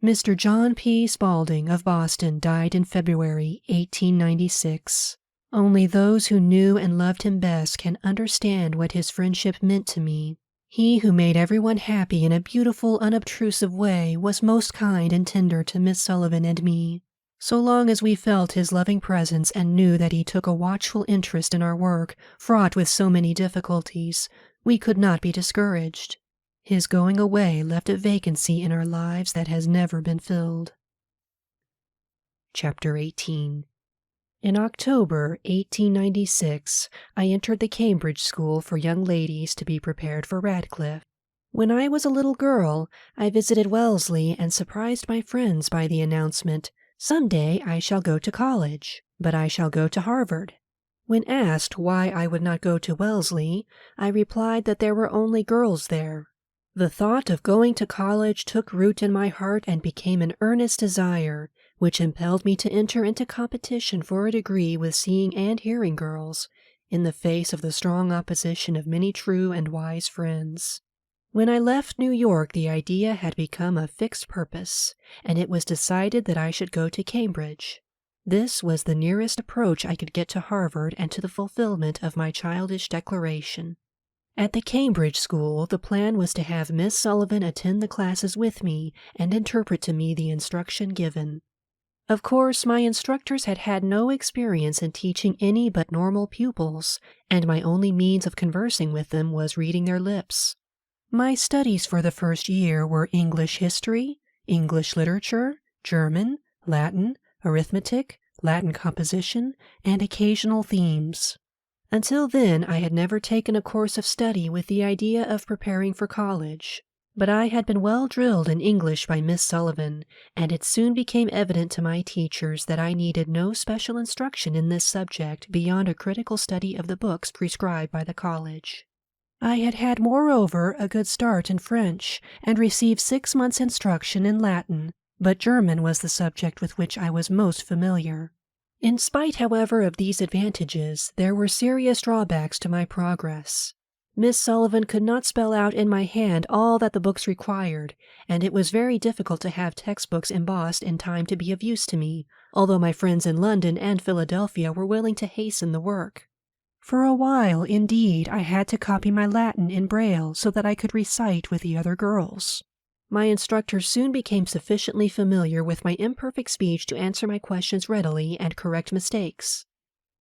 Mr. John P. Spaulding of Boston died in February 1896. Only those who knew and loved him best can understand what his friendship meant to me. He who made everyone happy in a beautiful, unobtrusive way was most kind and tender to Miss Sullivan and me. So long as we felt his loving presence and knew that he took a watchful interest in our work, fraught with so many difficulties, We could not be discouraged. His going away left a vacancy in our lives that has never been filled. Chapter 18. In October 1896, I entered the Cambridge School for Young Ladies to be prepared for Radcliffe. When I was a little girl, I visited Wellesley and surprised my friends by the announcement, "Some day I shall go to college, but I shall go to Harvard." When asked why I would not go to Wellesley, I replied that there were only girls there. The thought of going to college took root in my heart and became an earnest desire, which impelled me to enter into competition for a degree with seeing and hearing girls, in the face of the strong opposition of many true and wise friends. When I left New York, the idea had become a fixed purpose, and it was decided that I should go to Cambridge. This was the nearest approach I could get to Harvard and to the fulfillment of my childish declaration. At the Cambridge School, the plan was to have Miss Sullivan attend the classes with me and interpret to me the instruction given. Of course, my instructors had had no experience in teaching any but normal pupils, and my only means of conversing with them was reading their lips. My studies for the first year were English history, English literature, German, Latin, arithmetic, Latin composition, and occasional themes. Until then, I had never taken a course of study with the idea of preparing for college, but I had been well drilled in English by Miss Sullivan, and it soon became evident to my teachers that I needed no special instruction in this subject beyond a critical study of the books prescribed by the college. I had had, moreover, a good start in French, and received 6 months' instruction in Latin, but German was the subject with which I was most familiar. In spite, however, of these advantages, there were serious drawbacks to my progress. Miss Sullivan could not spell out in my hand all that the books required, and it was very difficult to have textbooks embossed in time to be of use to me, although my friends in London and Philadelphia were willing to hasten the work. For a while, indeed, I had to copy my Latin in Braille so that I could recite with the other girls. My instructors soon became sufficiently familiar with my imperfect speech to answer my questions readily and correct mistakes.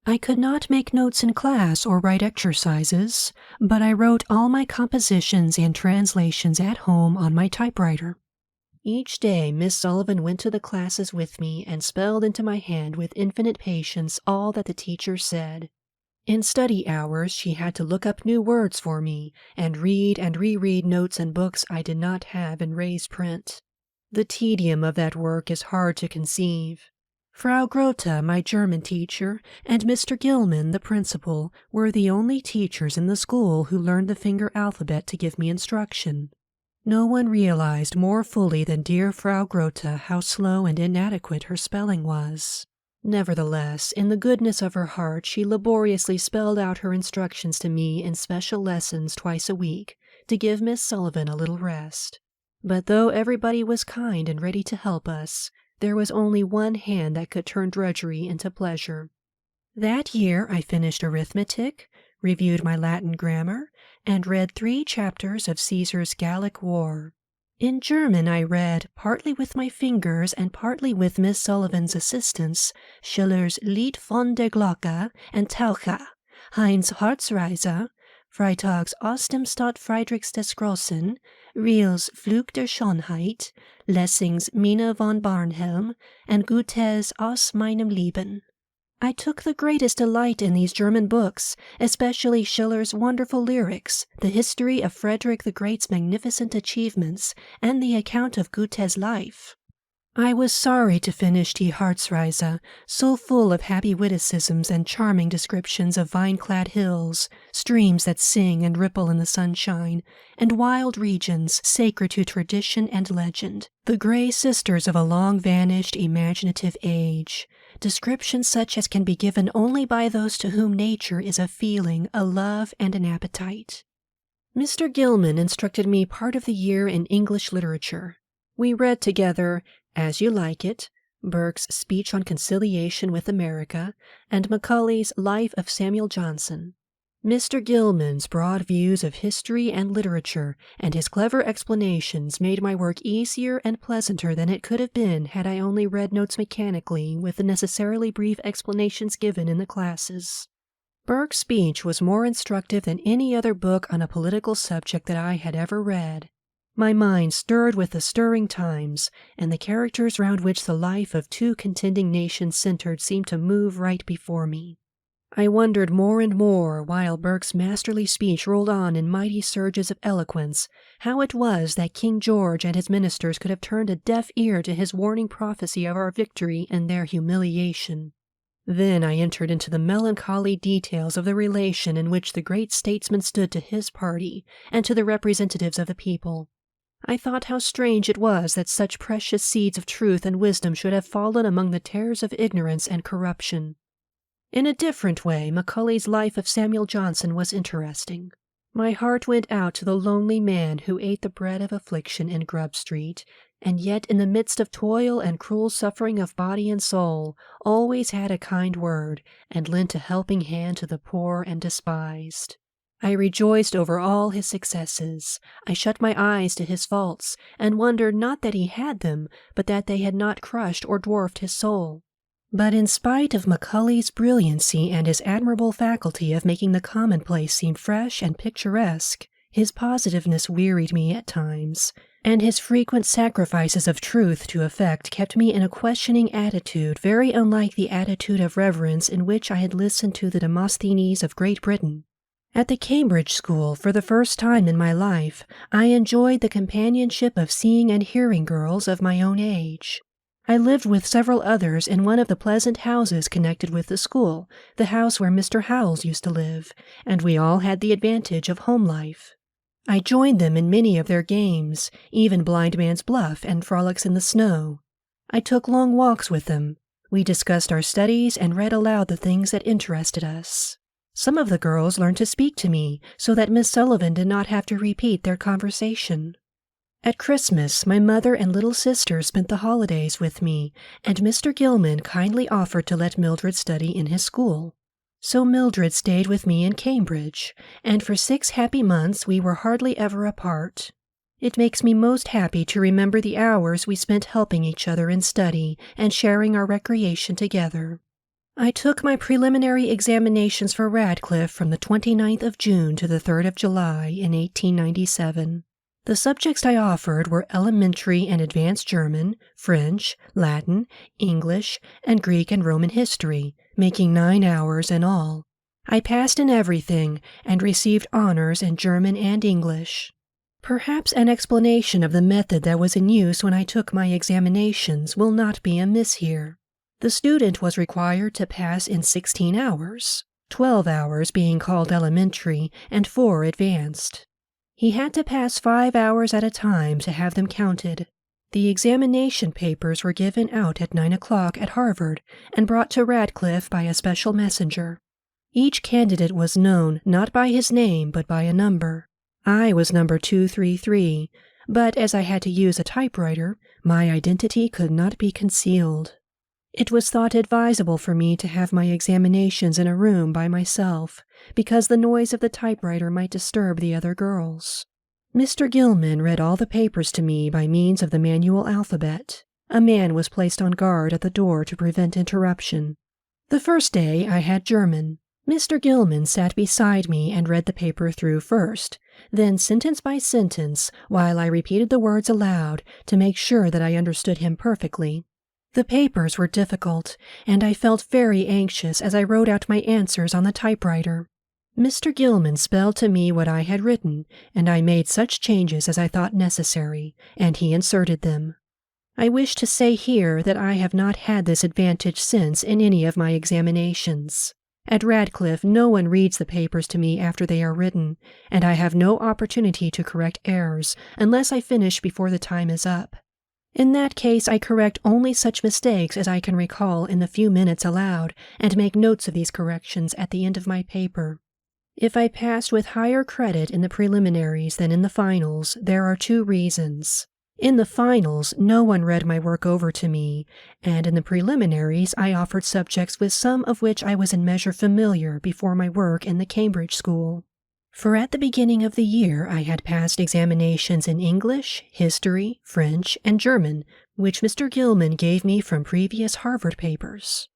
I could not make notes in class or write exercises, but I wrote all my compositions and translations at home on my typewriter. Each day Miss Sullivan went to the classes with me and spelled into my hand with infinite patience all that the teacher said. In study hours, she had to look up new words for me and read and reread notes and books I did not have in raised print. The tedium of that work is hard to conceive. Frau Grote, my German teacher, and Mr. Gilman, the principal, were the only teachers in the school who learned the finger alphabet to give me instruction. No one realized more fully than dear Frau Grote how slow and inadequate her spelling was. Nevertheless, in the goodness of her heart, she laboriously spelled out her instructions to me in special lessons twice a week, to give Miss Sullivan a little rest. But though everybody was kind and ready to help us, there was only one hand that could turn drudgery into pleasure. That year I finished arithmetic, reviewed my Latin grammar, and read 3 chapters of Caesar's Gallic War. In German I read, partly with my fingers and partly with Miss Sullivan's assistance, Schiller's Lied von der Glocke and Taucher, Heinz Harzreise, Freitags aus dem Stadt Friedrichs des Großen, Riel's Flug der Schönheit, Lessing's Mina von Barnhelm, and Goethe's Aus meinem Leben. I took the greatest delight in these German books, especially Schiller's wonderful lyrics, the history of Frederick the Great's magnificent achievements, and the account of Goethe's life. I was sorry to finish Die Harzreise, so full of happy witticisms and charming descriptions of vine-clad hills, streams that sing and ripple in the sunshine, and wild regions sacred to tradition and legend, the gray sisters of a long-vanished imaginative age, descriptions such as can be given only by those to whom nature is a feeling, a love, and an appetite. Mr. Gilman instructed me part of the year in English literature. We read together As You Like It, Burke's Speech on Conciliation with America, and Macaulay's Life of Samuel Johnson. Mr. Gilman's broad views of history and literature and his clever explanations made my work easier and pleasanter than it could have been had I only read notes mechanically with the necessarily brief explanations given in the classes. Burke's speech was more instructive than any other book on a political subject that I had ever read. My mind stirred with the stirring times, and the characters round which the life of two contending nations centered seemed to move right before me. I wondered more and more, while Burke's masterly speech rolled on in mighty surges of eloquence, how it was that King George and his ministers could have turned a deaf ear to his warning prophecy of our victory and their humiliation. Then I entered into the melancholy details of the relation in which the great statesman stood to his party and to the representatives of the people. I thought how strange it was that such precious seeds of truth and wisdom should have fallen among the tares of ignorance and corruption. In a different way, Macaulay's Life of Samuel Johnson was interesting. My heart went out to the lonely man who ate the bread of affliction in Grub Street, and yet in the midst of toil and cruel suffering of body and soul, always had a kind word, and lent a helping hand to the poor and despised. I rejoiced over all his successes. I shut my eyes to his faults, and wondered not that he had them, but that they had not crushed or dwarfed his soul. But in spite of Macaulay's brilliancy and his admirable faculty of making the commonplace seem fresh and picturesque, his positiveness wearied me at times, and his frequent sacrifices of truth to effect kept me in a questioning attitude very unlike the attitude of reverence in which I had listened to the Demosthenes of Great Britain. At the Cambridge School, for the first time in my life, I enjoyed the companionship of seeing and hearing girls of my own age. I lived with several others in one of the pleasant houses connected with the school, the house where Mr. Howells used to live, and we all had the advantage of home life. I joined them in many of their games, even blind man's buff and frolics in the snow. I took long walks with them. We discussed our studies and read aloud the things that interested us. Some of the girls learned to speak to me, so that Miss Sullivan did not have to repeat their conversation. At Christmas, my mother and little sister spent the holidays with me, and Mr. Gilman kindly offered to let Mildred study in his school. So Mildred stayed with me in Cambridge, and for 6 happy months we were hardly ever apart. It makes me most happy to remember the hours we spent helping each other in study and sharing our recreation together. I took my preliminary examinations for Radcliffe from the 29th of June to the 3rd of July in 1897. The subjects I offered were elementary and advanced German, French, Latin, English, and Greek and Roman history, making 9 hours in all. I passed in everything and received honors in German and English. Perhaps an explanation of the method that was in use when I took my examinations will not be amiss here. The student was required to pass in 16 hours, 12 hours being called elementary and 4 advanced. He had to pass 5 hours at a time to have them counted. The examination papers were given out at 9 o'clock at Harvard and brought to Radcliffe by a special messenger. Each candidate was known not by his name but by a number. I was number 233, but as I had to use a typewriter, my identity could not be concealed. It was thought advisable for me to have my examinations in a room by myself, because the noise of the typewriter might disturb the other girls. Mr. Gilman read all the papers to me by means of the manual alphabet. A man was placed on guard at the door to prevent interruption. The first day I had German. Mr. Gilman sat beside me and read the paper through first, then sentence by sentence, while I repeated the words aloud to make sure that I understood him perfectly. The papers were difficult, and I felt very anxious as I wrote out my answers on the typewriter. Mr. Gilman spelled to me what I had written, and I made such changes as I thought necessary, and he inserted them. I wish to say here that I have not had this advantage since in any of my examinations. At Radcliffe, no one reads the papers to me after they are written, and I have no opportunity to correct errors unless I finish before the time is up. In that case, I correct only such mistakes as I can recall in the few minutes allowed, and make notes of these corrections at the end of my paper. If I passed with higher credit in the preliminaries than in the finals, there are 2 reasons. In the finals, no one read my work over to me, and in the preliminaries I offered subjects with some of which I was in measure familiar before my work in the Cambridge School. For at the beginning of the year I had passed examinations in English, history, French, and German, which Mr. Gilman gave me from previous Harvard papers.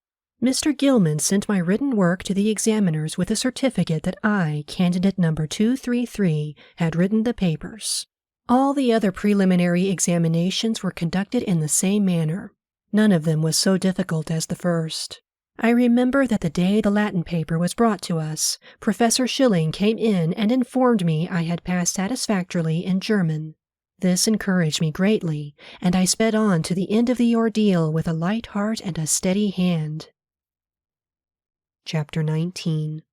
Mr. Gilman sent my written work to the examiners with a certificate that I, candidate number 233, had written the papers. All the other preliminary examinations were conducted in the same manner. None of them was so difficult as the first. I remember that the day the Latin paper was brought to us, Professor Schilling came in and informed me I had passed satisfactorily in German. This encouraged me greatly, and I sped on to the end of the ordeal with a light heart and a steady hand. Chapter 19.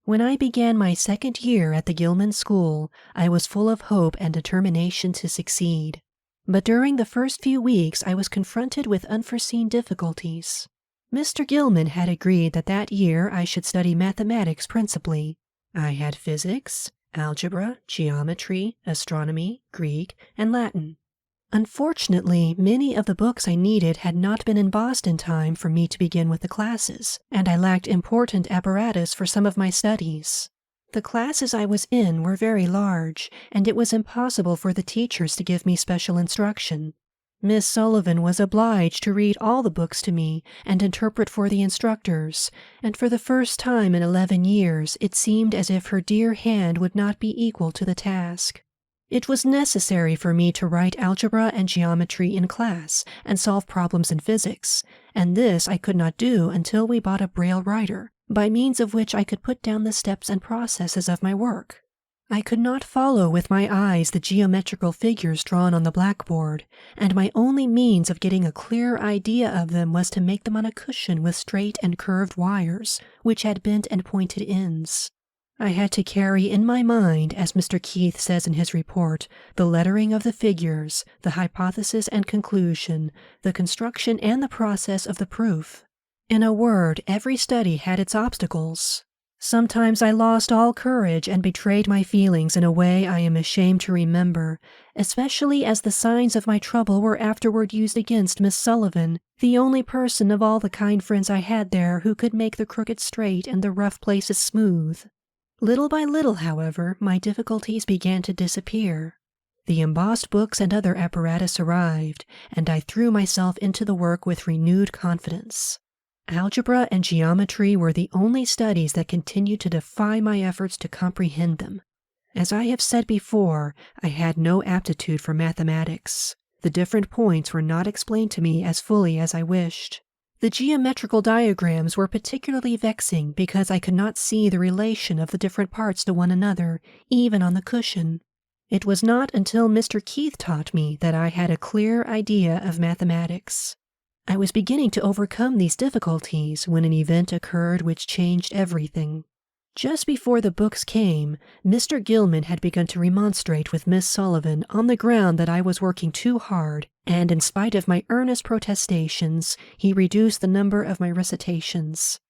When I began my second year at the Gilman School, I was full of hope and determination to succeed. But during the first few weeks I was confronted with unforeseen difficulties. Mr. Gilman had agreed that year I should study mathematics principally. I had physics, algebra, geometry, astronomy, Greek, and Latin. Unfortunately, many of the books I needed had not been embossed in time for me to begin with the classes, and I lacked important apparatus for some of my studies. The classes I was in were very large, and it was impossible for the teachers to give me special instruction. Miss Sullivan was obliged to read all the books to me and interpret for the instructors, and for the first time in 11 years it seemed as if her dear hand would not be equal to the task. It was necessary for me to write algebra and geometry in class and solve problems in physics, and this I could not do until we bought a Braille writer, by means of which I could put down the steps and processes of my work. I could not follow with my eyes the geometrical figures drawn on the blackboard, and my only means of getting a clear idea of them was to make them on a cushion with straight and curved wires, which had bent and pointed ends. I had to carry in my mind, as Mr. Keith says in his report, the lettering of the figures, the hypothesis and conclusion, the construction and the process of the proof. In a word, every study had its obstacles. Sometimes I lost all courage and betrayed my feelings in a way I am ashamed to remember, especially as the signs of my trouble were afterward used against Miss Sullivan, the only person of all the kind friends I had there who could make the crooked straight and the rough places smooth. Little by little, however, my difficulties began to disappear. The embossed books and other apparatus arrived, and I threw myself into the work with renewed confidence. Algebra and geometry were the only studies that continued to defy my efforts to comprehend them. As I have said before, I had no aptitude for mathematics. The different points were not explained to me as fully as I wished. The geometrical diagrams were particularly vexing because I could not see the relation of the different parts to one another, even on the cushion. It was not until Mr. Keith taught me that I had a clear idea of mathematics. I was beginning to overcome these difficulties when an event occurred which changed everything. Just before the books came, Mr. Gilman had begun to remonstrate with Miss Sullivan on the ground that I was working too hard, and in spite of my earnest protestations, he reduced the number of my recitations.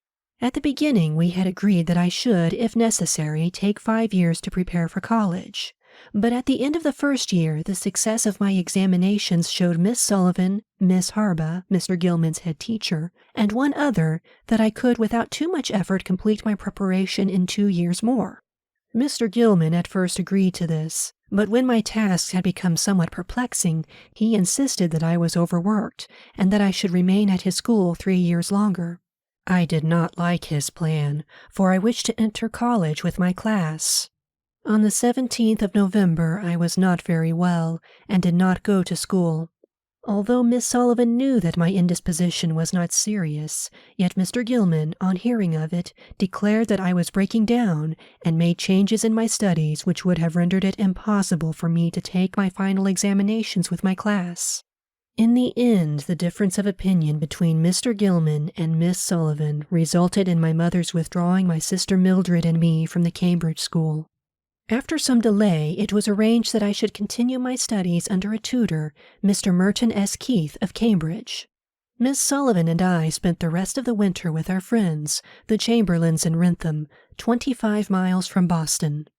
At the beginning, we had agreed that I should, if necessary, take 5 years to prepare for college. But at the end of the first year, the success of my examinations showed Miss Sullivan, Miss Harba, Mr. Gilman's head teacher, and one other, that I could without too much effort complete my preparation in 2 years more. Mr. Gilman at first agreed to this, but when my tasks had become somewhat perplexing, he insisted that I was overworked, and that I should remain at his school 3 years longer. I did not like his plan, for I wished to enter college with my class. On the 17th of November I was not very well, and did not go to school. Although Miss Sullivan knew that my indisposition was not serious, yet Mr. Gilman, on hearing of it, declared that I was breaking down, and made changes in my studies which would have rendered it impossible for me to take my final examinations with my class. In the end, the difference of opinion between Mr. Gilman and Miss Sullivan resulted in my mother's withdrawing my sister Mildred and me from the Cambridge school. After some delay, it was arranged that I should continue my studies under a tutor, Mr. Merton S. Keith of Cambridge. Miss Sullivan and I spent the rest of the winter with our friends, the Chamberlains in Wrentham, 25 miles from Boston.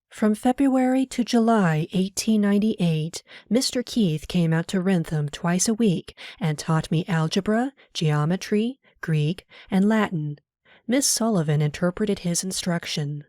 From February to July 1898, Mr. Keith came out to Wrentham twice a week and taught me algebra, geometry, Greek, and Latin. Miss Sullivan interpreted his instruction.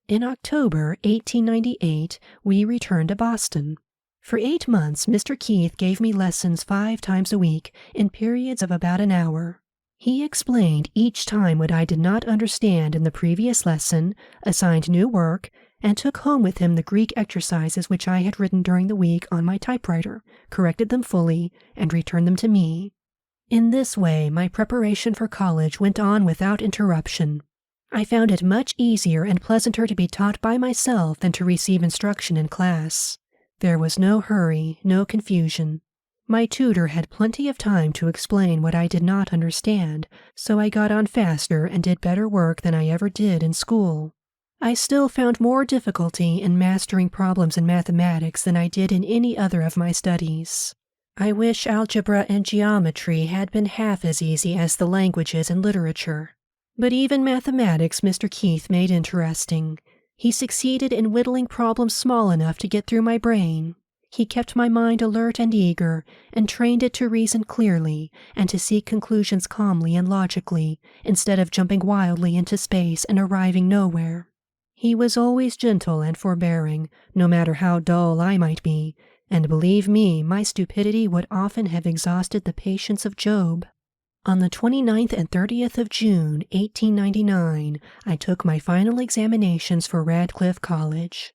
In October 1898, we returned to Boston. For 8 months, Mr. Keith gave me lessons 5 times a week in periods of about an hour. He explained each time what I did not understand in the previous lesson, assigned new work, and took home with him the Greek exercises which I had written during the week on my typewriter, corrected them fully, and returned them to me. In this way, my preparation for college went on without interruption. I found it much easier and pleasanter to be taught by myself than to receive instruction in class. There was no hurry, no confusion. My tutor had plenty of time to explain what I did not understand, so I got on faster and did better work than I ever did in school. I still found more difficulty in mastering problems in mathematics than I did in any other of my studies. I wish algebra and geometry had been half as easy as the languages and literature. But even mathematics Mr. Keith made interesting. He succeeded in whittling problems small enough to get through my brain. He kept my mind alert and eager, and trained it to reason clearly, and to seek conclusions calmly and logically, instead of jumping wildly into space and arriving nowhere. He was always gentle and forbearing, no matter how dull I might be, and believe me, my stupidity would often have exhausted the patience of Job. On the 29th and 30th of June, 1899, I took my final examinations for Radcliffe College.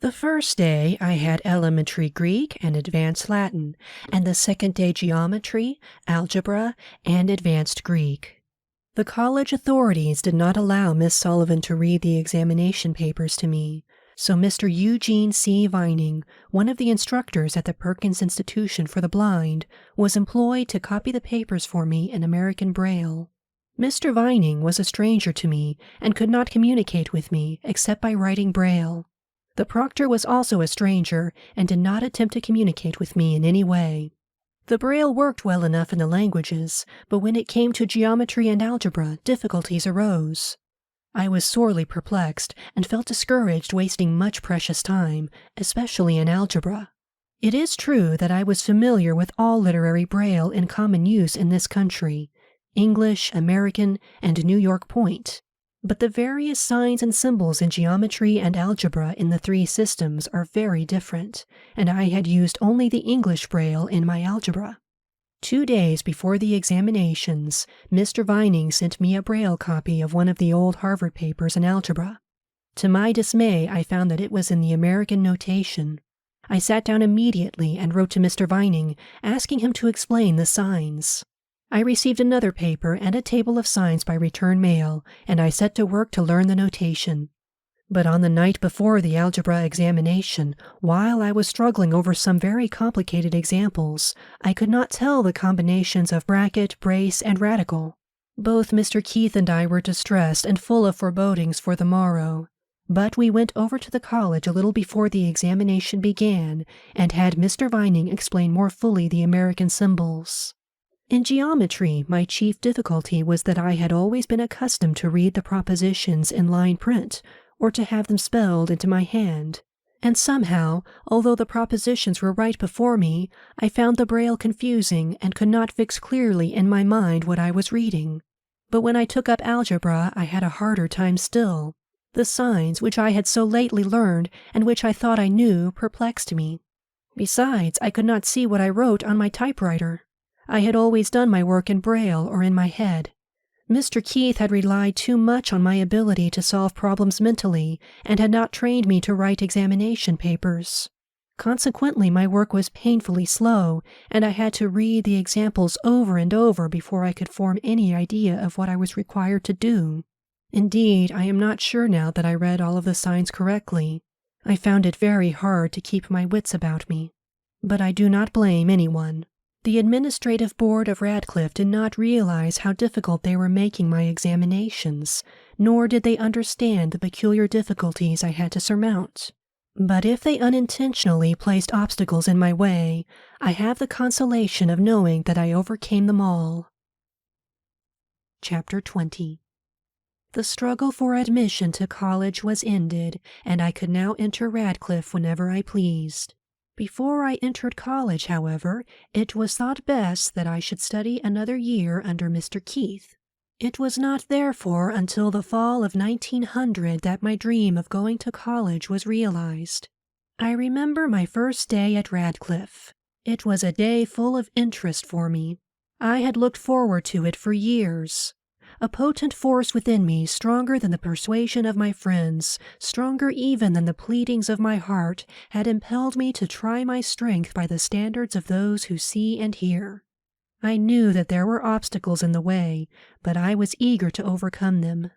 The first day I had elementary Greek and advanced Latin, and the second day geometry, algebra, and advanced Greek. The college authorities did not allow Miss Sullivan to read the examination papers to me, so Mr. Eugene C. Vining, one of the instructors at the Perkins Institution for the Blind, was employed to copy the papers for me in American Braille. Mr. Vining was a stranger to me and could not communicate with me except by writing Braille. The proctor was also a stranger and did not attempt to communicate with me in any way. The Braille worked well enough in the languages, but when it came to geometry and algebra, difficulties arose. I was sorely perplexed and felt discouraged wasting much precious time, especially in algebra. It is true that I was familiar with all literary Braille in common use in this country, English, American, and New York Point. But the various signs and symbols in geometry and algebra in the three systems are very different, and I had used only the English Braille in my algebra. 2 days before the examinations, Mr. Vining sent me a Braille copy of one of the old Harvard papers in algebra. To my dismay, I found that it was in the American notation. I sat down immediately and wrote to Mr. Vining, asking him to explain the signs. I received another paper and a table of signs by return mail, and I set to work to learn the notation. But on the night before the algebra examination, while I was struggling over some very complicated examples, I could not tell the combinations of bracket, brace, and radical. Both Mr. Keith and I were distressed and full of forebodings for the morrow. But we went over to the college a little before the examination began, and had Mr. Vining explain more fully the American symbols. In geometry, my chief difficulty was that I had always been accustomed to read the propositions in line print, or to have them spelled into my hand. And somehow, although the propositions were right before me, I found the Braille confusing and could not fix clearly in my mind what I was reading. But when I took up algebra, I had a harder time still. The signs, which I had so lately learned, and which I thought I knew, perplexed me. Besides, I could not see what I wrote on my typewriter. I had always done my work in Braille or in my head. Mr. Keith had relied too much on my ability to solve problems mentally, and had not trained me to write examination papers. Consequently, my work was painfully slow, and I had to read the examples over and over before I could form any idea of what I was required to do. Indeed, I am not sure now that I read all of the signs correctly. I found it very hard to keep my wits about me. But I do not blame anyone. The administrative board of Radcliffe did not realize how difficult they were making my examinations, nor did they understand the peculiar difficulties I had to surmount. But if they unintentionally placed obstacles in my way, I have the consolation of knowing that I overcame them all. Chapter 20. The struggle for admission to college was ended, and I could now enter Radcliffe whenever I pleased. Before I entered college, however, it was thought best that I should study another year under Mr. Keith. It was not therefore until the fall of 1900 that my dream of going to college was realized. I remember my first day at Radcliffe. It was a day full of interest for me. I had looked forward to it for years. A potent force within me, stronger than the persuasion of my friends, stronger even than the pleadings of my heart, had impelled me to try my strength by the standards of those who see and hear. I knew that there were obstacles in the way, but I was eager to overcome them.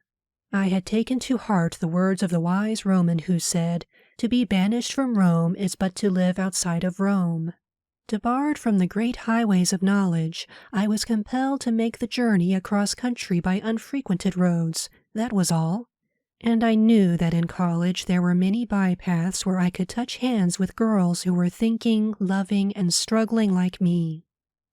I had taken to heart the words of the wise Roman who said, "To be banished from Rome is but to live outside of Rome." Debarred from the great highways of knowledge, I was compelled to make the journey across country by unfrequented roads, that was all. And I knew that in college there were many bypaths where I could touch hands with girls who were thinking, loving, and struggling like me.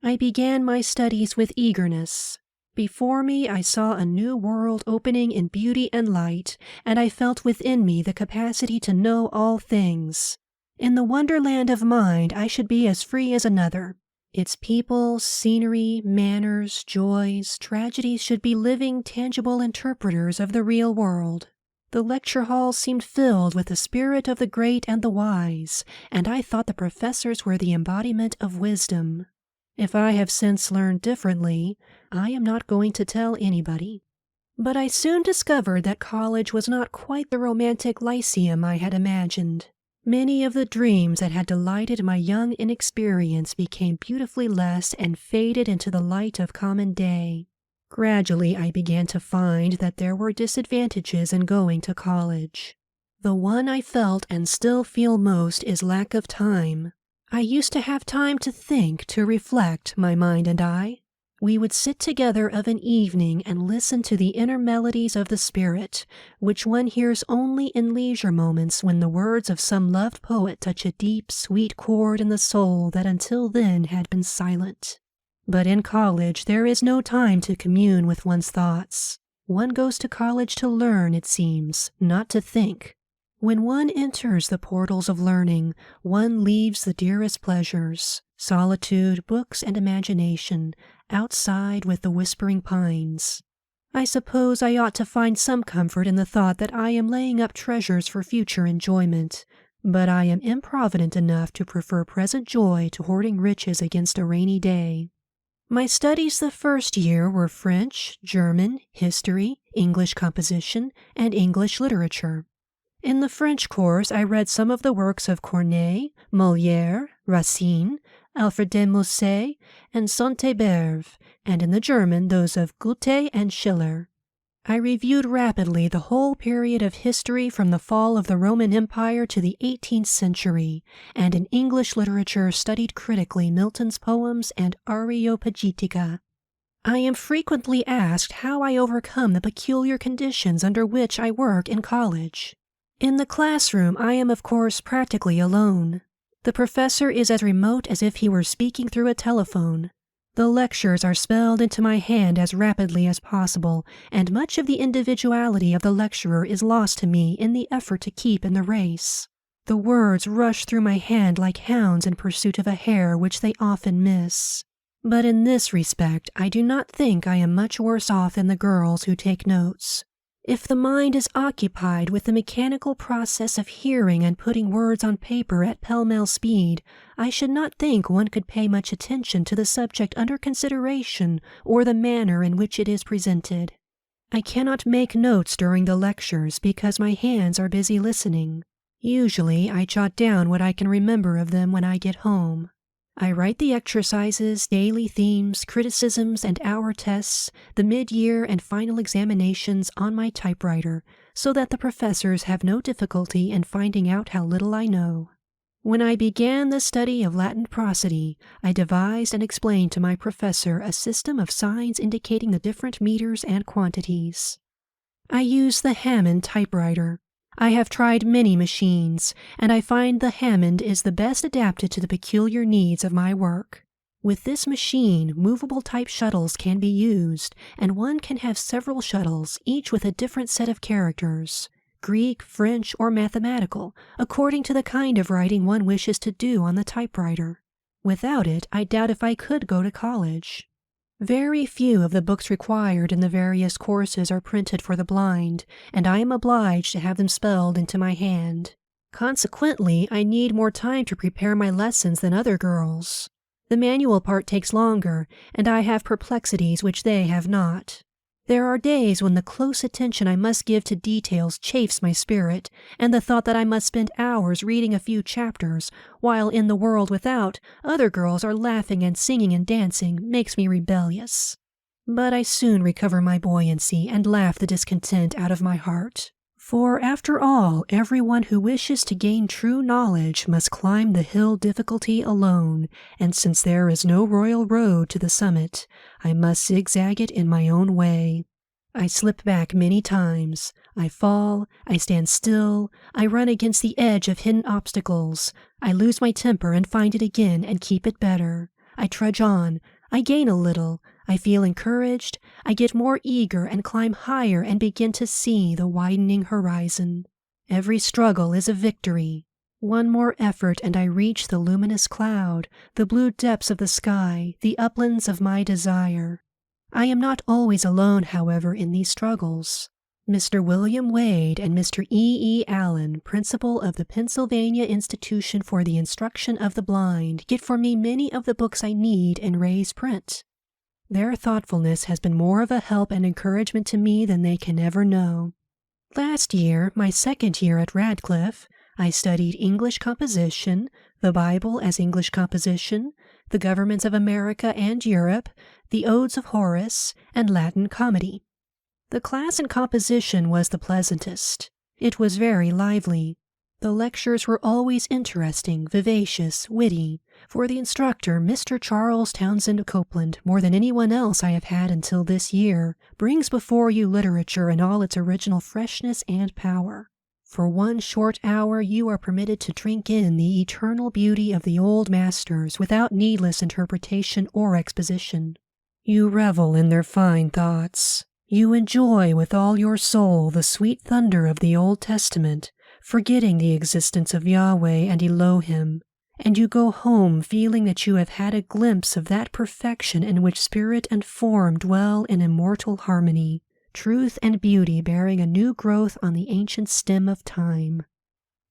I began my studies with eagerness. Before me I saw a new world opening in beauty and light, and I felt within me the capacity to know all things. In the wonderland of mind I should be as free as another. Its people, scenery, manners, joys, tragedies should be living, tangible interpreters of the real world. The lecture hall seemed filled with the spirit of the great and the wise, and I thought the professors were the embodiment of wisdom. If I have since learned differently, I am not going to tell anybody. But I soon discovered that college was not quite the romantic lyceum I had imagined. Many of the dreams that had delighted my young inexperience became beautifully less and faded into the light of common day. Gradually I began to find that there were disadvantages in going to college. The one I felt and still feel most is lack of time. I used to have time to think, to reflect, my mind and I. We would sit together of an evening and listen to the inner melodies of the spirit, which one hears only in leisure moments when the words of some loved poet touch a deep, sweet chord in the soul that until then had been silent. But in college there is no time to commune with one's thoughts. One goes to college to learn, it seems, not to think. When one enters the portals of learning, one leaves the dearest pleasures, solitude, books, and imagination, outside with the whispering pines. I suppose I ought to find some comfort in the thought that I am laying up treasures for future enjoyment, but I am improvident enough to prefer present joy to hoarding riches against a rainy day. My studies the first year were French, German, history, English composition, and English literature. In the French course I read some of the works of Corneille, Molière, Racine, Alfred de Musset, and Saint-Héberve, and in the German those of Goethe and Schiller. I reviewed rapidly the whole period of history from the fall of the Roman Empire to the 18th century, and in English literature studied critically Milton's poems and Areopagitica. I am frequently asked how I overcome the peculiar conditions under which I work in college. In the classroom, I am of course practically alone. The professor is as remote as if he were speaking through a telephone. The lectures are spelled into my hand as rapidly as possible, and much of the individuality of the lecturer is lost to me in the effort to keep in the race. The words rush through my hand like hounds in pursuit of a hare which they often miss. But in this respect, I do not think I am much worse off than the girls who take notes. If the mind is occupied with the mechanical process of hearing and putting words on paper at pell-mell speed, I should not think one could pay much attention to the subject under consideration or the manner in which it is presented. I cannot make notes during the lectures because my hands are busy listening. Usually I jot down what I can remember of them when I get home. I write the exercises, daily themes, criticisms, and hour tests, the mid-year and final examinations on my typewriter, so that the professors have no difficulty in finding out how little I know. When I began the study of Latin prosody, I devised and explained to my professor a system of signs indicating the different meters and quantities. I use the Hammond typewriter. I have tried many machines, and I find the Hammond is the best adapted to the peculiar needs of my work. With this machine, movable type shuttles can be used, and one can have several shuttles, each with a different set of characters, Greek, French, or mathematical, according to the kind of writing one wishes to do on the typewriter. Without it, I doubt if I could go to college. Very few of the books required in the various courses are printed for the blind, and I am obliged to have them spelled into my hand. Consequently, I need more time to prepare my lessons than other girls. The manual part takes longer, and I have perplexities which they have not. There are days when the close attention I must give to details chafes my spirit, and the thought that I must spend hours reading a few chapters, while in the world without, other girls are laughing and singing and dancing, makes me rebellious. But I soon recover my buoyancy and laugh the discontent out of my heart. For after all, everyone who wishes to gain true knowledge must climb the hill difficulty alone, and since there is no royal road to the summit, I must zigzag it in my own way. I slip back many times. I fall, I stand still, I run against the edge of hidden obstacles. I lose my temper and find it again and keep it better. I trudge on, I gain a little, I feel encouraged, I get more eager and climb higher and begin to see the widening horizon. Every struggle is a victory. One more effort and I reach the luminous cloud, the blue depths of the sky, the uplands of my desire. I am not always alone, however, in these struggles. Mr. William Wade and Mr. E. E. Allen, principal of the Pennsylvania Institution for the Instruction of the Blind, get for me many of the books I need in Ray's print. Their thoughtfulness has been more of a help and encouragement to me than they can ever know. Last year, my second year at Radcliffe, I studied English composition, the Bible as English composition, the governments of America and Europe, the Odes of Horace, and Latin comedy. The class in composition was the pleasantest. It was very lively. The lectures were always interesting, vivacious, witty. For the instructor, Mr. Charles Townsend Copeland, more than anyone else I have had until this year, brings before you literature in all its original freshness and power. For 1 short hour you are permitted to drink in the eternal beauty of the old masters without needless interpretation or exposition. You revel in their fine thoughts. You enjoy with all your soul the sweet thunder of the Old Testament, forgetting the existence of Yahweh and Elohim, and you go home feeling that you have had a glimpse of that perfection in which spirit and form dwell in immortal harmony, truth and beauty bearing a new growth on the ancient stem of time.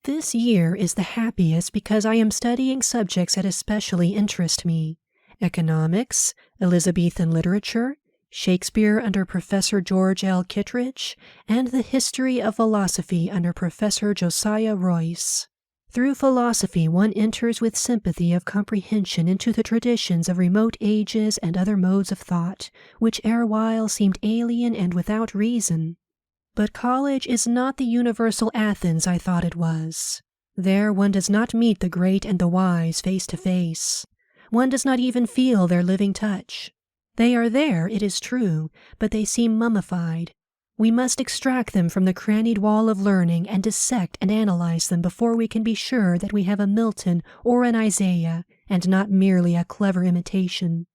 This year is the happiest because I am studying subjects that especially interest me: economics, Elizabethan literature, Shakespeare under Professor George L. Kittredge, and the history of philosophy under Professor Josiah Royce. Through philosophy one enters with sympathy of comprehension into the traditions of remote ages and other modes of thought, which erewhile seemed alien and without reason. But college is not the universal Athens I thought it was. There one does not meet the great and the wise face to face. One does not even feel their living touch. They are there, it is true, but they seem mummified. We must extract them from the crannied wall of learning and dissect and analyze them before we can be sure that we have a Milton or an Isaiah, and not merely a clever imitation.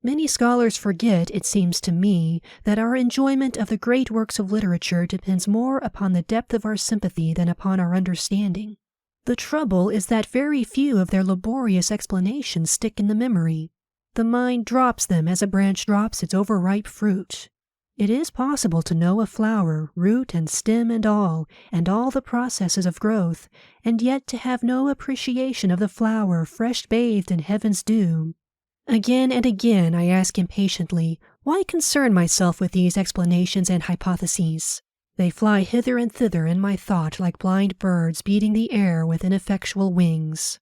Many scholars forget, it seems to me, that our enjoyment of the great works of literature depends more upon the depth of our sympathy than upon our understanding. The trouble is that very few of their laborious explanations stick in the memory. The mind drops them as a branch drops its overripe fruit. It is possible to know a flower, root and stem and all the processes of growth, and yet to have no appreciation of the flower fresh bathed in heaven's dew. Again and again I ask impatiently, why concern myself with these explanations and hypotheses? They fly hither and thither in my thought like blind birds beating the air with ineffectual wings.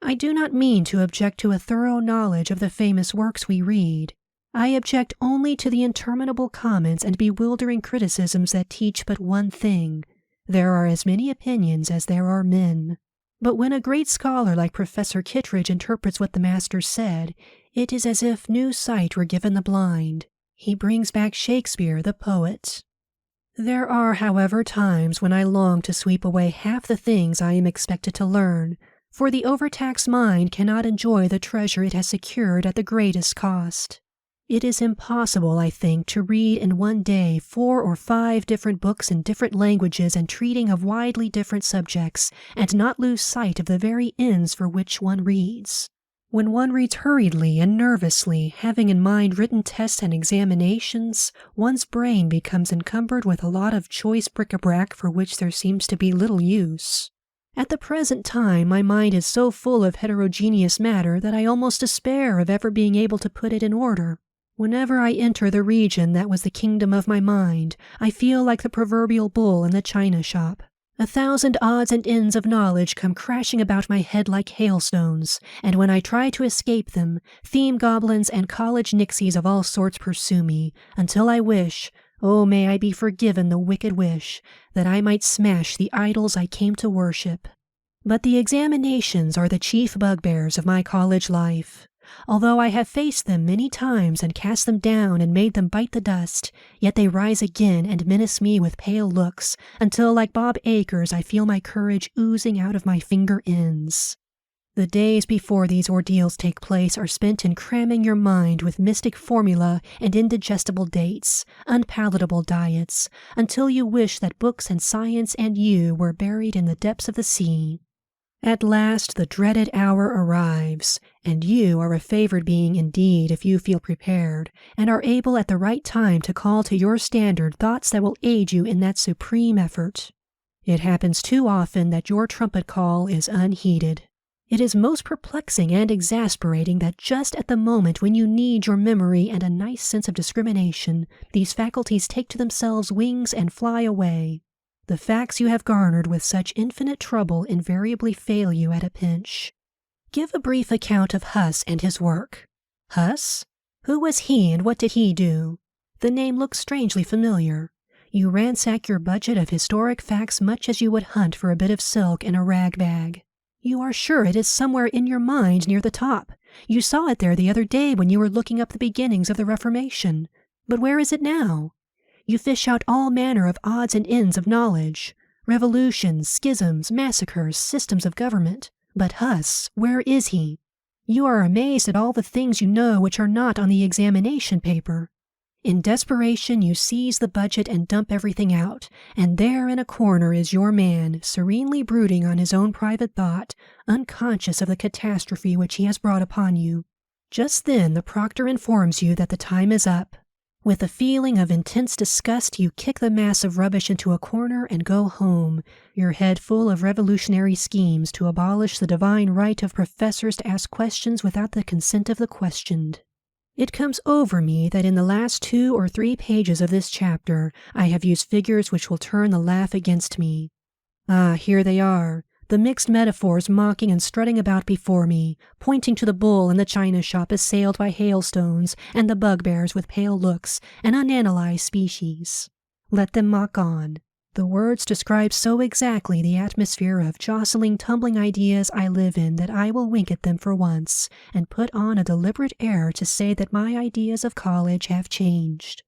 I do not mean to object to a thorough knowledge of the famous works we read. I object only to the interminable comments and bewildering criticisms that teach but one thing: there are as many opinions as there are men. But when a great scholar like Professor Kittredge interprets what the master said, it is as if new sight were given the blind. He brings back Shakespeare, the poet. There are, however, times when I long to sweep away half the things I am expected to learn, for the overtaxed mind cannot enjoy the treasure it has secured at the greatest cost. It is impossible, I think, to read in one day 4 or 5 different books in different languages and treating of widely different subjects, and not lose sight of the very ends for which one reads. When one reads hurriedly and nervously, having in mind written tests and examinations, one's brain becomes encumbered with a lot of choice bric-a-brac for which there seems to be little use. At the present time, my mind is so full of heterogeneous matter that I almost despair of ever being able to put it in order. Whenever I enter the region that was the kingdom of my mind, I feel like the proverbial bull in the china shop. 1,000 odds and ends of knowledge come crashing about my head like hailstones, and when I try to escape them, theme goblins and college nixies of all sorts pursue me, until I wish, oh, may I be forgiven the wicked wish, that I might smash the idols I came to worship. But the examinations are the chief bugbears of my college life. Although I have faced them many times and cast them down and made them bite the dust, yet they rise again and menace me with pale looks, until like Bob Acres I feel my courage oozing out of my finger ends. The days before these ordeals take place are spent in cramming your mind with mystic formula and indigestible dates, unpalatable diets, until you wish that books and science and you were buried in the depths of the sea. At last the dreaded hour arrives, and you are a favored being indeed if you feel prepared, and are able at the right time to call to your standard thoughts that will aid you in that supreme effort. It happens too often that your trumpet call is unheeded. It is most perplexing and exasperating that just at the moment when you need your memory and a nice sense of discrimination, these faculties take to themselves wings and fly away. The facts you have garnered with such infinite trouble invariably fail you at a pinch. Give a brief account of Huss and his work. Huss? Who was he and what did he do? The name looks strangely familiar. You ransack your budget of historic facts much as you would hunt for a bit of silk in a rag bag. You are sure it is somewhere in your mind near the top. You saw it there the other day when you were looking up the beginnings of the Reformation. But where is it now? You fish out all manner of odds and ends of knowledge, revolutions, schisms, massacres, systems of government. But Huss, where is he? You are amazed at all the things you know which are not on the examination paper. In desperation, you seize the budget and dump everything out, and there in a corner is your man, serenely brooding on his own private thought, unconscious of the catastrophe which he has brought upon you. Just then the proctor informs you that the time is up. With a feeling of intense disgust, you kick the mass of rubbish into a corner and go home, your head full of revolutionary schemes to abolish the divine right of professors to ask questions without the consent of the questioned. It comes over me that in the last 2 or 3 pages of this chapter, I have used figures which will turn the laugh against me. Ah, here they are. The mixed metaphors mocking and strutting about before me, pointing to the bull in the china shop assailed by hailstones, and the bugbears with pale looks, an unanalyzed species. Let them mock on. The words describe so exactly the atmosphere of jostling, tumbling ideas I live in that I will wink at them for once, and put on a deliberate air to say that my ideas of college have changed.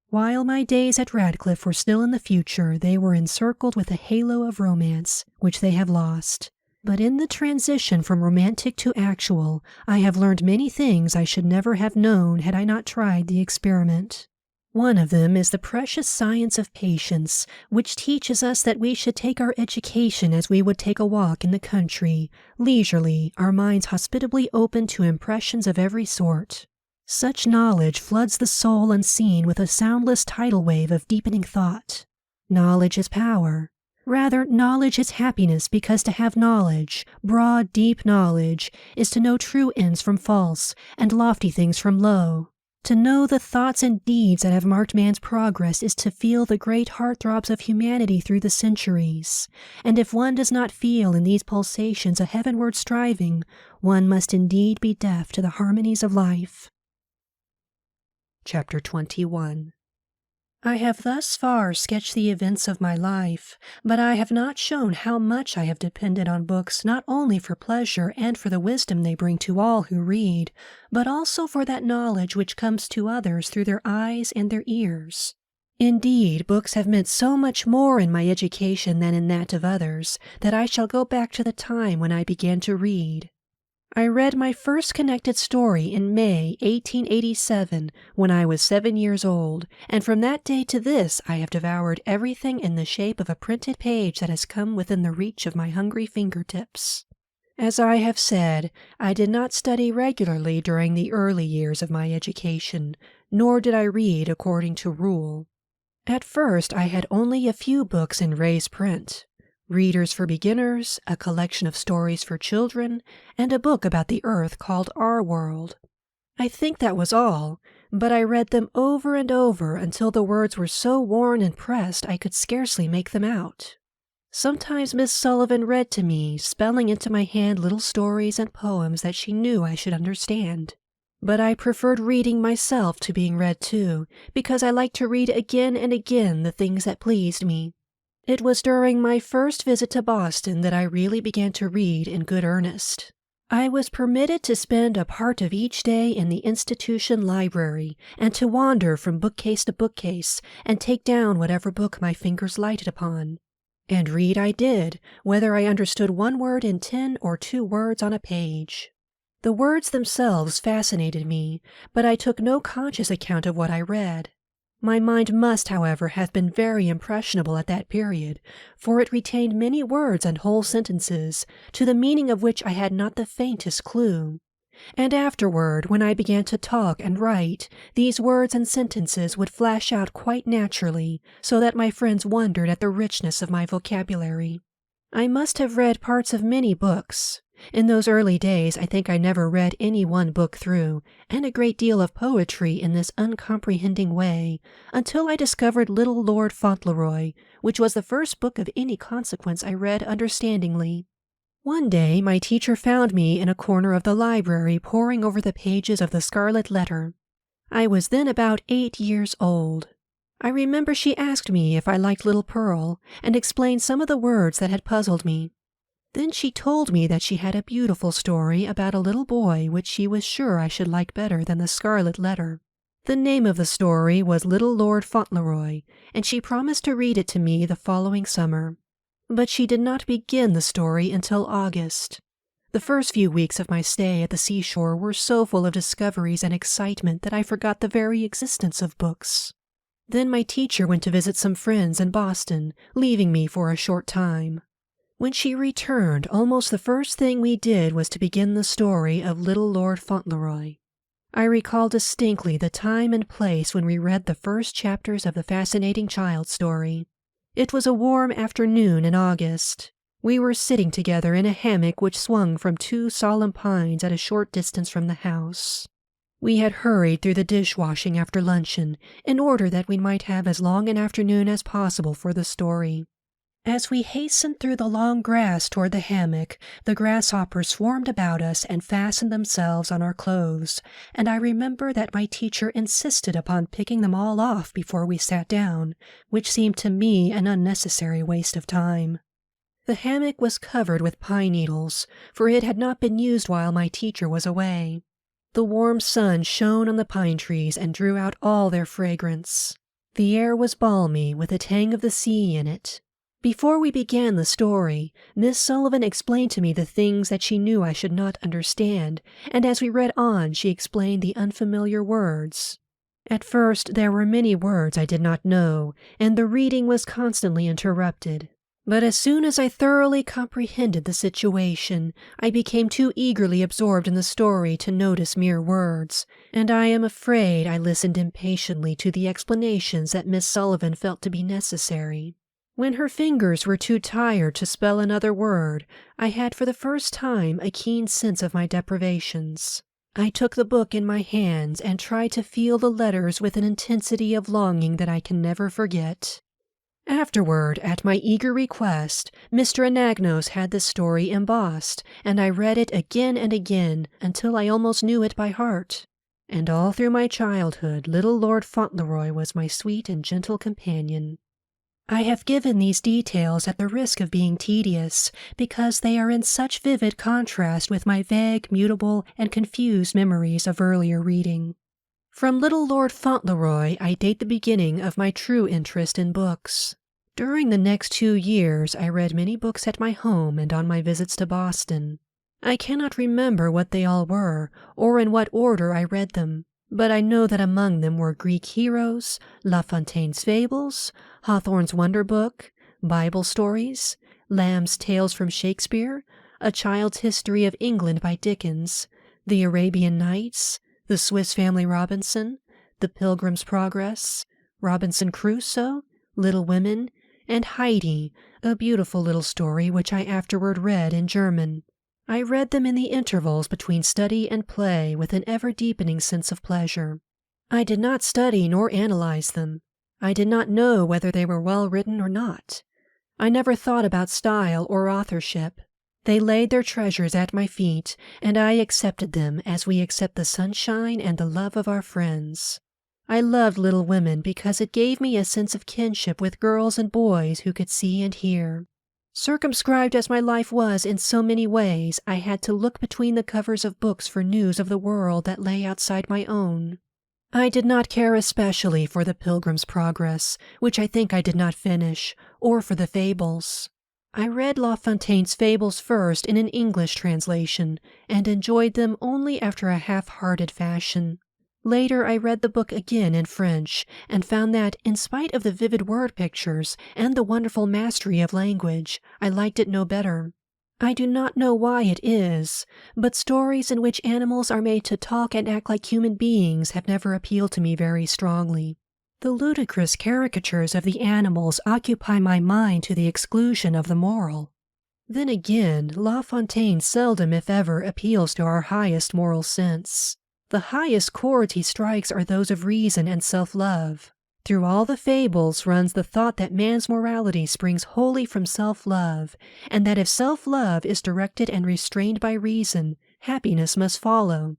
While my days at Radcliffe were still in the future, they were encircled with a halo of romance, which they have lost. But in the transition from romantic to actual, I have learned many things I should never have known had I not tried the experiment. One of them is the precious science of patience, which teaches us that we should take our education as we would take a walk in the country, leisurely, our minds hospitably open to impressions of every sort. Such knowledge floods the soul unseen with a soundless tidal wave of deepening thought. Knowledge is power. Rather, knowledge is happiness, because to have knowledge, broad, deep knowledge, is to know true ends from false, and lofty things from low. To know the thoughts and deeds that have marked man's progress is to feel the great heartthrobs of humanity through the centuries. And if one does not feel in these pulsations a heavenward striving, one must indeed be deaf to the harmonies of life. Chapter 21. I have thus far sketched the events of my life, but I have not shown how much I have depended on books not only for pleasure and for the wisdom they bring to all who read, but also for that knowledge which comes to others through their eyes and their ears. Indeed, books have meant so much more in my education than in that of others, that I shall go back to the time when I began to read. I read my first connected story in May 1887, when I was 7 years old, and from that day to this I have devoured everything in the shape of a printed page that has come within the reach of my hungry fingertips. As I have said, I did not study regularly during the early years of my education, nor did I read according to rule. At first I had only a few books in raised print. Readers for Beginners, a collection of stories for children, and a book about the Earth called Our World. I think that was all, but I read them over and over until the words were so worn and pressed I could scarcely make them out. Sometimes Miss Sullivan read to me, spelling into my hand little stories and poems that she knew I should understand. But I preferred reading myself to being read to, because I liked to read again and again the things that pleased me. It was during my first visit to Boston that I really began to read in good earnest. I was permitted to spend a part of each day in the institution library and to wander from bookcase to bookcase and take down whatever book my fingers lighted upon. And read I did, whether I understood one word in 10 or 2 words on a page. The words themselves fascinated me, but I took no conscious account of what I read. My mind must, however, have been very impressionable at that period, for it retained many words and whole sentences, to the meaning of which I had not the faintest clue. And afterward, when I began to talk and write, these words and sentences would flash out quite naturally, so that my friends wondered at the richness of my vocabulary. I must have read parts of many books. In those early days, I think I never read any one book through, and a great deal of poetry in this uncomprehending way, until I discovered Little Lord Fauntleroy, which was the first book of any consequence I read understandingly. One day my teacher found me in a corner of the library poring over the pages of the Scarlet Letter. I was then about 8 years old. I remember she asked me if I liked Little Pearl, and explained some of the words that had puzzled me. Then she told me that she had a beautiful story about a little boy which she was sure I should like better than the Scarlet Letter. The name of the story was Little Lord Fauntleroy, and she promised to read it to me the following summer. But she did not begin the story until August. The first few weeks of my stay at the seashore were so full of discoveries and excitement that I forgot the very existence of books. Then my teacher went to visit some friends in Boston, leaving me for a short time. When she returned, almost the first thing we did was to begin the story of Little Lord Fauntleroy. I recall distinctly the time and place when we read the first chapters of the fascinating child story. It was a warm afternoon in August. We were sitting together in a hammock which swung from 2 solemn pines at a short distance from the house. We had hurried through the dishwashing after luncheon in order that we might have as long an afternoon as possible for the story. As we hastened through the long grass toward the hammock, the grasshoppers swarmed about us and fastened themselves on our clothes, and I remember that my teacher insisted upon picking them all off before we sat down, which seemed to me an unnecessary waste of time. The hammock was covered with pine needles, for it had not been used while my teacher was away. The warm sun shone on the pine trees and drew out all their fragrance. The air was balmy, with a tang of the sea in it. Before we began the story, Miss Sullivan explained to me the things that she knew I should not understand, and as we read on she explained the unfamiliar words. At first there were many words I did not know, and the reading was constantly interrupted. But as soon as I thoroughly comprehended the situation, I became too eagerly absorbed in the story to notice mere words, and I am afraid I listened impatiently to the explanations that Miss Sullivan felt to be necessary. When her fingers were too tired to spell another word, I had for the first time a keen sense of my deprivations. I took the book in my hands and tried to feel the letters with an intensity of longing that I can never forget. Afterward, at my eager request, Mr. Anagnos had this story embossed, and I read it again and again until I almost knew it by heart. And all through my childhood, Little Lord Fauntleroy was my sweet and gentle companion. I have given these details at the risk of being tedious, because they are in such vivid contrast with my vague, mutable, and confused memories of earlier reading. From Little Lord Fauntleroy I date the beginning of my true interest in books. During the next 2 years I read many books at my home and on my visits to Boston. I cannot remember what they all were, or in what order I read them. But I know that among them were Greek heroes, La Fontaine's Fables, Hawthorne's Wonder Book, Bible stories, Lamb's Tales from Shakespeare, A Child's History of England by Dickens, The Arabian Nights, The Swiss Family Robinson, The Pilgrim's Progress, Robinson Crusoe, Little Women, and Heidi, a beautiful little story which I afterward read in German. I read them in the intervals between study and play with an ever-deepening sense of pleasure. I did not study nor analyze them. I did not know whether they were well written or not. I never thought about style or authorship. They laid their treasures at my feet, and I accepted them as we accept the sunshine and the love of our friends. I loved Little Women because it gave me a sense of kinship with girls and boys who could see and hear. Circumscribed as my life was in so many ways, I had to look between the covers of books for news of the world that lay outside my own. I did not care especially for the Pilgrim's Progress, which I think I did not finish, or for the fables. I read La Fontaine's fables first in an English translation, and enjoyed them only after a half-hearted fashion. Later I read the book again in French, and found that, in spite of the vivid word pictures and the wonderful mastery of language, I liked it no better. I do not know why it is, but stories in which animals are made to talk and act like human beings have never appealed to me very strongly. The ludicrous caricatures of the animals occupy my mind to the exclusion of the moral. Then again, La Fontaine seldom, if ever, appeals to our highest moral sense. The highest chords he strikes are those of reason and self-love. Through all the fables runs the thought that man's morality springs wholly from self-love, and that if self-love is directed and restrained by reason, happiness must follow.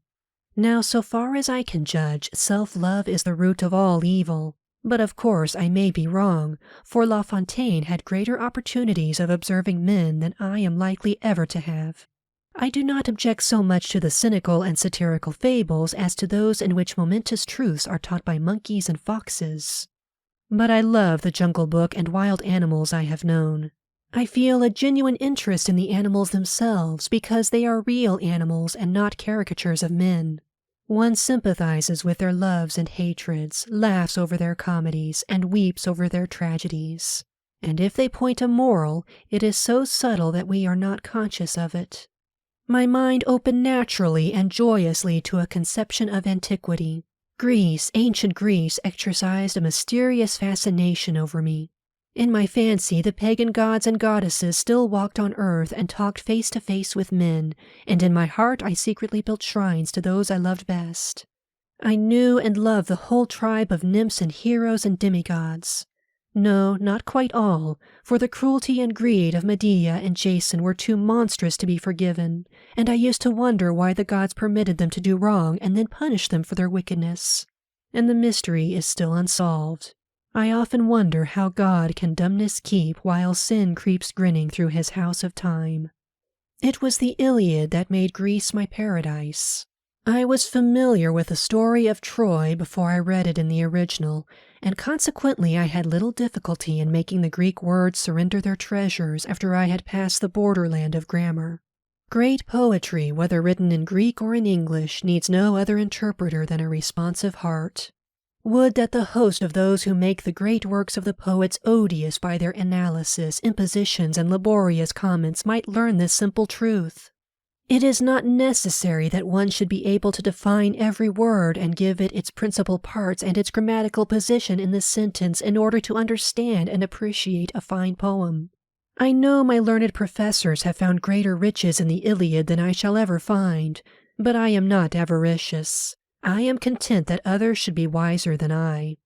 Now, so far as I can judge, self-love is the root of all evil. But of course I may be wrong, for La Fontaine had greater opportunities of observing men than I am likely ever to have. I do not object so much to the cynical and satirical fables as to those in which momentous truths are taught by monkeys and foxes. But I love the Jungle Book and wild animals I have known. I feel a genuine interest in the animals themselves because they are real animals and not caricatures of men. One sympathizes with their loves and hatreds, laughs over their comedies, and weeps over their tragedies. And if they point a moral, it is so subtle that we are not conscious of it. My mind opened naturally and joyously to a conception of antiquity. Greece, ancient Greece, exercised a mysterious fascination over me. In my fancy, the pagan gods and goddesses still walked on earth and talked face to face with men, and in my heart I secretly built shrines to those I loved best. I knew and loved the whole tribe of nymphs and heroes and demigods. No, not quite all, for the cruelty and greed of Medea and Jason were too monstrous to be forgiven, and I used to wonder why the gods permitted them to do wrong and then punished them for their wickedness. And the mystery is still unsolved. I often wonder how God can dumbness keep while sin creeps grinning through his house of time. It was the Iliad that made Greece my paradise. I was familiar with the story of Troy before I read it in the original, and consequently I had little difficulty in making the Greek words surrender their treasures after I had passed the borderland of grammar. Great poetry, whether written in Greek or in English, needs no other interpreter than a responsive heart. Would that the host of those who make the great works of the poets odious by their analysis, impositions, and laborious comments might learn this simple truth. It is not necessary that one should be able to define every word and give it its principal parts and its grammatical position in the sentence in order to understand and appreciate a fine poem. I know my learned professors have found greater riches in the Iliad than I shall ever find, but I am not avaricious. I am content that others should be wiser than I.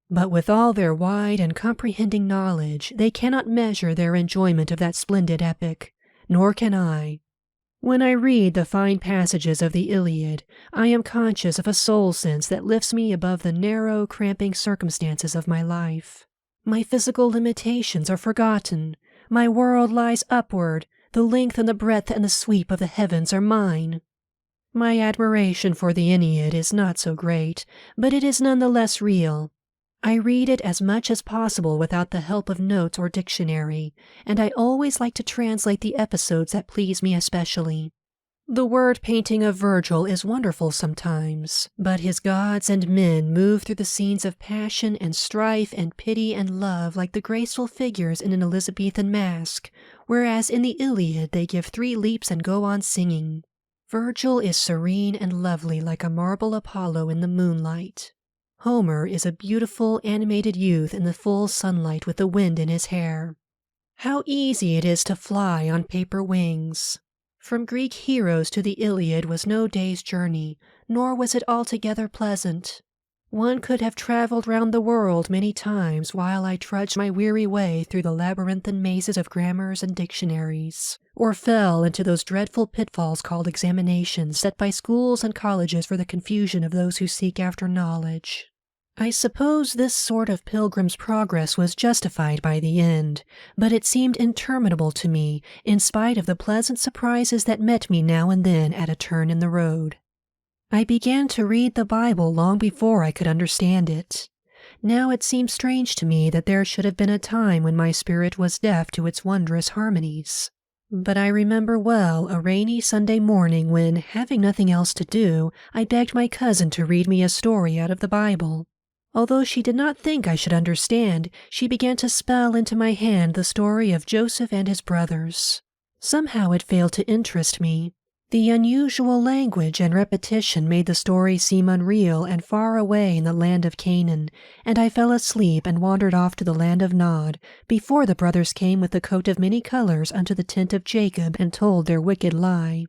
But with all their wide and comprehending knowledge, they cannot measure their enjoyment of that splendid epic, nor can I. When I read the fine passages of the Iliad, I am conscious of a soul sense that lifts me above the narrow, cramping circumstances of my life. My physical limitations are forgotten. My world lies upward. The length and the breadth and the sweep of the heavens are mine. My admiration for the Aeneid is not so great, but it is none the less real. I read it as much as possible without the help of notes or dictionary, and I always like to translate the episodes that please me especially. The word painting of Virgil is wonderful sometimes, but his gods and men move through the scenes of passion and strife and pity and love like the graceful figures in an Elizabethan masque, whereas in the Iliad they give 3 leaps and go on singing. Virgil is serene and lovely like a marble Apollo in the moonlight. Homer is a beautiful, animated youth in the full sunlight with the wind in his hair. How easy it is to fly on paper wings. From Greek heroes to the Iliad was no day's journey, nor was it altogether pleasant. One could have traveled round the world many times while I trudged my weary way through the labyrinthine mazes of grammars and dictionaries, or fell into those dreadful pitfalls called examinations set by schools and colleges for the confusion of those who seek after knowledge. I suppose this sort of pilgrim's progress was justified by the end, but it seemed interminable to me, in spite of the pleasant surprises that met me now and then at a turn in the road. I began to read the Bible long before I could understand it. Now it seems strange to me that there should have been a time when my spirit was deaf to its wondrous harmonies. But I remember well a rainy Sunday morning when, having nothing else to do, I begged my cousin to read me a story out of the Bible. Although she did not think I should understand, she began to spell into my hand the story of Joseph and his brothers. Somehow it failed to interest me. The unusual language and repetition made the story seem unreal and far away in the land of Canaan, and I fell asleep and wandered off to the land of Nod, before the brothers came with the coat of many colors unto the tent of Jacob and told their wicked lie.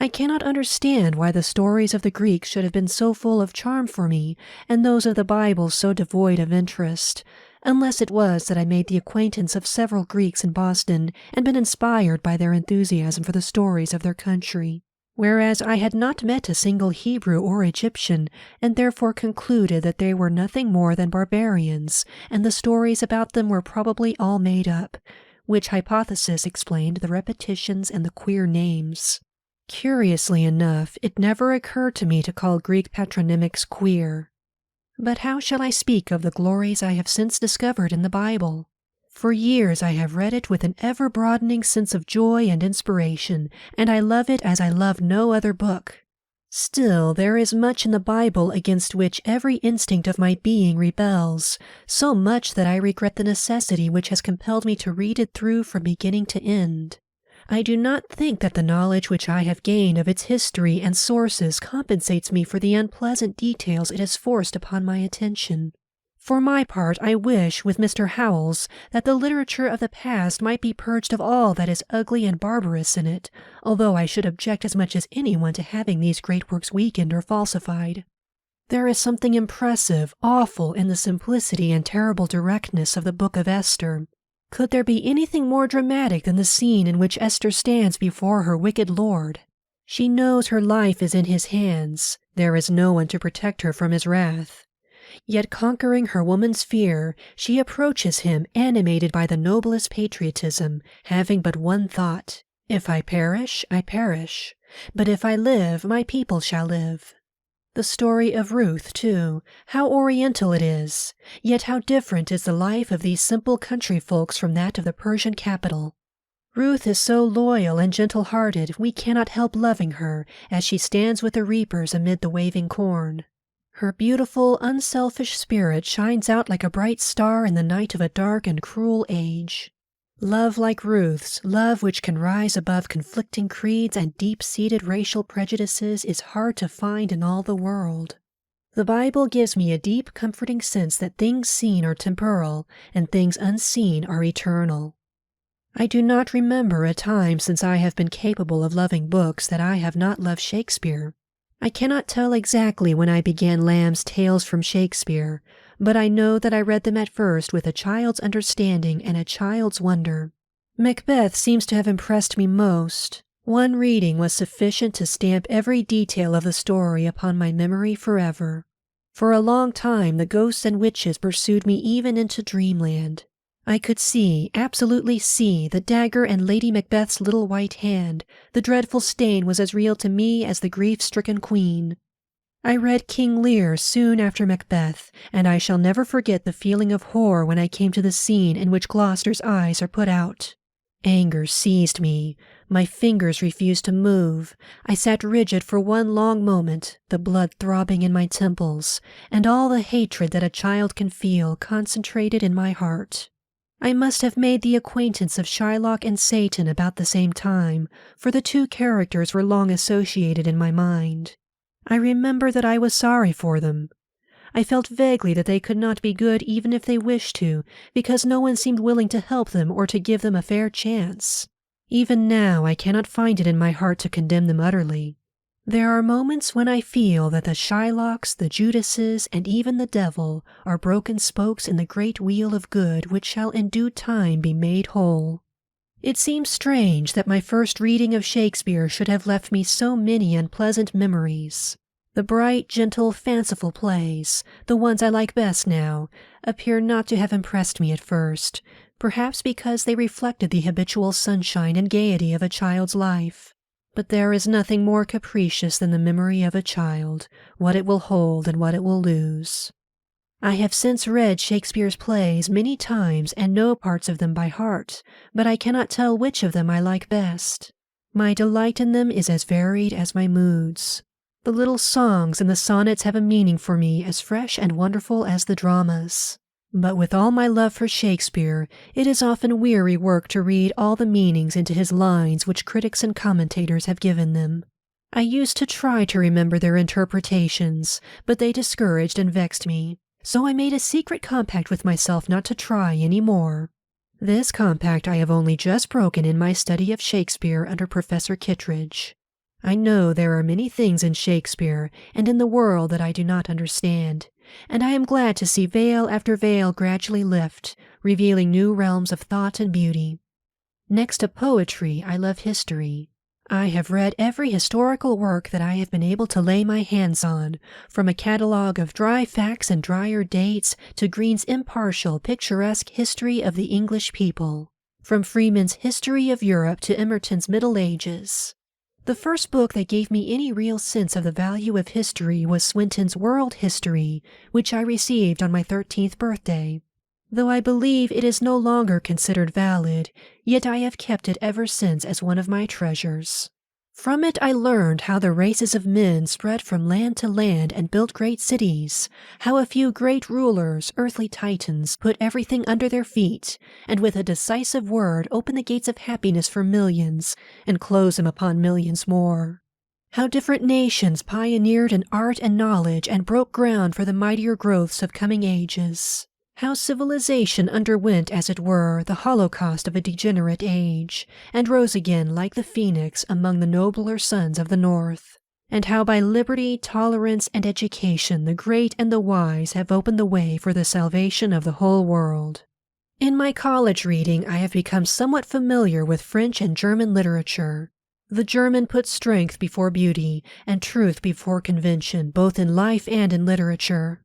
I cannot understand why the stories of the Greeks should have been so full of charm for me, and those of the Bible so devoid of interest, unless it was that I made the acquaintance of several Greeks in Boston and been inspired by their enthusiasm for the stories of their country, whereas I had not met a single Hebrew or Egyptian, and therefore concluded that they were nothing more than barbarians, and the stories about them were probably all made up, which hypothesis explained the repetitions and the queer names. Curiously enough, it never occurred to me to call Greek patronymics queer. But how shall I speak of the glories I have since discovered in the Bible? For years I have read it with an ever-broadening sense of joy and inspiration, and I love it as I love no other book. Still, there is much in the Bible against which every instinct of my being rebels, so much that I regret the necessity which has compelled me to read it through from beginning to end. I do not think that the knowledge which I have gained of its history and sources compensates me for the unpleasant details it has forced upon my attention. For my part, I wish, with Mr. Howells, that the literature of the past might be purged of all that is ugly and barbarous in it, although I should object as much as anyone to having these great works weakened or falsified. There is something impressive, awful in the simplicity and terrible directness of the Book of Esther. Could there be anything more dramatic than the scene in which Esther stands before her wicked lord? She knows her life is in his hands. There is no one to protect her from his wrath. Yet conquering her woman's fear, she approaches him animated by the noblest patriotism, having but one thought: if I perish, I perish. But if I live, my people shall live. The story of Ruth, too, how oriental it is, yet how different is the life of these simple country folks from that of the Persian capital. Ruth is so loyal and gentle-hearted we cannot help loving her as she stands with the reapers amid the waving corn. Her beautiful, unselfish spirit shines out like a bright star in the night of a dark and cruel age. Love like Ruth's, love which can rise above conflicting creeds and deep-seated racial prejudices, is hard to find in all the world. The Bible gives me a deep, comforting sense that things seen are temporal and things unseen are eternal. I do not remember a time since I have been capable of loving books that I have not loved Shakespeare. I cannot tell exactly when I began Lamb's Tales from Shakespeare, but I know that I read them at first with a child's understanding and a child's wonder. Macbeth seems to have impressed me most. One reading was sufficient to stamp every detail of the story upon my memory forever. For a long time the ghosts and witches pursued me even into dreamland. I could see, absolutely see, the dagger and Lady Macbeth's little white hand. The dreadful stain was as real to me as the grief-stricken queen. I read King Lear soon after Macbeth, and I shall never forget the feeling of horror when I came to the scene in which Gloucester's eyes are put out. Anger seized me. My fingers refused to move. I sat rigid for one long moment, the blood throbbing in my temples, and all the hatred that a child can feel concentrated in my heart. I must have made the acquaintance of Shylock and Satan about the same time, for the two characters were long associated in my mind. I remember that I was sorry for them. I felt vaguely that they could not be good even if they wished to, because no one seemed willing to help them or to give them a fair chance. Even now, I cannot find it in my heart to condemn them utterly. There are moments when I feel that the Shylocks, the Judases, and even the devil are broken spokes in the great wheel of good which shall in due time be made whole. It seems strange that my first reading of Shakespeare should have left me so many unpleasant memories. The bright, gentle, fanciful plays, the ones I like best now, appear not to have impressed me at first, perhaps because they reflected the habitual sunshine and gaiety of a child's life. But there is nothing more capricious than the memory of a child, what it will hold and what it will lose. I have since read Shakespeare's plays many times and know parts of them by heart, but I cannot tell which of them I like best. My delight in them is as varied as my moods. The little songs and the sonnets have a meaning for me as fresh and wonderful as the dramas. But with all my love for Shakespeare, it is often weary work to read all the meanings into his lines which critics and commentators have given them. I used to try to remember their interpretations, but they discouraged and vexed me. So I made a secret compact with myself not to try any more. This compact I have only just broken in my study of Shakespeare under Professor Kittredge. I know there are many things in Shakespeare and in the world that I do not understand, and I am glad to see veil after veil gradually lift, revealing new realms of thought and beauty. Next to poetry, I love history. I have read every historical work that I have been able to lay my hands on, from a catalogue of dry facts and drier dates to Green's impartial, picturesque history of the English people, from Freeman's History of Europe to Emerton's Middle Ages. The first book that gave me any real sense of the value of history was Swinton's World History, which I received on my 13th birthday. Though I believe it is no longer considered valid, yet I have kept it ever since as one of my treasures. From it I learned how the races of men spread from land to land and built great cities, how a few great rulers, earthly titans, put everything under their feet, and with a decisive word opened the gates of happiness for millions, and closed them upon millions more. How different nations pioneered in art and knowledge and broke ground for the mightier growths of coming ages. How civilization underwent, as it were, the holocaust of a degenerate age, and rose again like the phoenix among the nobler sons of the North. And how by liberty, tolerance, and education the great and the wise have opened the way for the salvation of the whole world. In my college reading, I have become somewhat familiar with French and German literature. The German puts strength before beauty, and truth before convention, both in life and in literature.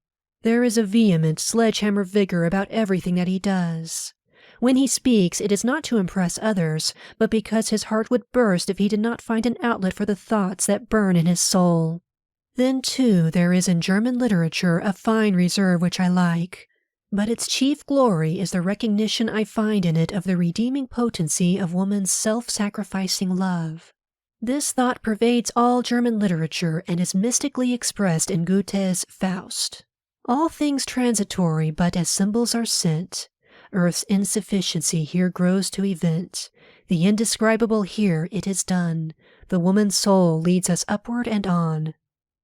There is a vehement, sledgehammer vigor about everything that he does. When he speaks, it is not to impress others, but because his heart would burst if he did not find an outlet for the thoughts that burn in his soul. Then, too, there is in German literature a fine reserve which I like, but its chief glory is the recognition I find in it of the redeeming potency of woman's self-sacrificing love. This thought pervades all German literature and is mystically expressed in Goethe's Faust. All things transitory but as symbols are sent. Earth's insufficiency here grows to event. The indescribable here it is done. The woman's soul leads us upward and on.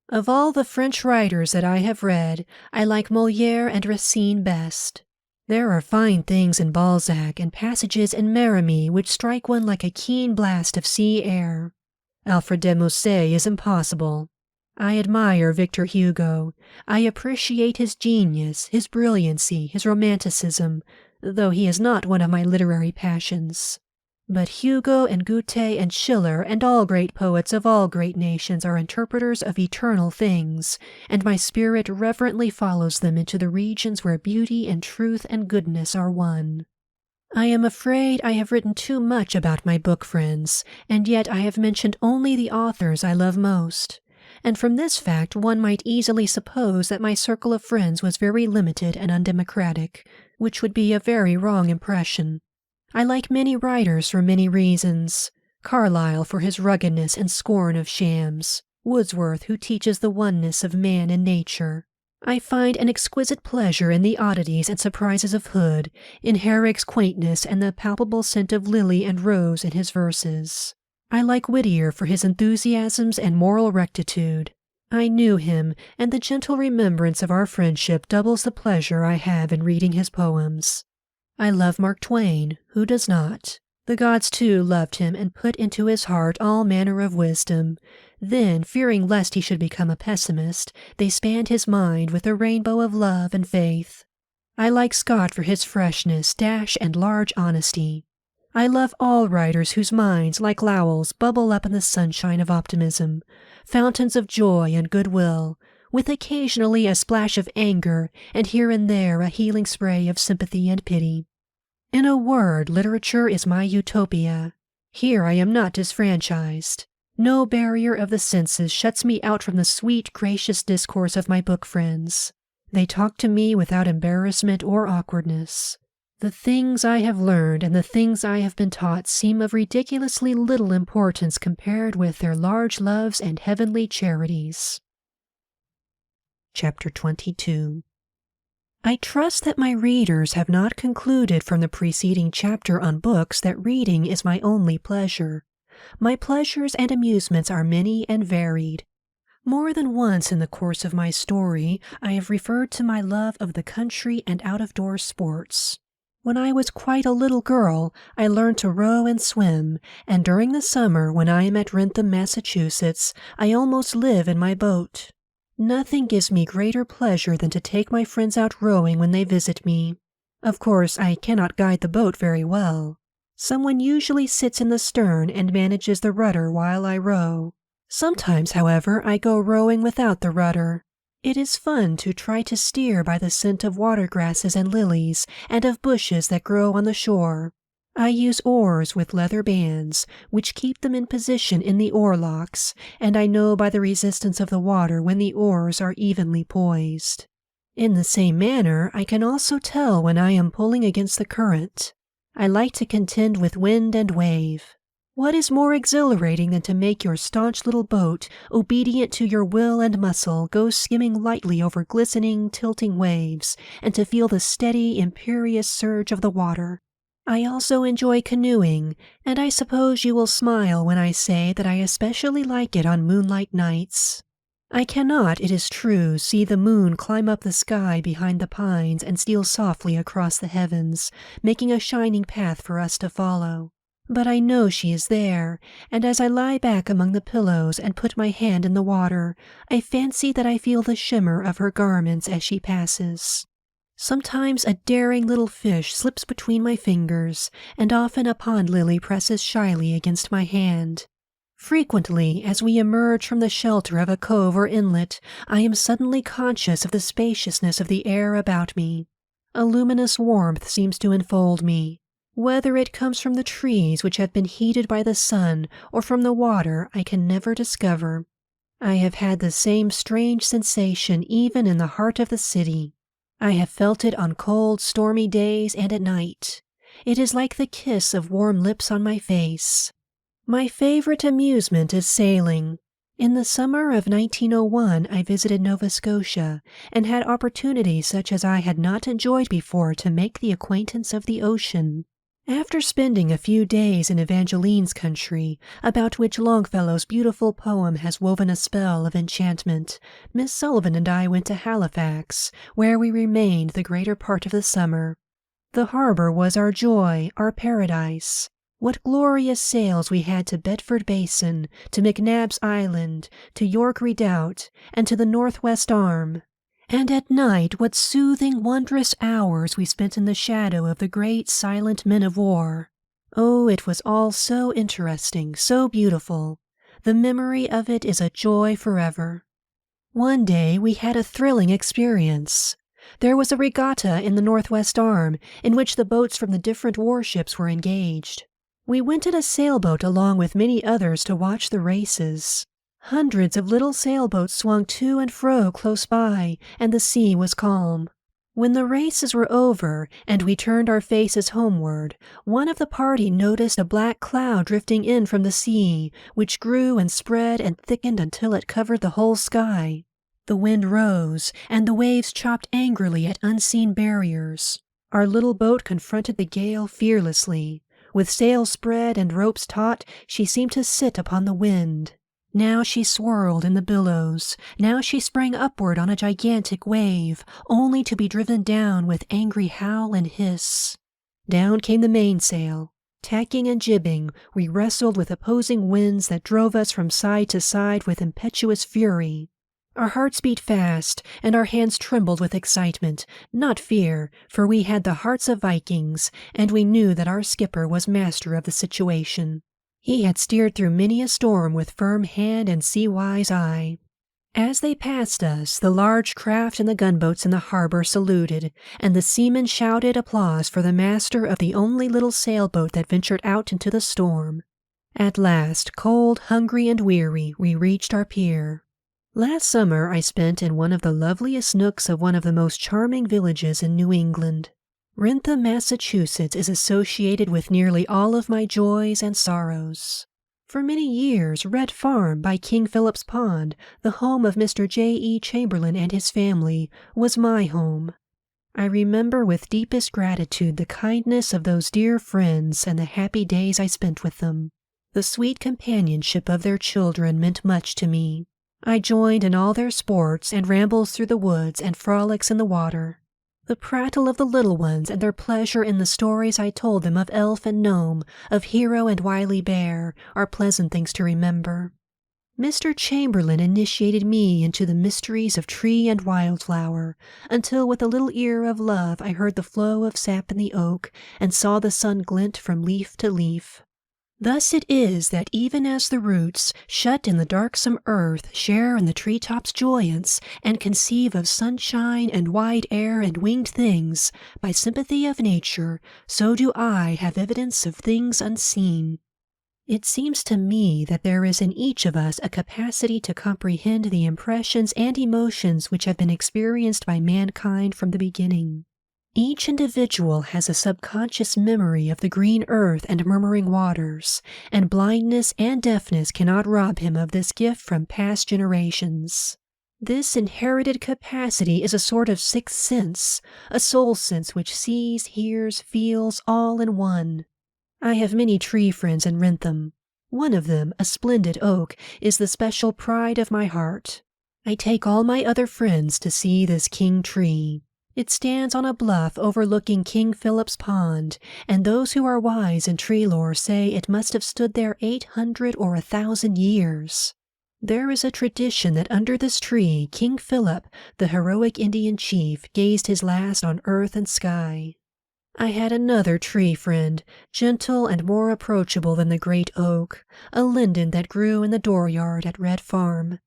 Of all the French writers that I have read, I like Molière and Racine best. There are fine things in Balzac and passages in Merimée which strike one like a keen blast of sea air. Alfred de Musset is impossible. I admire Victor Hugo. I appreciate his genius, his brilliancy, his romanticism, though he is not one of my literary passions. But Hugo and Goethe and Schiller and all great poets of all great nations are interpreters of eternal things, and my spirit reverently follows them into the regions where beauty and truth and goodness are one. I am afraid I have written too much about my book friends, and yet I have mentioned only the authors I love most. And from this fact one might easily suppose that my circle of friends was very limited and undemocratic, which would be a very wrong impression. I like many writers for many reasons. Carlyle for his ruggedness and scorn of shams, Wordsworth who teaches the oneness of man and nature. I find an exquisite pleasure in the oddities and surprises of Hood, in Herrick's quaintness and the palpable scent of lily and rose in his verses. I like Whittier for his enthusiasms and moral rectitude. I knew him, and the gentle remembrance of our friendship doubles the pleasure I have in reading his poems. I love Mark Twain, who does not? The gods too loved him and put into his heart all manner of wisdom. Then, fearing lest he should become a pessimist, they spanned his mind with a rainbow of love and faith. I like Scott for his freshness, dash, and large honesty. I love all writers whose minds, like Lowell's, bubble up in the sunshine of optimism, fountains of joy and goodwill, with occasionally a splash of anger and here and there a healing spray of sympathy and pity. In a word, literature is my utopia. Here I am not disfranchised. No barrier of the senses shuts me out from the sweet, gracious discourse of my book friends. They talk to me without embarrassment or awkwardness. The things I have learned and the things I have been taught seem of ridiculously little importance compared with their large loves and heavenly charities. Chapter 22. I trust that my readers have not concluded from the preceding chapter on books that reading is my only pleasure. My pleasures and amusements are many and varied. More than once in the course of my story, I have referred to my love of the country and out-of-door sports. When I was quite a little girl, I learned to row and swim, and during the summer, when I am at Wrentham, Massachusetts, I almost live in my boat. Nothing gives me greater pleasure than to take my friends out rowing when they visit me. Of course, I cannot guide the boat very well. Someone usually sits in the stern and manages the rudder while I row. Sometimes, however, I go rowing without the rudder. It is fun to try to steer by the scent of water grasses and lilies and of bushes that grow on the shore. I use oars with leather bands, which keep them in position in the oarlocks, and I know by the resistance of the water when the oars are evenly poised. In the same manner, I can also tell when I am pulling against the current. I like to contend with wind and wave. What is more exhilarating than to make your staunch little boat, obedient to your will and muscle, go skimming lightly over glistening, tilting waves, and to feel the steady, imperious surge of the water? I also enjoy canoeing, and I suppose you will smile when I say that I especially like it on moonlight nights. I cannot, it is true, see the moon climb up the sky behind the pines and steal softly across the heavens, making a shining path for us to follow. But I know she is there, and as I lie back among the pillows and put my hand in the water, I fancy that I feel the shimmer of her garments as she passes. Sometimes a daring little fish slips between my fingers, and often a pond lily presses shyly against my hand. Frequently, as we emerge from the shelter of a cove or inlet, I am suddenly conscious of the spaciousness of the air about me. A luminous warmth seems to enfold me. Whether it comes from the trees which have been heated by the sun or from the water, I can never discover. I have had the same strange sensation even in the heart of the city. I have felt it on cold, stormy days and at night. It is like the kiss of warm lips on my face. My favorite amusement is sailing. In the summer of 1901, I visited Nova Scotia and had opportunities such as I had not enjoyed before to make the acquaintance of the ocean. After spending a few days in Evangeline's country, about which Longfellow's beautiful poem has woven a spell of enchantment, Miss Sullivan and I went to Halifax, where we remained the greater part of the summer. The harbor was our joy, our paradise. What glorious sails we had to Bedford Basin, to McNabb's Island, to York Redoubt, and to the Northwest Arm. And at night, what soothing, wondrous hours we spent in the shadow of the great, silent men of war. Oh, it was all so interesting, so beautiful. The memory of it is a joy forever. One day we had a thrilling experience. There was a regatta in the Northwest Arm, in which the boats from the different warships were engaged. We went in a sailboat along with many others to watch the races. Hundreds of little sailboats swung to and fro close by, and the sea was calm. When the races were over, and we turned our faces homeward, one of the party noticed a black cloud drifting in from the sea, which grew and spread and thickened until it covered the whole sky. The wind rose, and the waves chopped angrily at unseen barriers. Our little boat confronted the gale fearlessly. With sails spread and ropes taut, she seemed to sit upon the wind. Now she swirled in the billows, now she sprang upward on a gigantic wave, only to be driven down with angry howl and hiss. Down came the mainsail. Tacking and jibbing, we wrestled with opposing winds that drove us from side to side with impetuous fury. Our hearts beat fast, and our hands trembled with excitement, not fear, for we had the hearts of Vikings, and we knew that our skipper was master of the situation. He had steered through many a storm with firm hand and sea-wise eye. As they passed us, the large craft and the gunboats in the harbor saluted, and the seamen shouted applause for the master of the only little sailboat that ventured out into the storm. At last, cold, hungry, and weary, we reached our pier. Last summer I spent in one of the loveliest nooks of one of the most charming villages in New England. Wrentham, Massachusetts is associated with nearly all of my joys and sorrows. For many years, Red Farm by King Philip's Pond, the home of Mr. J.E. Chamberlain and his family, was my home. I remember with deepest gratitude the kindness of those dear friends and the happy days I spent with them. The sweet companionship of their children meant much to me. I joined in all their sports and rambles through the woods and frolics in the water. The prattle of the little ones and their pleasure in the stories I told them of elf and gnome, of hero and wily bear, are pleasant things to remember. Mr. Chamberlain initiated me into the mysteries of tree and wildflower, until with a little ear of love I heard the flow of sap in the oak and saw the sun glint from leaf to leaf. Thus it is that even as the roots, shut in the darksome earth, share in the treetops' joyance, and conceive of sunshine and wide air and winged things, by sympathy of nature, so do I have evidence of things unseen. It seems to me that there is in each of us a capacity to comprehend the impressions and emotions which have been experienced by mankind from the beginning. Each individual has a subconscious memory of the green earth and murmuring waters, and blindness and deafness cannot rob him of this gift from past generations. This inherited capacity is a sort of sixth sense, a soul sense which sees, hears, feels, all in one. I have many tree friends in Wrentham. One of them, a splendid oak, is the special pride of my heart. I take all my other friends to see this king tree. It stands on a bluff overlooking King Philip's Pond, and those who are wise in tree lore say it must have stood there 800 or 1,000 years. There is a tradition that under this tree King Philip, the heroic Indian chief, gazed his last on earth and sky. I had another tree friend, gentle and more approachable than the great oak, a linden that grew in the dooryard at Red Farm.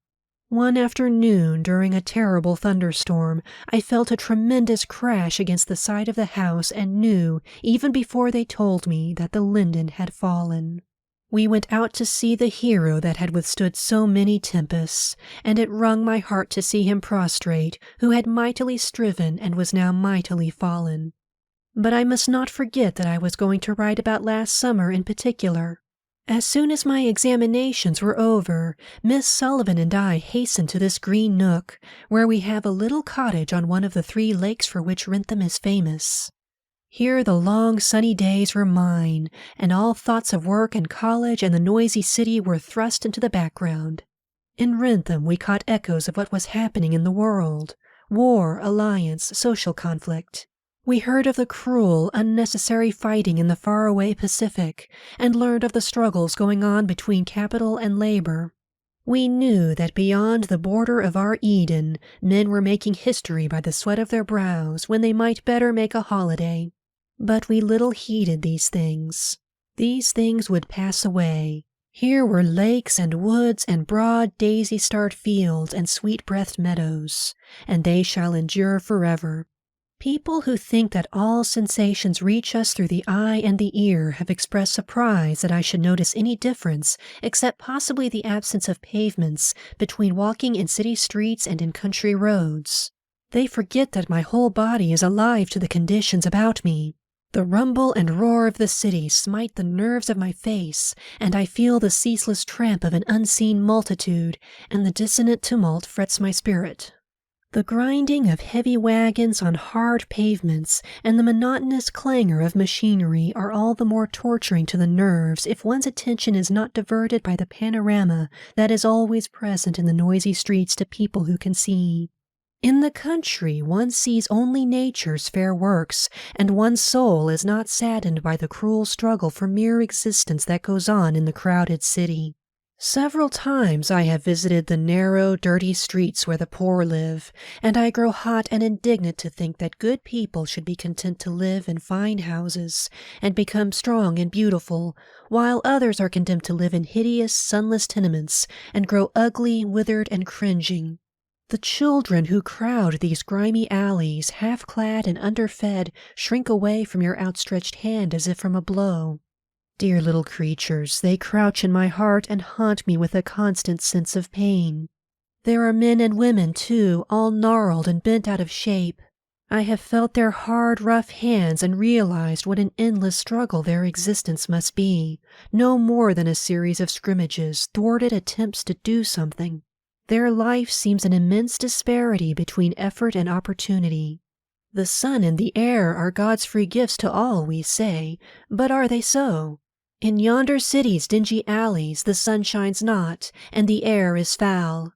One afternoon, during a terrible thunderstorm, I felt a tremendous crash against the side of the house and knew, even before they told me, that the linden had fallen. We went out to see the hero that had withstood so many tempests, and it wrung my heart to see him prostrate, who had mightily striven and was now mightily fallen. But I must not forget that I was going to write about last summer in particular. As soon as my examinations were over, Miss Sullivan and I hastened to this green nook, where we have a little cottage on one of the 3 lakes for which Wrentham is famous. Here the long sunny days were mine, and all thoughts of work and college and the noisy city were thrust into the background. In Wrentham we caught echoes of what was happening in the world: war, alliance, social conflict. We heard of the cruel, unnecessary fighting in the faraway Pacific, and learned of the struggles going on between capital and labor. We knew that beyond the border of our Eden, men were making history by the sweat of their brows when they might better make a holiday. But we little heeded these things. These things would pass away. Here were lakes and woods and broad daisy-starred fields and sweet-breathed meadows, and they shall endure forever. People who think that all sensations reach us through the eye and the ear have expressed surprise that I should notice any difference, except possibly the absence of pavements, between walking in city streets and in country roads. They forget that my whole body is alive to the conditions about me. The rumble and roar of the city smite the nerves of my face, and I feel the ceaseless tramp of an unseen multitude, and the dissonant tumult frets my spirit. The grinding of heavy wagons on hard pavements and the monotonous clangor of machinery are all the more torturing to the nerves if one's attention is not diverted by the panorama that is always present in the noisy streets to people who can see. In the country, one sees only nature's fair works, and one's soul is not saddened by the cruel struggle for mere existence that goes on in the crowded city. Several times I have visited the narrow, dirty streets where the poor live, and I grow hot and indignant to think that good people should be content to live in fine houses and become strong and beautiful, while others are condemned to live in hideous, sunless tenements and grow ugly, withered, and cringing. The children who crowd these grimy alleys, half-clad and underfed, shrink away from your outstretched hand as if from a blow. Dear little creatures, they crouch in my heart and haunt me with a constant sense of pain. There are men and women, too, all gnarled and bent out of shape. I have felt their hard, rough hands and realized what an endless struggle their existence must be, no more than a series of scrimmages, thwarted attempts to do something. Their life seems an immense disparity between effort and opportunity. The sun and the air are God's free gifts to all, we say, but are they so? In yonder city's dingy alleys the sun shines not, and the air is foul.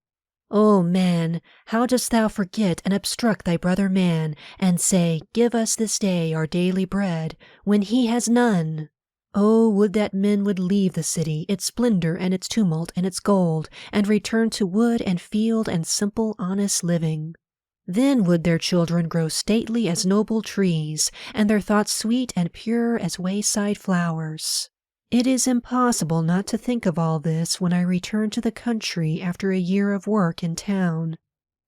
O man, how dost thou forget and obstruct thy brother man, and say, Give us this day our daily bread, when he has none? Oh, would that men would leave the city, its splendor and its tumult and its gold, and return to wood and field and simple, honest living. Then would their children grow stately as noble trees, and their thoughts sweet and pure as wayside flowers. It is impossible not to think of all this when I return to the country after a year of work in town.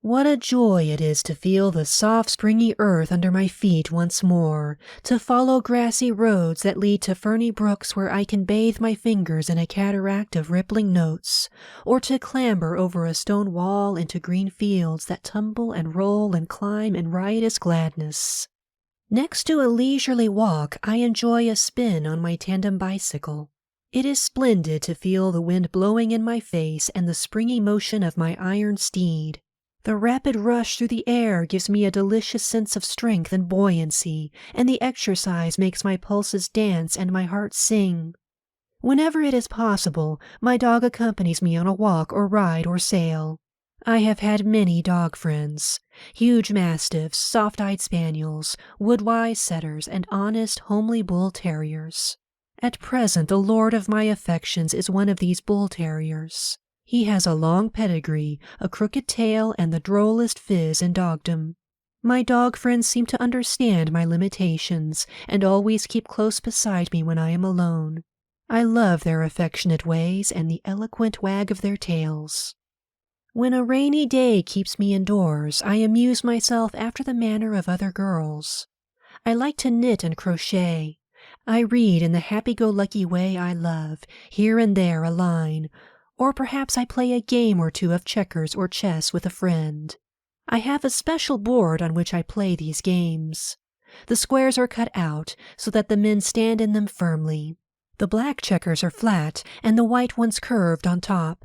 What a joy it is to feel the soft, springy earth under my feet once more, to follow grassy roads that lead to ferny brooks where I can bathe my fingers in a cataract of rippling notes, or to clamber over a stone wall into green fields that tumble and roll and climb in riotous gladness. Next to a leisurely walk, I enjoy a spin on my tandem bicycle. It is splendid to feel the wind blowing in my face and the springy motion of my iron steed. The rapid rush through the air gives me a delicious sense of strength and buoyancy, and the exercise makes my pulses dance and my heart sing. Whenever it is possible, my dog accompanies me on a walk or ride or sail. I have had many dog friends, huge mastiffs, soft-eyed spaniels, woodwise setters, and honest, homely bull terriers. At present the lord of my affections is one of these bull terriers. He has a long pedigree, a crooked tail, and the drollest phiz in dogdom. My dog friends seem to understand my limitations, and always keep close beside me when I am alone. I love their affectionate ways and the eloquent wag of their tails. When a rainy day keeps me indoors, I amuse myself after the manner of other girls. I like to knit and crochet. I read in the happy-go-lucky way I love, here and there a line, or perhaps I play a game or two of checkers or chess with a friend. I have a special board on which I play these games. The squares are cut out so that the men stand in them firmly. The black checkers are flat and the white ones curved on top.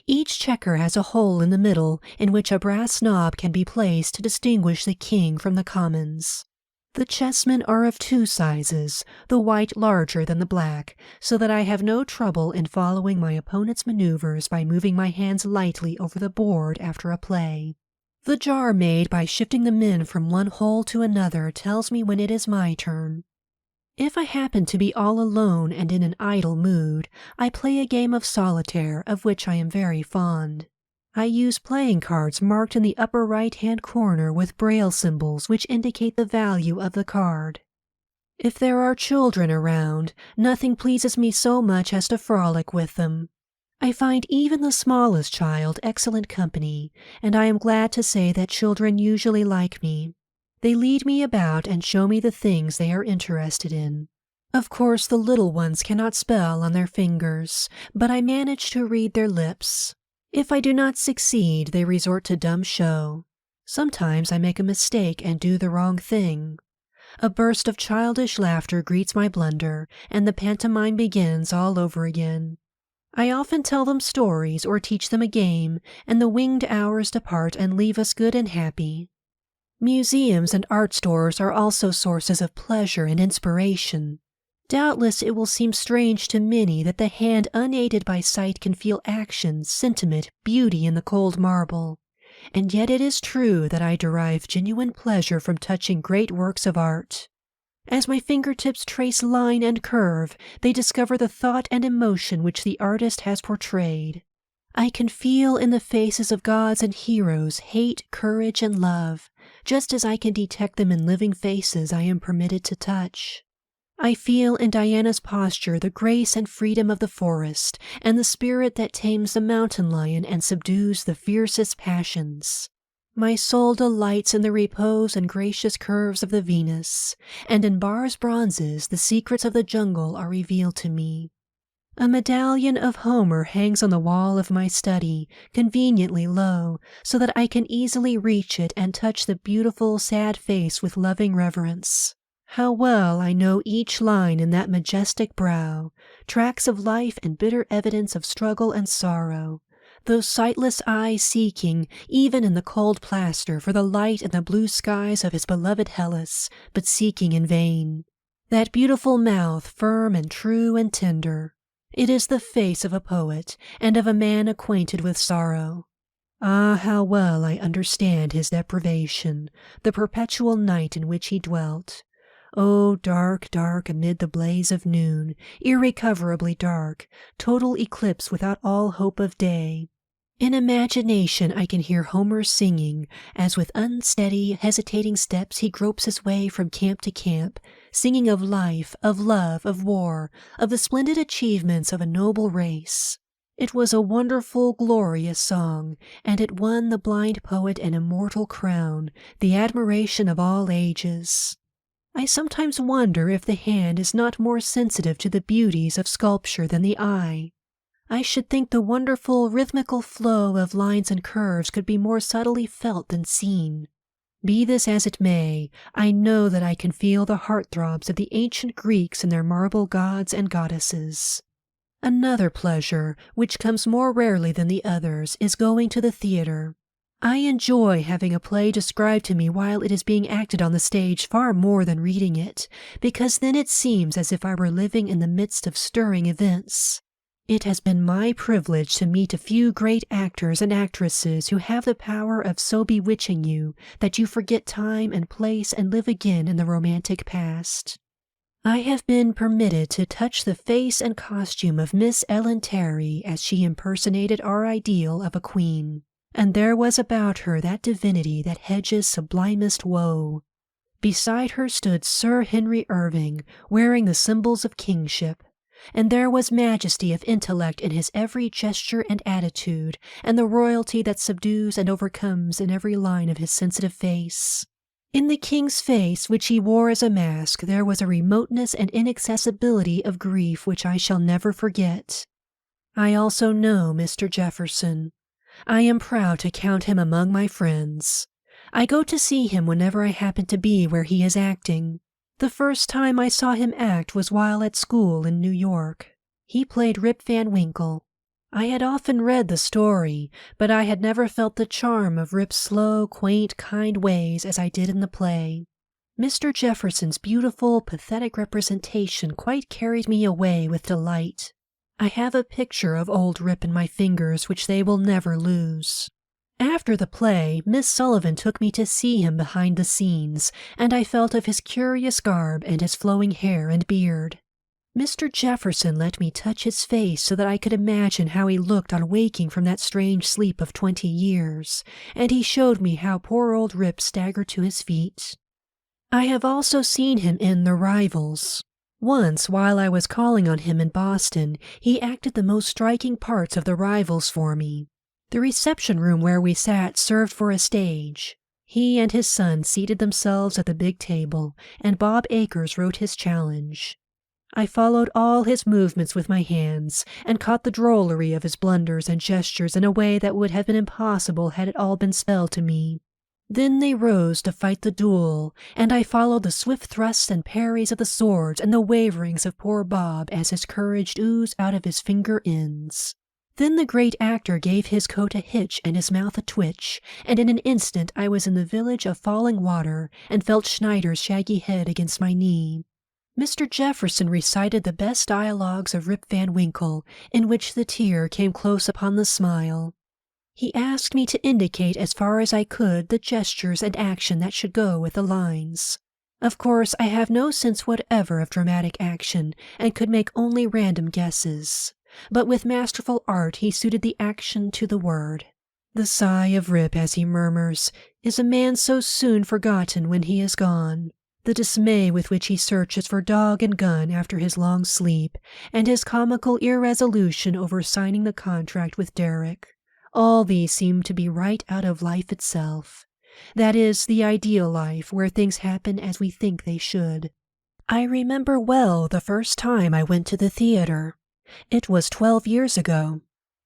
Each checker has a hole in the middle in which a brass knob can be placed to distinguish the king from the commons. The chessmen are of two sizes, the white larger than the black, so that I have no trouble in following my opponent's maneuvers by moving my hands lightly over the board after a play. The jar made by shifting the men from one hole to another tells me when it is my turn. If I happen to be all alone and in an idle mood, I play a game of solitaire of which I am very fond. I use playing cards marked in the upper right-hand corner with braille symbols which indicate the value of the card. If there are children around, nothing pleases me so much as to frolic with them. I find even the smallest child excellent company, and I am glad to say that children usually like me. They lead me about and show me the things they are interested in. Of course, the little ones cannot spell on their fingers, but I manage to read their lips. If I do not succeed, they resort to dumb show. Sometimes I make a mistake and do the wrong thing. A burst of childish laughter greets my blunder, and the pantomime begins all over again. I often tell them stories or teach them a game, and the winged hours depart and leave us good and happy. Museums and art stores are also sources of pleasure and inspiration. Doubtless it will seem strange to many that the hand unaided by sight can feel action, sentiment, beauty in the cold marble. And yet it is true that I derive genuine pleasure from touching great works of art. As my fingertips trace line and curve, they discover the thought and emotion which the artist has portrayed. I can feel in the faces of gods and heroes hate, courage, and love, just as I can detect them in living faces I am permitted to touch. I feel in Diana's posture the grace and freedom of the forest, and the spirit that tames the mountain lion and subdues the fiercest passions. My soul delights in the repose and gracious curves of the Venus, and in Barr's bronzes the secrets of the jungle are revealed to me. A medallion of Homer hangs on the wall of my study, conveniently low, so that I can easily reach it and touch the beautiful, sad face with loving reverence. How well I know each line in that majestic brow, tracks of life and bitter evidence of struggle and sorrow. Those sightless eyes seeking, even in the cold plaster, for the light and the blue skies of his beloved Hellas, but seeking in vain. That beautiful mouth, firm and true and tender. It is the face of a poet, and of a man acquainted with sorrow. Ah, how well I understand his deprivation, the perpetual night in which he dwelt. Oh, dark, dark amid the blaze of noon, irrecoverably dark, total eclipse without all hope of day. In imagination I can hear Homer singing, as with unsteady, hesitating steps he gropes his way from camp to camp, singing of life, of love, of war, of the splendid achievements of a noble race. It was a wonderful, glorious song, and it won the blind poet an immortal crown, the admiration of all ages. I sometimes wonder if the hand is not more sensitive to the beauties of sculpture than the eye. I should think the wonderful rhythmical flow of lines and curves could be more subtly felt than seen. Be this as it may, I know that I can feel the heartthrobs of the ancient Greeks and their marble gods and goddesses. Another pleasure, which comes more rarely than the others, is going to the theater. I enjoy having a play described to me while it is being acted on the stage far more than reading it, because then it seems as if I were living in the midst of stirring events. It has been my privilege to meet a few great actors and actresses who have the power of so bewitching you that you forget time and place and live again in the romantic past. I have been permitted to touch the face and costume of Miss Ellen Terry as she impersonated our ideal of a queen, and there was about her that divinity that hedges sublimest woe. Beside her stood Sir Henry Irving, wearing the symbols of kingship, and there was majesty of intellect in his every gesture and attitude, and the royalty that subdues and overcomes in every line of his sensitive face. In the king's face, which he wore as a mask, there was a remoteness and inaccessibility of grief which I shall never forget. I also know Mr. Jefferson. I am proud to count him among my friends. I go to see him whenever I happen to be where he is acting. The first time I saw him act was while at school in New York. He played Rip Van Winkle. I had often read the story, but I had never felt the charm of Rip's slow, quaint, kind ways as I did in the play. Mr. Jefferson's beautiful, pathetic representation quite carried me away with delight. I have a picture of old Rip in my fingers which they will never lose. After the play, Miss Sullivan took me to see him behind the scenes, and I felt of his curious garb and his flowing hair and beard. Mr. Jefferson let me touch his face so that I could imagine how he looked on waking from that strange sleep of 20 years, and he showed me how poor old Rip staggered to his feet. I have also seen him in The Rivals. Once, while I was calling on him in Boston, he acted the most striking parts of The Rivals for me. The reception room where we sat served for a stage. He and his son seated themselves at the big table, and Bob Acres wrote his challenge. I followed all his movements with my hands, and caught the drollery of his blunders and gestures in a way that would have been impossible had it all been spelled to me. Then they rose to fight the duel, and I followed the swift thrusts and parries of the swords and the waverings of poor Bob as his courage oozed out of his finger ends. Then the great actor gave his coat a hitch and his mouth a twitch, and in an instant I was in the village of Falling Water and felt Schneider's shaggy head against my knee. Mr. Jefferson recited the best dialogues of Rip Van Winkle, in which the tear came close upon the smile. He asked me to indicate as far as I could the gestures and action that should go with the lines. Of course, I have no sense whatever of dramatic action, and could make only random guesses. But with masterful art he suited the action to the word. The sigh of Rip as he murmurs, "Is a man so soon forgotten when he is gone?" The dismay with which he searches for dog and gun after his long sleep, and his comical irresolution over signing the contract with Derrick. All these seem to be right out of life itself. That is, the ideal life, where things happen as we think they should. I remember well the first time I went to the theater. It was 12 years ago.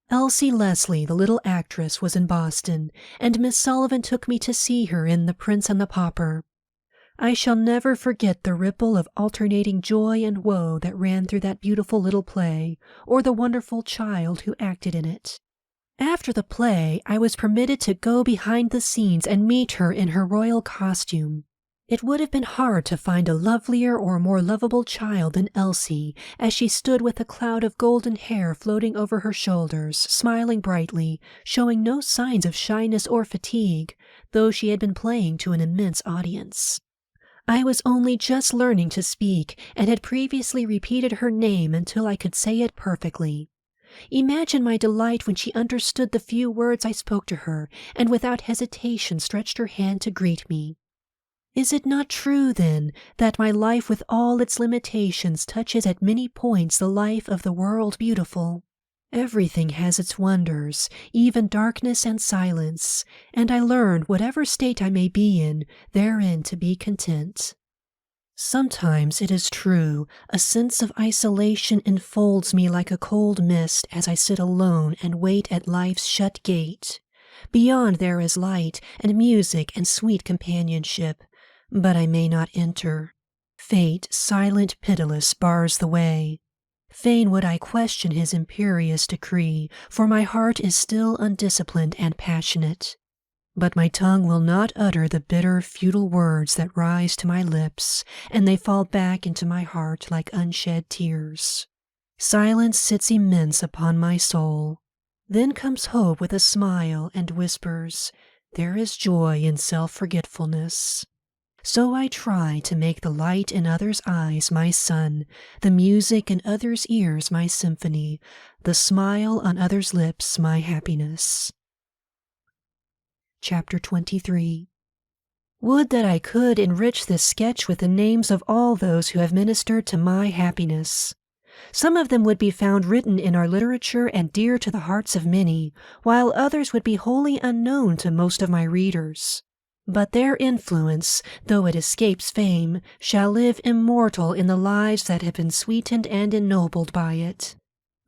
Elsie Leslie, the little actress, was in Boston, and Miss Sullivan took me to see her in The Prince and the Pauper. I shall never forget the ripple of alternating joy and woe that ran through that beautiful little play, or the wonderful child who acted in it. After the play, I was permitted to go behind the scenes and meet her in her royal costume. It would have been hard to find a lovelier or more lovable child than Elsie, as she stood with a cloud of golden hair floating over her shoulders, smiling brightly, showing no signs of shyness or fatigue, though she had been playing to an immense audience. I was only just learning to speak, and had previously repeated her name until I could say it perfectly. Imagine my delight when she understood the few words I spoke to her, and without hesitation stretched her hand to greet me. Is it not true, then, that my life with all its limitations touches at many points the life of the world beautiful? Everything has its wonders, even darkness and silence, and I learned, whatever state I may be in, therein to be content. Sometimes, it is true, a sense of isolation enfolds me like a cold mist as I sit alone and wait at life's shut gate. Beyond there is light and music and sweet companionship, but I may not enter. Fate, silent, pitiless, bars the way. Fain would I question his imperious decree, for my heart is still undisciplined and passionate. But my tongue will not utter the bitter, futile words that rise to my lips, and they fall back into my heart like unshed tears. Silence sits immense upon my soul. Then comes hope with a smile and whispers, "There is joy in self-forgetfulness." So I try to make the light in others' eyes my sun, the music in others' ears my symphony, the smile on others' lips my happiness. Chapter 23. Would that I could enrich this sketch with the names of all those who have ministered to my happiness. Some of them would be found written in our literature and dear to the hearts of many, while others would be wholly unknown to most of my readers. But their influence, though it escapes fame, shall live immortal in the lives that have been sweetened and ennobled by it.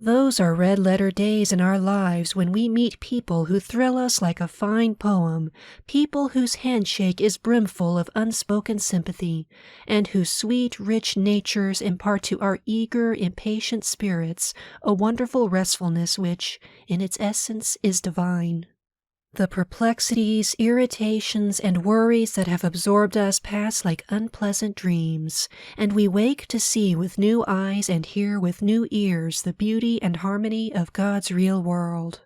Those are red-letter days in our lives when we meet people who thrill us like a fine poem, people whose handshake is brimful of unspoken sympathy, and whose sweet, rich natures impart to our eager, impatient spirits a wonderful restfulness which, in its essence, is divine. The perplexities, irritations, and worries that have absorbed us pass like unpleasant dreams, and we wake to see with new eyes and hear with new ears the beauty and harmony of God's real world.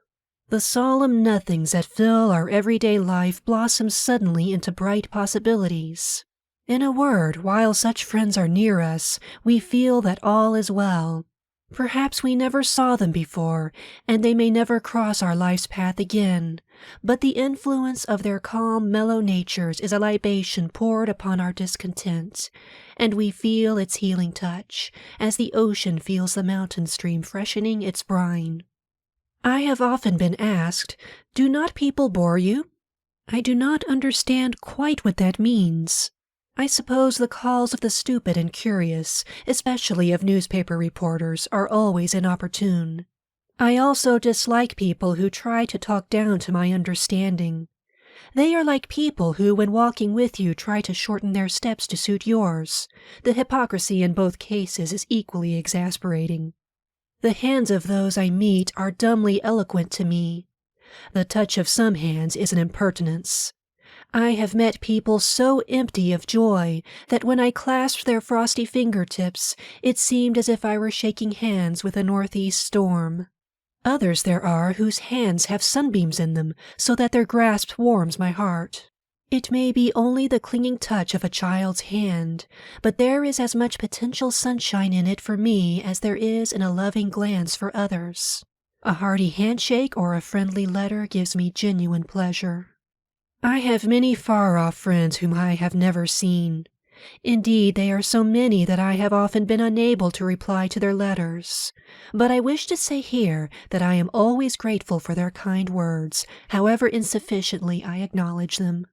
The solemn nothings that fill our everyday life blossom suddenly into bright possibilities. In a word, while such friends are near us, we feel that all is well. Perhaps we never saw them before, and they may never cross our life's path again, but the influence of their calm, mellow natures is a libation poured upon our discontent, and we feel its healing touch, as the ocean feels the mountain stream freshening its brine. I have often been asked, "Do not people bore you?" I do not understand quite what that means. I suppose the calls of the stupid and curious, especially of newspaper reporters, are always inopportune. I also dislike people who try to talk down to my understanding. They are like people who, when walking with you, try to shorten their steps to suit yours. The hypocrisy in both cases is equally exasperating. The hands of those I meet are dumbly eloquent to me. The touch of some hands is an impertinence. I have met people so empty of joy that when I clasped their frosty fingertips, it seemed as if I were shaking hands with a northeast storm. Others there are whose hands have sunbeams in them, so that their grasp warms my heart. It may be only the clinging touch of a child's hand, but there is as much potential sunshine in it for me as there is in a loving glance for others. A hearty handshake or a friendly letter gives me genuine pleasure. I have many far-off friends whom I have never seen. Indeed, they are so many that I have often been unable to reply to their letters. But I wish to say here that I am always grateful for their kind words, however insufficiently I acknowledge them.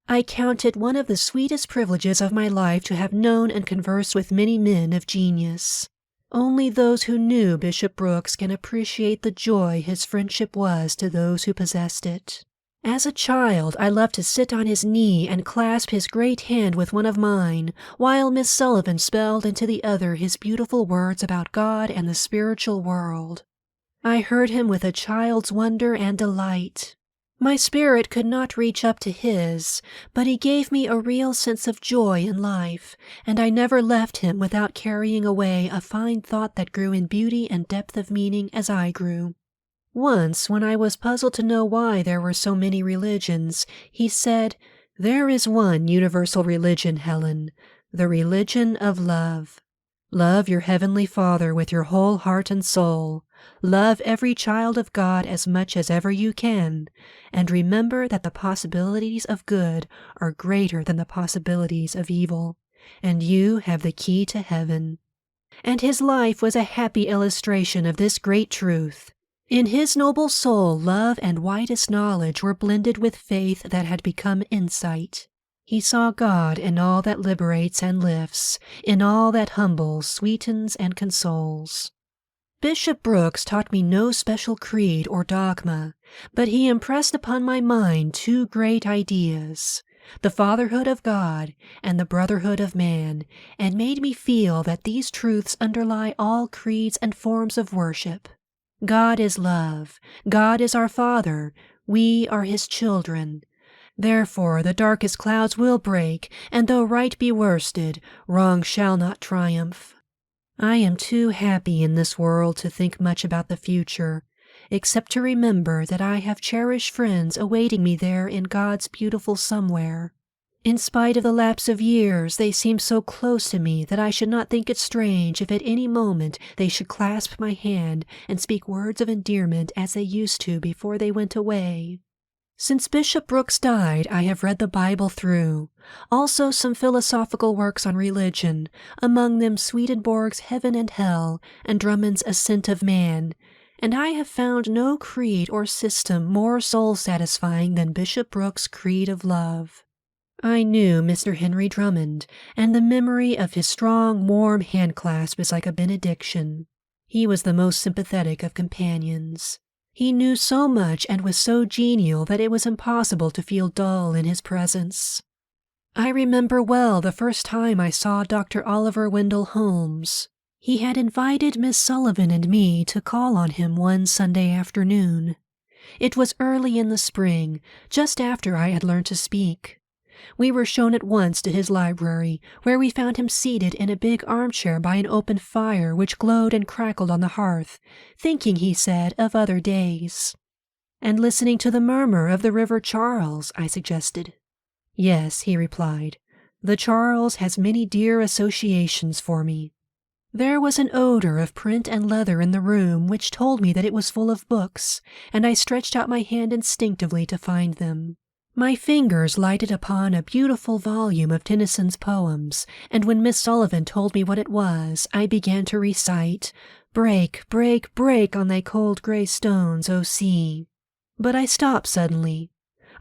I count it one of the sweetest privileges of my life to have known and conversed with many men of genius. Only those who knew Bishop Brooks can appreciate the joy his friendship was to those who possessed it. As a child, I loved to sit on his knee and clasp his great hand with one of mine, while Miss Sullivan spelled into the other his beautiful words about God and the spiritual world. I heard him with a child's wonder and delight. My spirit could not reach up to his, but he gave me a real sense of joy in life, and I never left him without carrying away a fine thought that grew in beauty and depth of meaning as I grew. Once, when I was puzzled to know why there were so many religions, he said, "There is one universal religion, Helen, the religion of love. Love your heavenly Father with your whole heart and soul. Love every child of God as much as ever you can, and remember that the possibilities of good are greater than the possibilities of evil, and you have the key to heaven." And his life was a happy illustration of this great truth. In his noble soul, love and widest knowledge were blended with faith that had become insight. He saw God in all that liberates and lifts, in all that humbles, sweetens, and consoles. Bishop Brooks taught me no special creed or dogma, but he impressed upon my mind two great ideas, the fatherhood of God and the brotherhood of man, and made me feel that these truths underlie all creeds and forms of worship. God is love. God is our Father. We are His children. Therefore the darkest clouds will break, and though right be worsted, wrong shall not triumph. I am too happy in this world to think much about the future, except to remember that I have cherished friends awaiting me there in God's beautiful somewhere. In spite of the lapse of years, they seem so close to me that I should not think it strange if at any moment they should clasp my hand and speak words of endearment as they used to before they went away. Since Bishop Brooks died, I have read the Bible through, also some philosophical works on religion, among them Swedenborg's Heaven and Hell and Drummond's Ascent of Man, and I have found no creed or system more soul-satisfying than Bishop Brooks' Creed of Love. I knew Mr. Henry Drummond, and the memory of his strong, warm handclasp is like a benediction. He was the most sympathetic of companions. He knew so much and was so genial that it was impossible to feel dull in his presence. I remember well the first time I saw Dr. Oliver Wendell Holmes. He had invited Miss Sullivan and me to call on him one Sunday afternoon. It was early in the spring, just after I had learned to speak. We were shown at once to his library, where we found him seated in a big armchair by an open fire which glowed and crackled on the hearth, thinking, he said, of other days. "And listening to the murmur of the River Charles," I suggested. "Yes," he replied, "the Charles has many dear associations for me." There was an odor of print and leather in the room which told me that it was full of books, and I stretched out my hand instinctively to find them. My fingers lighted upon a beautiful volume of Tennyson's poems, and when Miss Sullivan told me what it was, I began to recite, "Break, break, break on thy cold gray stones, O sea." But I stopped suddenly.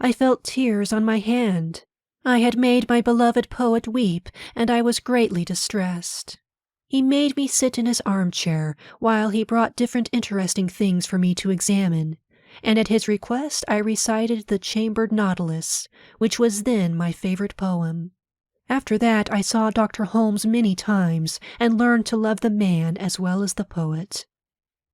I felt tears on my hand. I had made my beloved poet weep, and I was greatly distressed. He made me sit in his armchair while he brought different interesting things for me to examine, and at his request I recited The Chambered Nautilus, which was then my favorite poem. After that I saw Dr. Holmes many times and learned to love the man as well as the poet.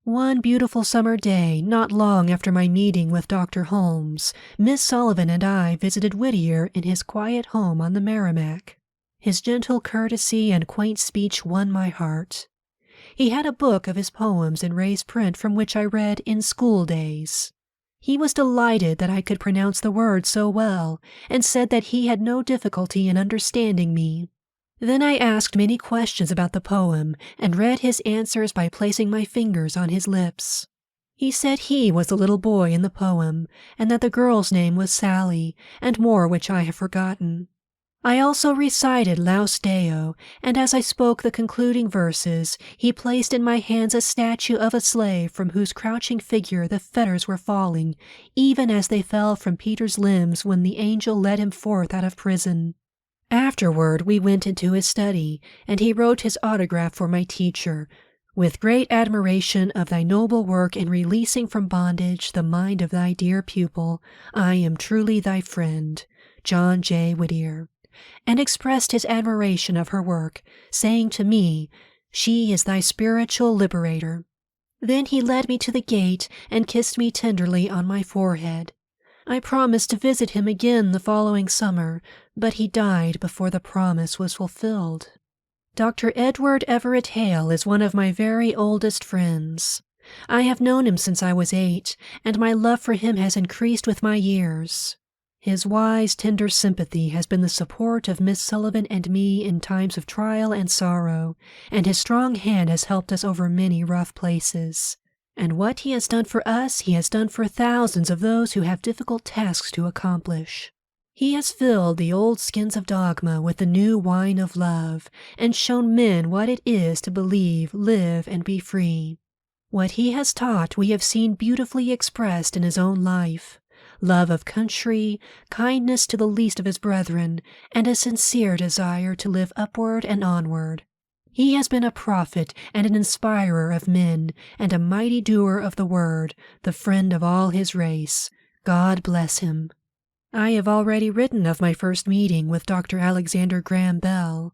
One beautiful summer day, not long after my meeting with Dr. Holmes, Miss Sullivan and I visited Whittier in his quiet home on the Merrimack. His gentle courtesy and quaint speech won my heart. He had a book of his poems in raised print from which I read in school days. He was delighted that I could pronounce the words so well, and said that he had no difficulty in understanding me. Then I asked many questions about the poem, and read his answers by placing my fingers on his lips. He said he was the little boy in the poem, and that the girl's name was Sally, and more which I have forgotten. I also recited Laus Deo, and as I spoke the concluding verses, he placed in my hands a statue of a slave from whose crouching figure the fetters were falling, even as they fell from Peter's limbs when the angel led him forth out of prison. Afterward we went into his study, and he wrote his autograph for my teacher, "With great admiration of thy noble work in releasing from bondage the mind of thy dear pupil, I am truly thy friend, John J. Whittier," and expressed his admiration of her work, saying to me, "She is thy spiritual liberator." Then he led me to the gate and kissed me tenderly on my forehead. I promised to visit him again the following summer, but he died before the promise was fulfilled. Dr. Edward Everett Hale is one of my very oldest friends. I have known him since I was 8, and my love for him has increased with my years. His wise, tender sympathy has been the support of Miss Sullivan and me in times of trial and sorrow, and his strong hand has helped us over many rough places. And what he has done for us, he has done for thousands of those who have difficult tasks to accomplish. He has filled the old skins of dogma with the new wine of love, and shown men what it is to believe, live, and be free. What he has taught we have seen beautifully expressed in his own life: love of country, kindness to the least of his brethren, and a sincere desire to live upward and onward. He has been a prophet and an inspirer of men, and a mighty doer of the word, the friend of all his race. God bless him. I have already written of my first meeting with Dr. Alexander Graham Bell.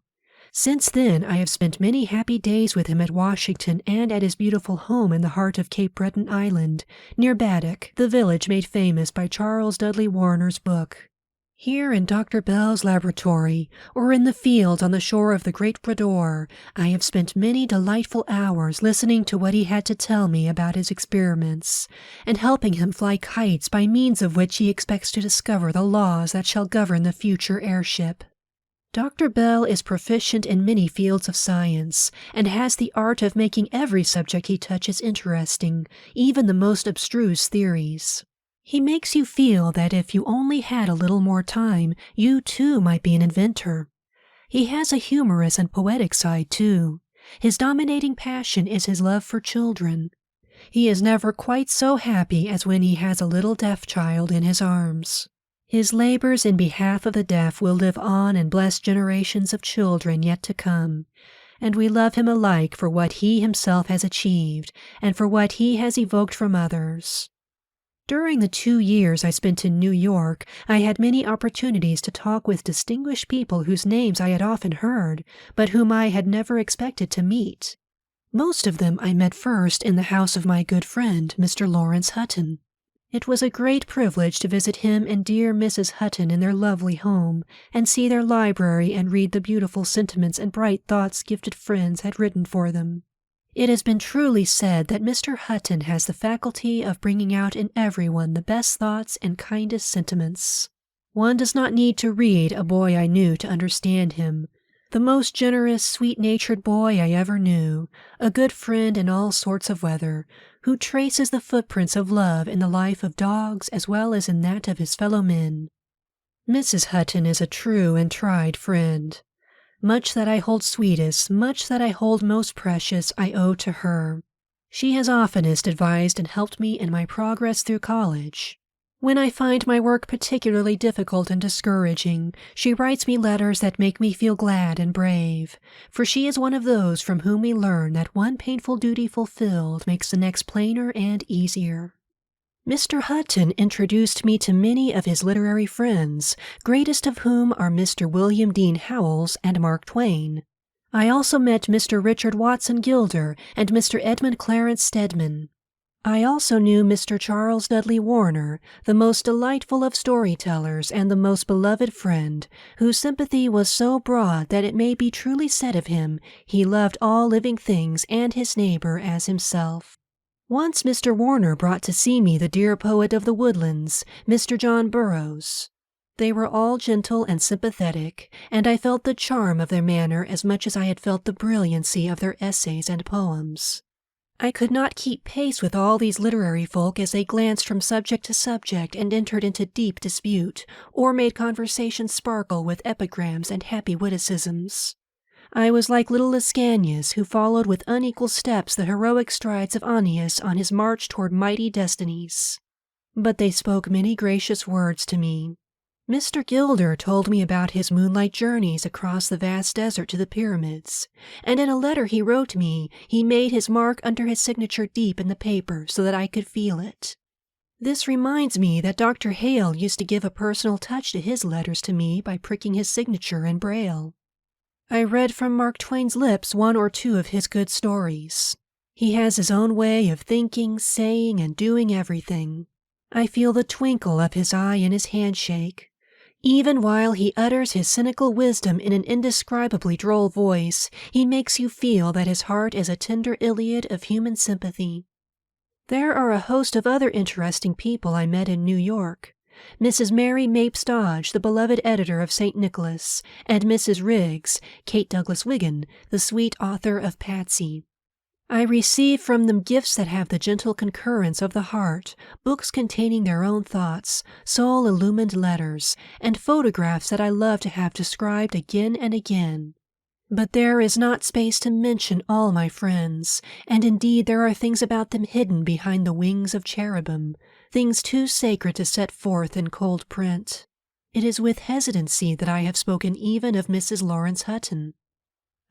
Since then I have spent many happy days with him at Washington and at his beautiful home in the heart of Cape Breton Island, near Baddock, the village made famous by Charles Dudley Warner's book. Here in Dr. Bell's laboratory, or in the fields on the shore of the Great Brador, I have spent many delightful hours listening to what he had to tell me about his experiments, and helping him fly kites by means of which he expects to discover the laws that shall govern the future airship. Dr. Bell is proficient in many fields of science, and has the art of making every subject he touches interesting, even the most abstruse theories. He makes you feel that if you only had a little more time, you too might be an inventor. He has a humorous and poetic side too. His dominating passion is his love for children. He is never quite so happy as when he has a little deaf child in his arms. His labors in behalf of the deaf will live on and bless generations of children yet to come, and we love him alike for what he himself has achieved and for what he has evoked from others. During the 2 years I spent in New York, I had many opportunities to talk with distinguished people whose names I had often heard, but whom I had never expected to meet. Most of them I met first in the house of my good friend, Mr. Lawrence Hutton. It was a great privilege to visit him and dear Mrs. Hutton in their lovely home, and see their library and read the beautiful sentiments and bright thoughts gifted friends had written for them. It has been truly said that Mr. Hutton has the faculty of bringing out in everyone the best thoughts and kindest sentiments. One does not need to read A Boy I Knew to understand him. The most generous, sweet-natured boy I ever knew, a good friend in all sorts of weather, who traces the footprints of love in the life of dogs as well as in that of his fellow men. Mrs. Hutton is a true and tried friend. Much that I hold sweetest, much that I hold most precious, I owe to her. She has oftenest advised and helped me in my progress through college. When I find my work particularly difficult and discouraging, she writes me letters that make me feel glad and brave, for she is one of those from whom we learn that one painful duty fulfilled makes the next plainer and easier. Mr. Hutton introduced me to many of his literary friends, greatest of whom are Mr. William Dean Howells and Mark Twain. I also met Mr. Richard Watson Gilder and Mr. Edmund Clarence Stedman. I also knew Mr. Charles Dudley Warner, the most delightful of storytellers and the most beloved friend, whose sympathy was so broad that it may be truly said of him, he loved all living things and his neighbor as himself. Once Mr. Warner brought to see me the dear poet of the woodlands, Mr. John Burroughs. They were all gentle and sympathetic, and I felt the charm of their manner as much as I had felt the brilliancy of their essays and poems. I could not keep pace with all these literary folk as they glanced from subject to subject and entered into deep dispute, or made conversation sparkle with epigrams and happy witticisms. I was like little Ascanius, who followed with unequal steps the heroic strides of Aeneas on his march toward mighty destinies. But they spoke many gracious words to me. Mr. Gilder told me about his moonlight journeys across the vast desert to the pyramids, and in a letter he wrote me, he made his mark under his signature deep in the paper so that I could feel it. This reminds me that Dr. Hale used to give a personal touch to his letters to me by pricking his signature in Braille. I read from Mark Twain's lips one or two of his good stories. He has his own way of thinking, saying, and doing everything. I feel the twinkle of his eye in his handshake. Even while he utters his cynical wisdom in an indescribably droll voice, he makes you feel that his heart is a tender Iliad of human sympathy. There are a host of other interesting people I met in New York. Mrs. Mary Mapes Dodge, the beloved editor of St. Nicholas, and Mrs. Riggs, Kate Douglas Wiggin, the sweet author of Patsy. I receive from them gifts that have the gentle concurrence of the heart, books containing their own thoughts, soul-illumined letters, and photographs that I love to have described again and again. But there is not space to mention all my friends, and indeed there are things about them hidden behind the wings of cherubim, things too sacred to set forth in cold print. It is with hesitancy that I have spoken even of Mrs. Lawrence Hutton.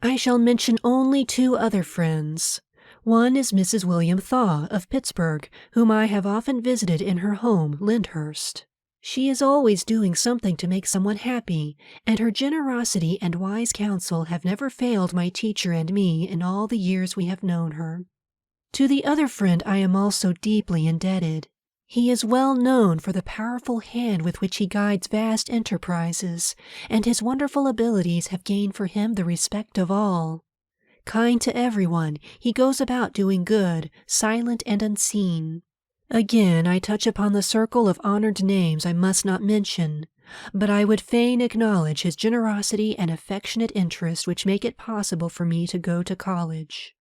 I shall mention only two other friends. One is Mrs. William Thaw of Pittsburgh, whom I have often visited in her home, Lyndhurst. She is always doing something to make someone happy, and her generosity and wise counsel have never failed my teacher and me in all the years we have known her. To the other friend I am also deeply indebted. He is well known for the powerful hand with which he guides vast enterprises, and his wonderful abilities have gained for him the respect of all. Kind to everyone, he goes about doing good, silent and unseen. Again, I touch upon the circle of honored names I must not mention, but I would fain acknowledge his generosity and affectionate interest which make it possible for me to go to college.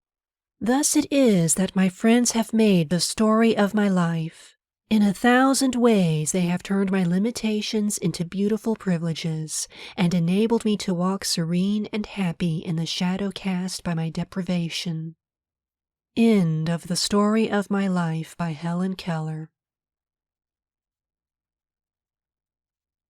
Thus it is that my friends have made the story of my life. In 1,000 ways they have turned my limitations into beautiful privileges, and enabled me to walk serene and happy in the shadow cast by my deprivation. End of The Story of My Life by Helen Keller.